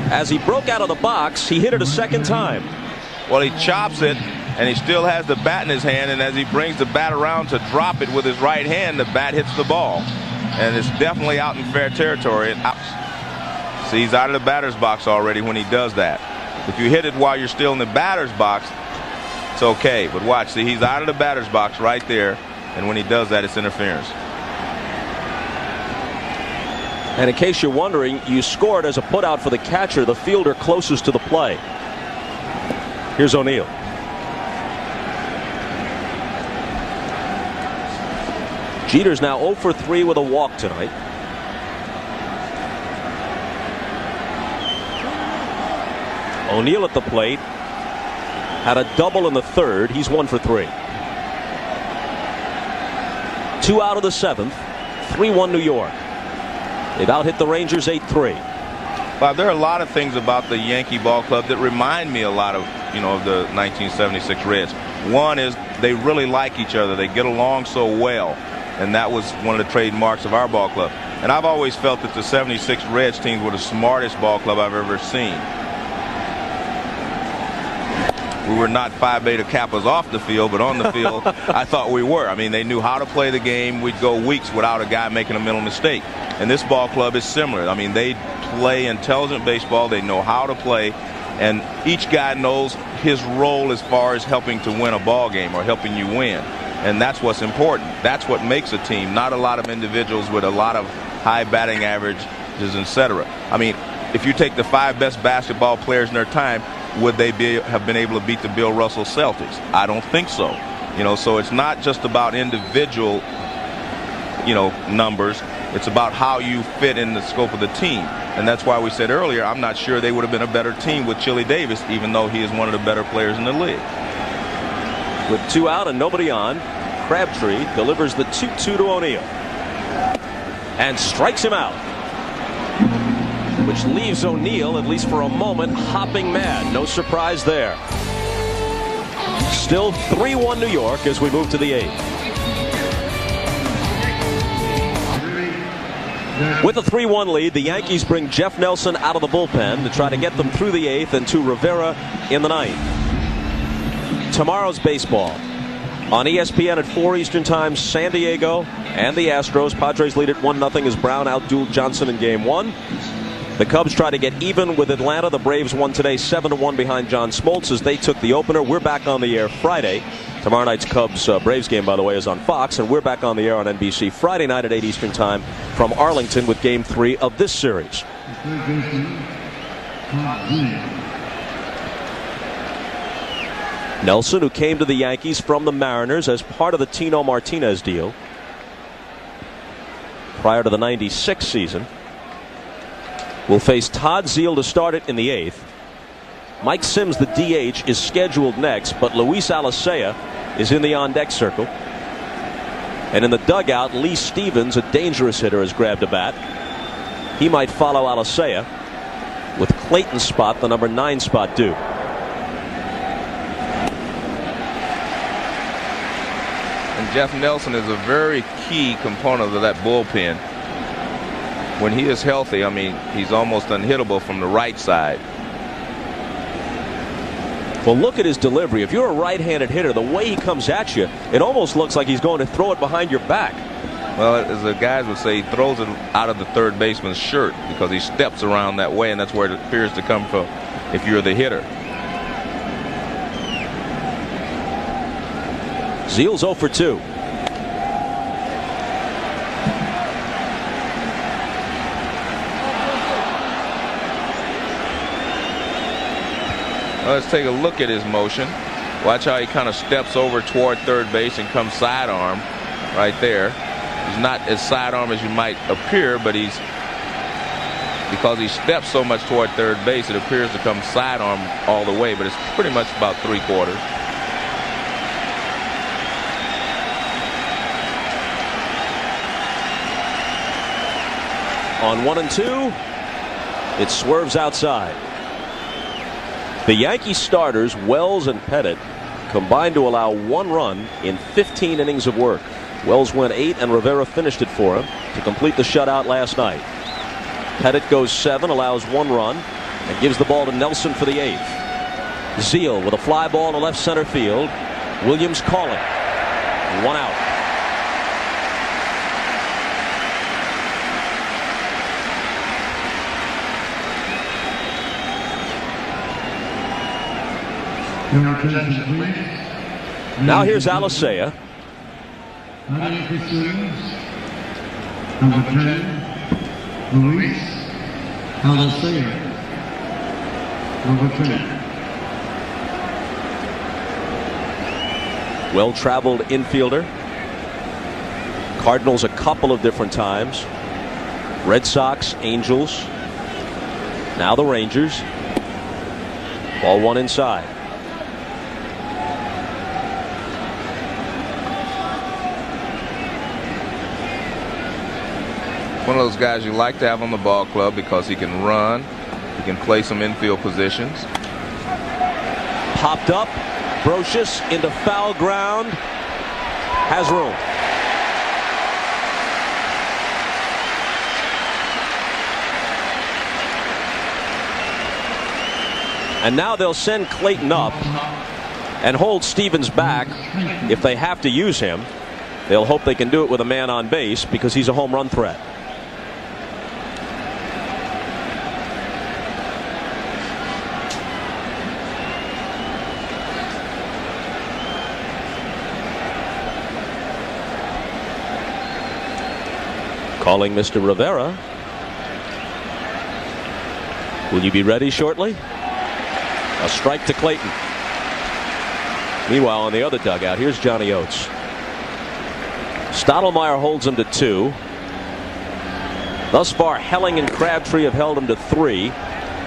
Speaker 1: As he broke out of the box, he hit it a second time.
Speaker 5: Well, he chops it, and he still has the bat in his hand, and as he brings the bat around to drop it with his right hand, the bat hits the ball. And it's definitely out in fair territory. See, he's out of the batter's box already when he does that. If you hit it while you're still in the batter's box, it's okay. But watch, see, he's out of the batter's box right there, and when he does that, it's interference.
Speaker 1: And in case you're wondering, you scored as a putout for the catcher, the fielder closest to the play. Here's O'Neill. Jeter's now 0 for 3 with a walk tonight. O'Neill at the plate. Had a double in the third. He's 1 for 3. 2 out of the 7th. 3-1 New York. They've out-hit the Rangers 8-3.
Speaker 5: Bob, there are a lot of things about the Yankee ball club that remind me a lot of, of the 1976 Reds. One is they really like each other. They get along so well. And that was one of the trademarks of our ball club. And I've always felt that the 76 Reds teams were the smartest ball club I've ever seen. We were not Phi Beta Kappas off the field, but on the field, I thought we were. I mean, they knew how to play the game. We'd go weeks without a guy making a mental mistake. And this ball club is similar. I mean, they play intelligent baseball. They know how to play. And each guy knows his role as far as helping to win a ball game or helping you win. And that's what's important. That's what makes a team, not a lot of individuals with a lot of high batting averages, etc. I mean, if you take the 5 best basketball players in their time, would they have been able to beat the Bill Russell Celtics? I don't think so. So it's not just about individual, numbers. It's about how you fit in the scope of the team. And that's why we said earlier, I'm not sure they would have been a better team with Chili Davis, even though he is one of the better players in the league.
Speaker 1: With 2 out and nobody on, Crabtree delivers the 2-2 to O'Neill. And strikes him out. Which leaves O'Neill, at least for a moment, hopping mad. No surprise there. Still 3-1 New York as we move to the 8th. With a 3-1 lead, the Yankees bring Jeff Nelson out of the bullpen to try to get them through the 8th and to Rivera in the 9th. Tomorrow's baseball. On ESPN at 4 Eastern Time, San Diego and the Astros. Padres lead at 1-0 as Brown outdueled Johnson in Game 1. The Cubs try to get even with Atlanta. The Braves won today 7-1 behind John Smoltz as they took the opener. We're back on the air Friday. Tomorrow night's Cubs-Braves game, by the way, is on Fox, and we're back on the air on NBC Friday night at 8 Eastern Time from Arlington with Game 3 of this series. Nelson, who came to the Yankees from the Mariners as part of the Tino Martinez deal prior to the '96 season, will face Todd Zeile to start it in the 8th. Mike Sims, the DH, is scheduled next, but Luis Alicea is in the on-deck circle. And in the dugout, Lee Stevens, a dangerous hitter, has grabbed a bat. He might follow Alicea, with Clayton's spot, the number 9 spot, due.
Speaker 5: And Jeff Nelson is a very key component of that bullpen. When he is healthy, I mean, he's almost unhittable from the right side.
Speaker 1: Well, look at his delivery. If you're a right-handed hitter, the way he comes at you, it almost looks like he's going to throw it behind your back.
Speaker 5: Well, as the guys would say, he throws it out of the third baseman's shirt because he steps around that way, and that's where it appears to come from if you're the hitter.
Speaker 1: Zeal's 0 for 2.
Speaker 5: Let's take a look at his motion. Watch how he kind of steps over toward third base and comes sidearm right there. He's not as sidearm as you might appear, but because he steps so much toward third base, it appears to come sidearm all the way, but it's pretty much about 3/4.
Speaker 1: On 1 and 2, it swerves outside. The Yankees starters, Wells and Pettit, combined to allow 1 run in 15 innings of work. Wells went 8 and Rivera finished it for him to complete the shutout last night. Pettit goes 7, allows 1 run, and gives the ball to Nelson for the 8th. Zeal with a fly ball to left center field. Williams calling. 1 out. Now here's Alicea.
Speaker 10: Number 10, Luis Alicea. Number 10.
Speaker 1: Well-traveled infielder. Cardinals a couple of different times. Red Sox, Angels. Now the Rangers. Ball 1 inside.
Speaker 5: One of those guys you like to have on the ball club because he can run, he can play some infield positions.
Speaker 1: Popped up, Brocious into foul ground, has room. And now they'll send Clayton up and hold Stevens back if they have to use him. They'll hope they can do it with a man on base because he's a home run threat. Calling Mr. Rivera. Will you be ready shortly? A strike to Clayton. Meanwhile, on the other dugout, here's Johnny Oates. Stottlemyre holds him to 2. Thus far, Helling and Crabtree have held him to 3.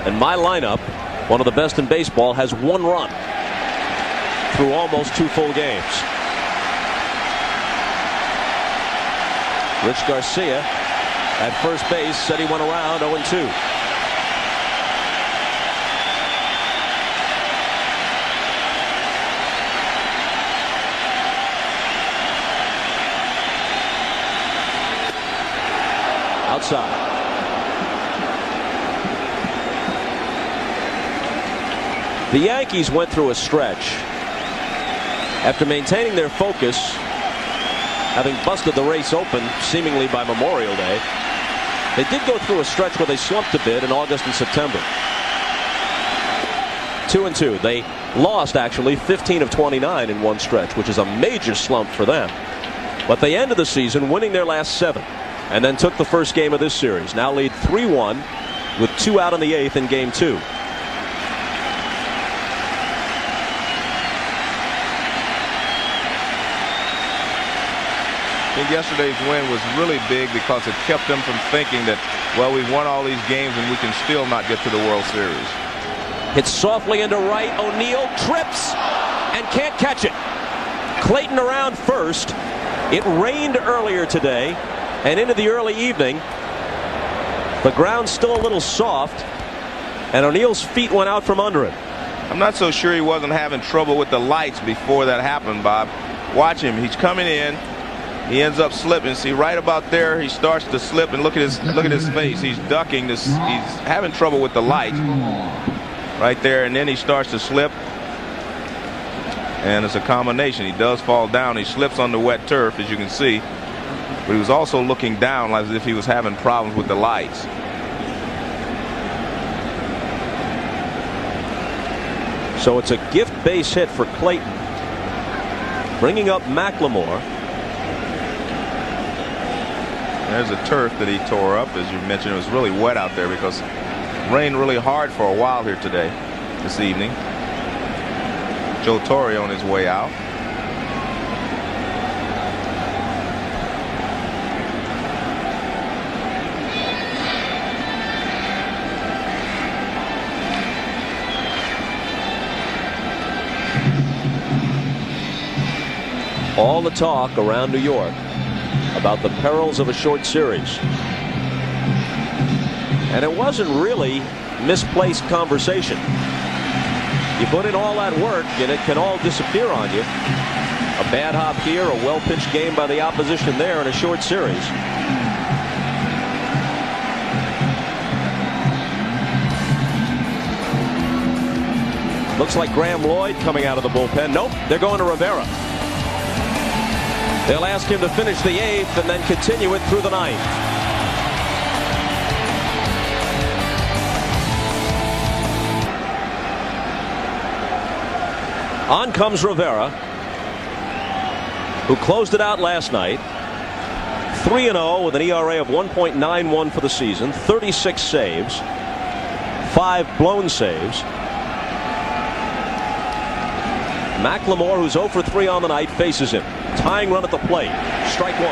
Speaker 1: And my lineup, one of the best in baseball, has 1 run through almost 2 full games. Rich Garcia at first base said he went around 0-2. Outside. The Yankees went through a stretch after maintaining their focus, having busted the race open seemingly by Memorial Day. They did go through a stretch where they slumped a bit in August and September. 2-2. They lost actually 15 of 29 in one stretch, which is a major slump for them. But they ended the season winning their last 7 and then took the first game of this series. Now lead 3-1 with 2 out in the 8th in game 2.
Speaker 5: I think yesterday's win was really big because it kept them from thinking that, well, we've won all these games and we can still not get to the World Series.
Speaker 1: Hits softly into right. O'Neill trips and can't catch it. Clayton around first. It rained earlier today and into the early evening. The ground's still a little soft, and O'Neill's feet went out from under him.
Speaker 5: I'm not so sure he wasn't having trouble with the lights before that happened, Bob. Watch him. He's coming in. He ends up slipping. See, right about there, he starts to slip, and look at his face. He's ducking this. He's having trouble with the light right there, and then he starts to slip. And it's a combination. He does fall down. He slips on the wet turf, as you can see. But he was also looking down as if he was having problems with the lights.
Speaker 1: So it's a gift base hit for Clayton, bringing up McLemore.
Speaker 5: There's a turf that he tore up. As you mentioned, it was really wet out there because it rained really hard for a while here today, this evening. Joe Torre on his way out.
Speaker 1: All the talk around New York about the perils of a short series. And it wasn't really misplaced conversation. You put in all that work and it can all disappear on you. A bad hop here, a well-pitched game by the opposition there in a short series. Looks like Graham Lloyd coming out of the bullpen. Nope, they're going to Rivera. They'll ask him to finish the 8th and then continue it through the 9th. On comes Rivera, who closed it out last night. 3-0 with an ERA of 1.91 for the season, 36 saves, 5 blown saves. McLemore, who's 0 for 3 on the night, faces him. Tying run at the plate. Strike 1.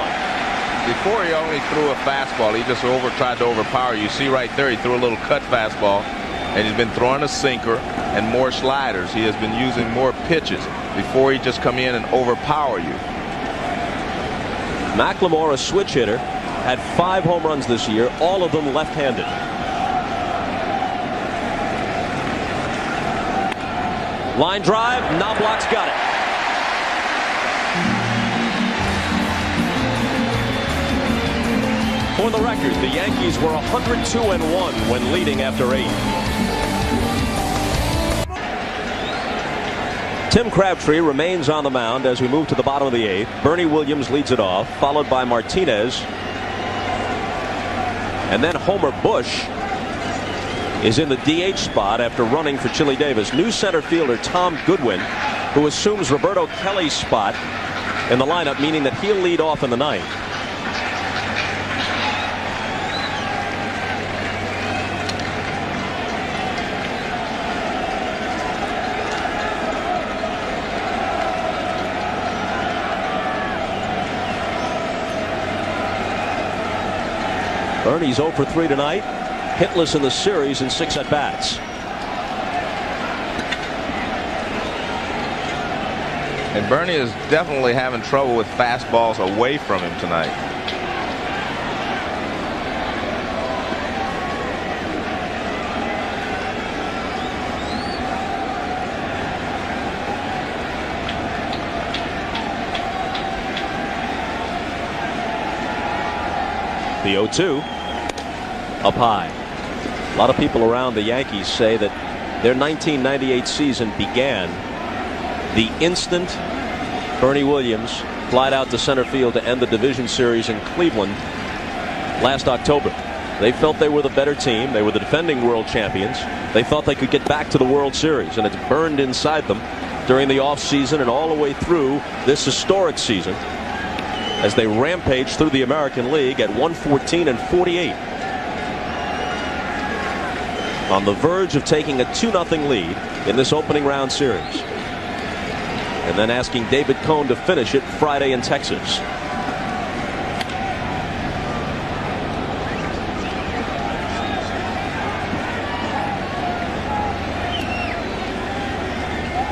Speaker 5: Before he only threw a fastball, he just tried to overpower. You see right there, he threw a little cut fastball, and he's been throwing a sinker and more sliders. He has been using more pitches before he just come in and overpower you.
Speaker 1: McLemore, a switch hitter, had 5 home runs this year, all of them left-handed. Line drive, Knobloch's got it. For the record, the Yankees were 102-1 when leading after 8. Tim Crabtree remains on the mound as we move to the bottom of the 8th. Bernie Williams leads it off, followed by Martinez. And then Homer Bush is in the DH spot after running for Chili Davis. New center fielder Tom Goodwin, who assumes Roberto Kelly's spot in the lineup, meaning that he'll lead off in the 9th. Bernie's 0 for 3 tonight. Hitless in the series in 6 at-bats.
Speaker 5: And Bernie is definitely having trouble with fastballs away from him tonight.
Speaker 1: The 0-2 up high. A lot of people around the Yankees say that their 1998 season began the instant Bernie Williams flied out to center field to end the division series in Cleveland last October. They felt they were the better team. They were the defending world champions. They thought they could get back to the World Series, and it's burned inside them during the offseason and all the way through this historic season as they rampage through the American League at 114-48. On the verge of taking a 2-0 lead in this opening round series. And then asking David Cone to finish it Friday in Texas.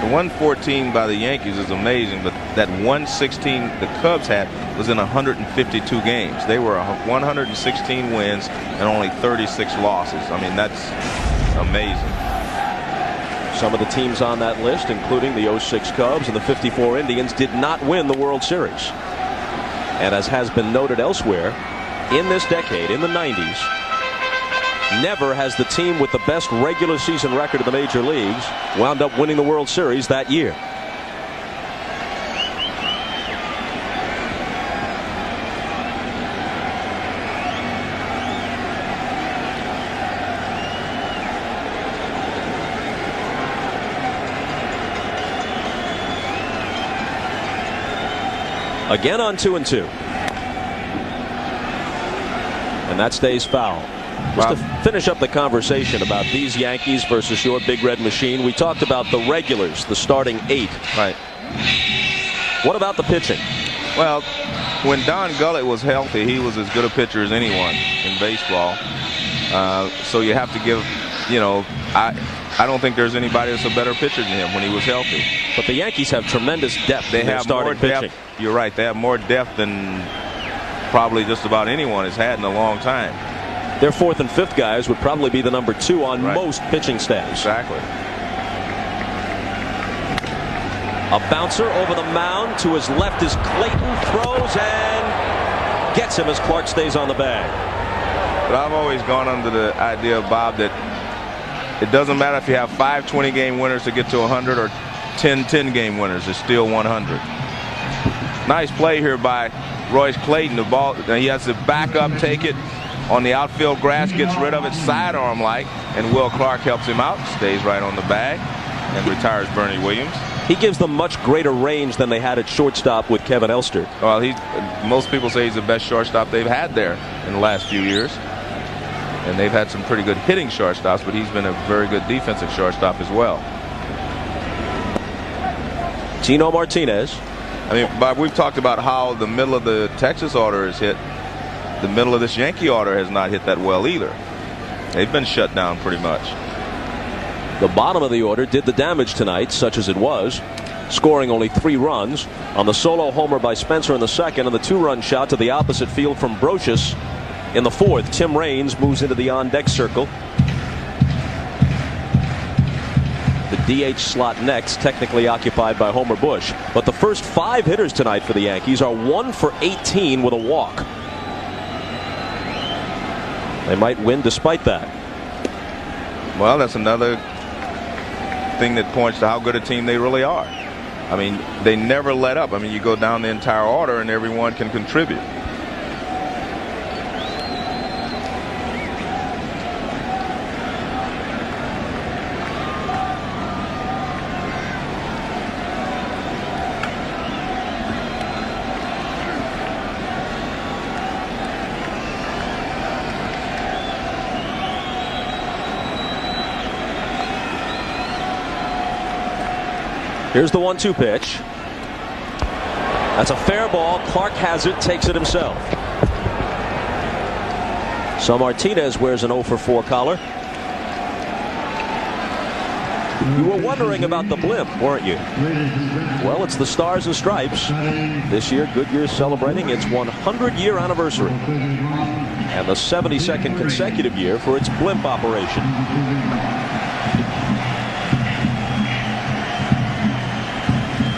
Speaker 5: The 114 by the Yankees is amazing, but that 116 the Cubs had was in 152 games. They were 116 wins and only 36 losses. I mean, that's amazing.
Speaker 1: Some of the teams on that list, including the 06 Cubs and the 54 Indians, did not win the World Series. And as has been noted elsewhere, in this decade, in the 90s, never has the team with the best regular season record of the major leagues wound up winning the World Series that year. Again on 2-2. And that stays foul. Just to finish up the conversation about these Yankees versus your Big Red Machine, we talked about the regulars, the starting 8.
Speaker 5: Right.
Speaker 1: What about the pitching?
Speaker 5: Well, when Don Gullett was healthy, he was as good a pitcher as anyone in baseball. So you have to give, you know, I don't think there's anybody that's a better pitcher than him when he was healthy.
Speaker 1: But the Yankees have tremendous depth in their starting pitching.
Speaker 5: You're right. They have more depth than probably just about anyone has had in a long time.
Speaker 1: Their 4th and 5th guys would probably be the number 2 on most pitching staffs.
Speaker 5: Exactly.
Speaker 1: A bouncer over the mound. To his left is Clayton. Throws and gets him as Clark stays on the bag.
Speaker 5: But I've always gone under the idea, Bob, that it doesn't matter if you have 5 20-game winners to get to 100 or 10 10-game winners. It's still 100. Nice play here by Royce Clayton. The ball, he has to back up, take it on the outfield grass, gets rid of it sidearm like, and Will Clark helps him out, stays right on the bag, and retires Bernie Williams.
Speaker 1: He gives them much greater range than they had at shortstop with Kevin Elster.
Speaker 5: Well, most people say he's the best shortstop they've had there in the last few years. And they've had some pretty good hitting shortstops, but he's been a very good defensive shortstop as well.
Speaker 1: Tino Martinez.
Speaker 5: I mean, Bob, we've talked about how the middle of the Texas order is hit. The middle of this Yankee order has not hit that well either. They've been shut down pretty much.
Speaker 1: The bottom of the order did the damage tonight, such as it was, scoring only 3 runs on the solo homer by Spencer in the 2nd and the 2-run shot to the opposite field from Brocious in the 4th. Tim Raines moves into the on-deck circle. The DH slot next, technically occupied by Homer Bush. But the first 5 hitters tonight for the Yankees are 1 for 18 with a walk. They might win despite that.
Speaker 5: Well, that's another thing that points to how good a team they really are. I mean, they never let up. I mean, you go down the entire order and everyone can contribute.
Speaker 1: Here's the 1-2 pitch. That's a fair ball. Clark has it, takes it himself. So Martinez wears an 0 for 4 collar. You were wondering about the blimp, weren't you? Well, it's the Stars and Stripes. This year, Goodyear's celebrating its 100-year anniversary and the 72nd consecutive year for its blimp operation.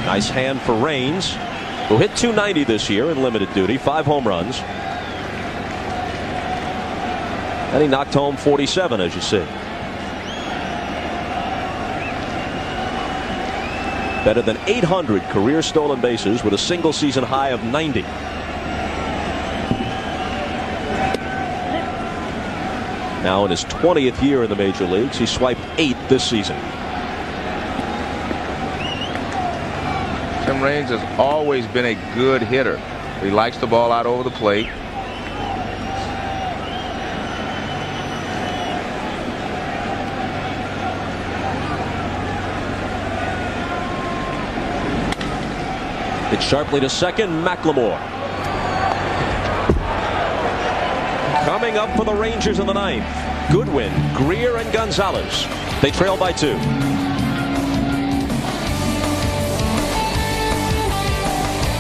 Speaker 1: Nice hand for Raines, who hit .290 this year in limited duty, 5 home runs. And he knocked home 47, as you see. Better than 800 career stolen bases with a single season high of 90. Now in his 20th year in the major leagues, he swiped 8 this season.
Speaker 5: Tim Raines has always been a good hitter. He likes the ball out over the plate.
Speaker 1: It's sharply to second. McLemore coming up for the Rangers in the 9th. Goodwin, Greer, and Gonzalez. They trail by 2.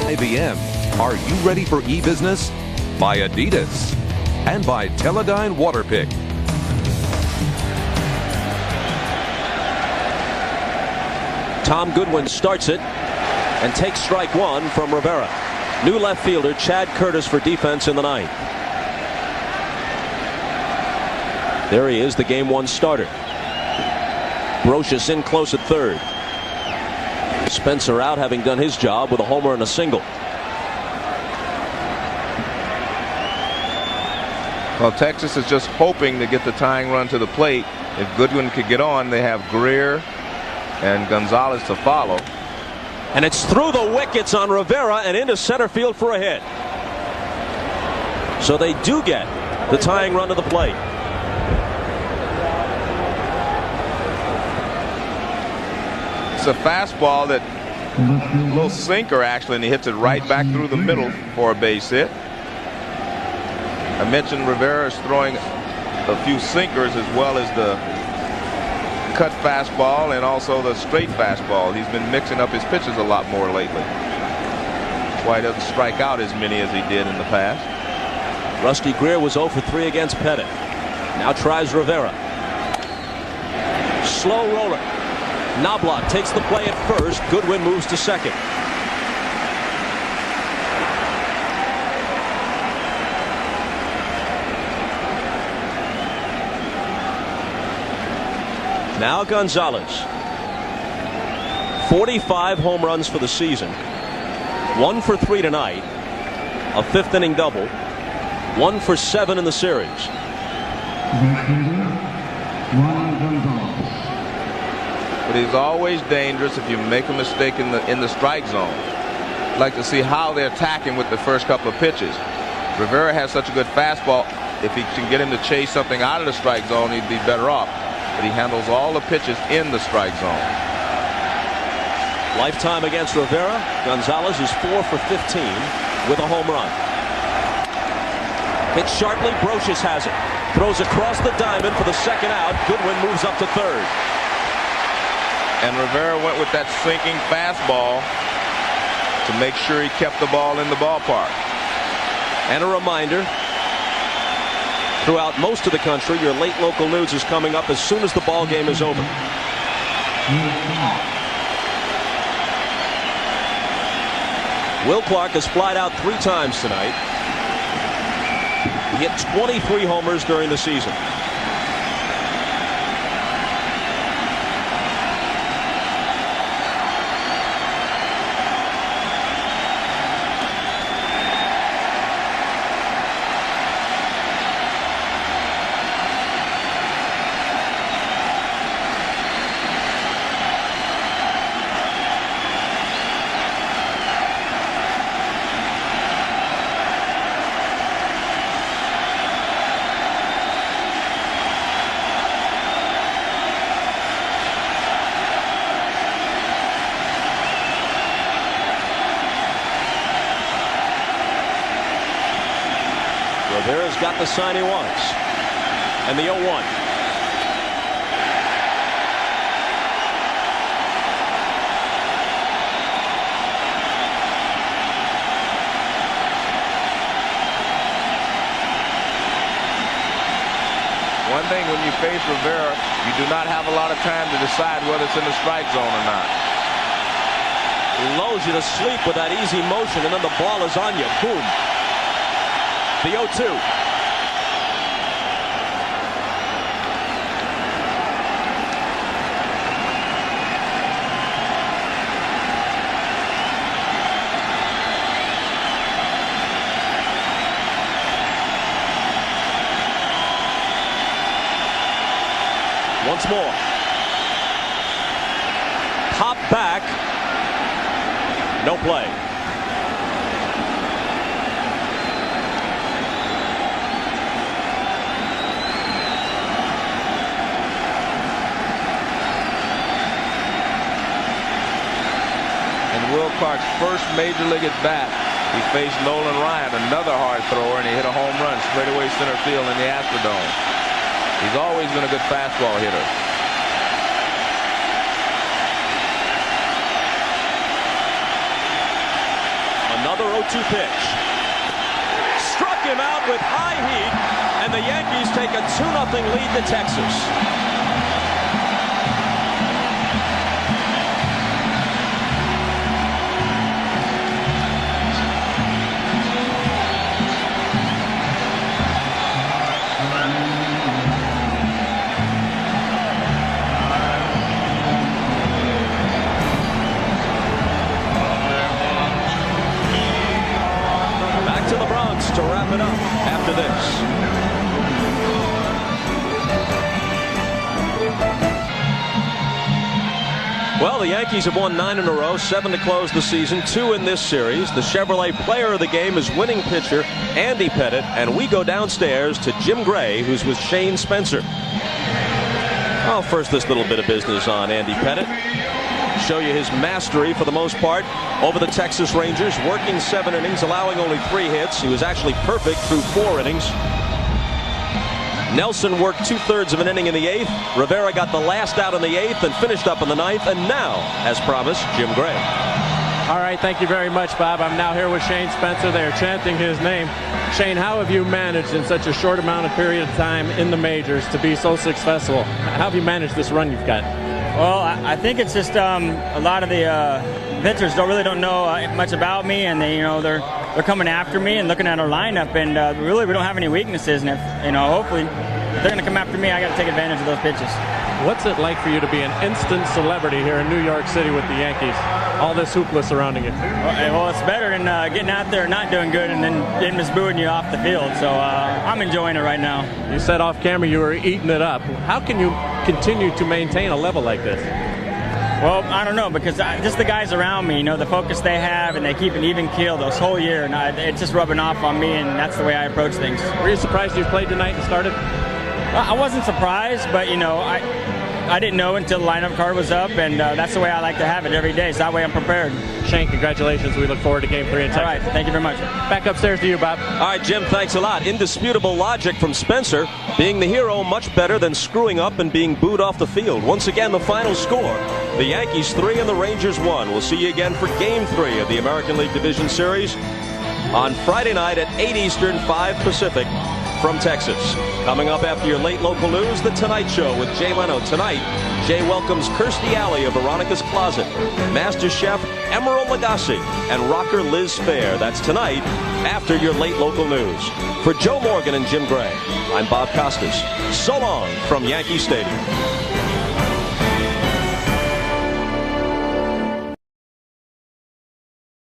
Speaker 4: IBM. Are you ready for e-business? By Adidas and by Teledyne Waterpick.
Speaker 1: Tom Goodwin starts it and takes strike 1 from Rivera. New left fielder Chad Curtis for defense in the 9th. There he is, the game 1 starter. Brocious in close at 3rd. Spencer out, having done his job with a homer and a single.
Speaker 5: Well, Texas is just hoping to get the tying run to the plate. If Goodwin could get on, they have Greer and Gonzalez to follow.
Speaker 1: And it's through the wickets on Rivera and into center field for a hit. So they do get the tying run to the plate.
Speaker 5: It's a fastball that a little sinker actually, and he hits it right back through the middle for a base hit. I mentioned Rivera is throwing a few sinkers as well as the cut fastball and also the straight fastball. He's been mixing up his pitches a lot more lately. That's why he doesn't strike out as many as he did in the past.
Speaker 1: Rusty Greer was 0 for 3 against Pettit. Now tries Rivera. Slow roller. Knobloch takes the play at first. Goodwin moves to second. Now Gonzalez. 45 home runs for the season. 1 for 3 tonight. A 5th inning double. 1 for 7 in the series.
Speaker 5: But he's always dangerous if you make a mistake in the strike zone. I'd like to see how they're attacking with the first couple of pitches. Rivera has such a good fastball. If he can get him to chase something out of the strike zone, he'd be better off. But he handles all the pitches in the strike zone.
Speaker 1: Lifetime against Rivera. Gonzalez is 4 for 15 with a home run. Hit sharply. Brocious has it. Throws across the diamond for the second out. Goodwin moves up to third.
Speaker 5: And Rivera went with that sinking fastball to make sure he kept the ball in the ballpark.
Speaker 1: And a reminder, throughout most of the country, your late local news is coming up as soon as the ball game is over. Will Clark has flied out 3 times tonight. He hit 23 homers during the season. Rivera's got the sign he wants. And the 0-1.
Speaker 5: One thing, when you face Rivera, you do not have a lot of time to decide whether it's in the strike zone or not.
Speaker 1: He lulls you to sleep with that easy motion, and then the ball is on you. Boom. The 0-2. Once more. Pop back. No play.
Speaker 5: Will Clark's first major league at bat, he faced Nolan Ryan, another hard thrower, and he hit a home run straightaway center field in the Astrodome. He's always been a good fastball hitter.
Speaker 1: Another 0-2 pitch. Struck him out with high heat, and the Yankees take a 2-0 lead to Texas. To wrap it up after this. Well, the Yankees have won 9 in a row, 7 to close the season, 2 in this series. The Chevrolet player of the game is winning pitcher Andy Pettitte, and we go downstairs to Jim Gray, who's with Shane Spencer. Well, first, this little bit of business on Andy Pettitte. Show you his mastery, for the most part, over the Texas Rangers, working 7 innings, allowing only 3 hits. He was actually perfect through 4 innings. Nelson worked 2/3 of an inning in the 8th. Rivera got the last out in the 8th and finished up in the 9th. And now, as promised, Jim Gray.
Speaker 6: All right, thank you very much, Bob. I'm now here with Shane Spencer. They are chanting his name. Shane, how have you managed in such a short amount of period of time in the majors to be so successful? How have you managed this run you've got?
Speaker 11: Well, I think it's just a lot of the pitchers don't know much about me, and they're coming after me and looking at our lineup, and really we don't have any weaknesses. And if hopefully if they're going to come after me, I got to take advantage of those pitches.
Speaker 6: What's it like for you to be an instant celebrity here in New York City with the Yankees? All this hoopla surrounding you.
Speaker 11: Well, it's better than getting out there and not doing good and then them just booing you off the field. So I'm enjoying it right now.
Speaker 6: You said off camera you were eating it up. How can you continue to maintain a level like this?
Speaker 11: Well, I don't know, because just the guys around me, the focus they have, and they keep an even keel this whole year, and it's just rubbing off on me, and that's the way I approach things.
Speaker 6: Were you surprised you played tonight and started?
Speaker 11: I wasn't surprised, but I didn't know until the lineup card was up, and that's the way I like to have it every day, so that way I'm prepared.
Speaker 6: Shane, congratulations. We look forward to Game 3 in Texas.
Speaker 11: All right, thank you very much.
Speaker 6: Back upstairs to you, Bob.
Speaker 1: All right, Jim, thanks a lot. Indisputable logic from Spencer. Being the hero, much better than screwing up and being booed off the field. Once again, the final score, the Yankees 3 and the Rangers 1. We'll see you again for Game 3 of the American League Division Series on Friday night at 8 Eastern, 5 Pacific from Texas. Coming up after your late local news, The Tonight Show with Jay Leno. Tonight, Jay welcomes Kirstie Alley of Veronica's Closet, Master Chef Emerald Lagasse, and rocker Liz Phair. That's tonight after your late local news. For Joe Morgan and Jim Gray, I'm Bob Costas. So long from Yankee Stadium.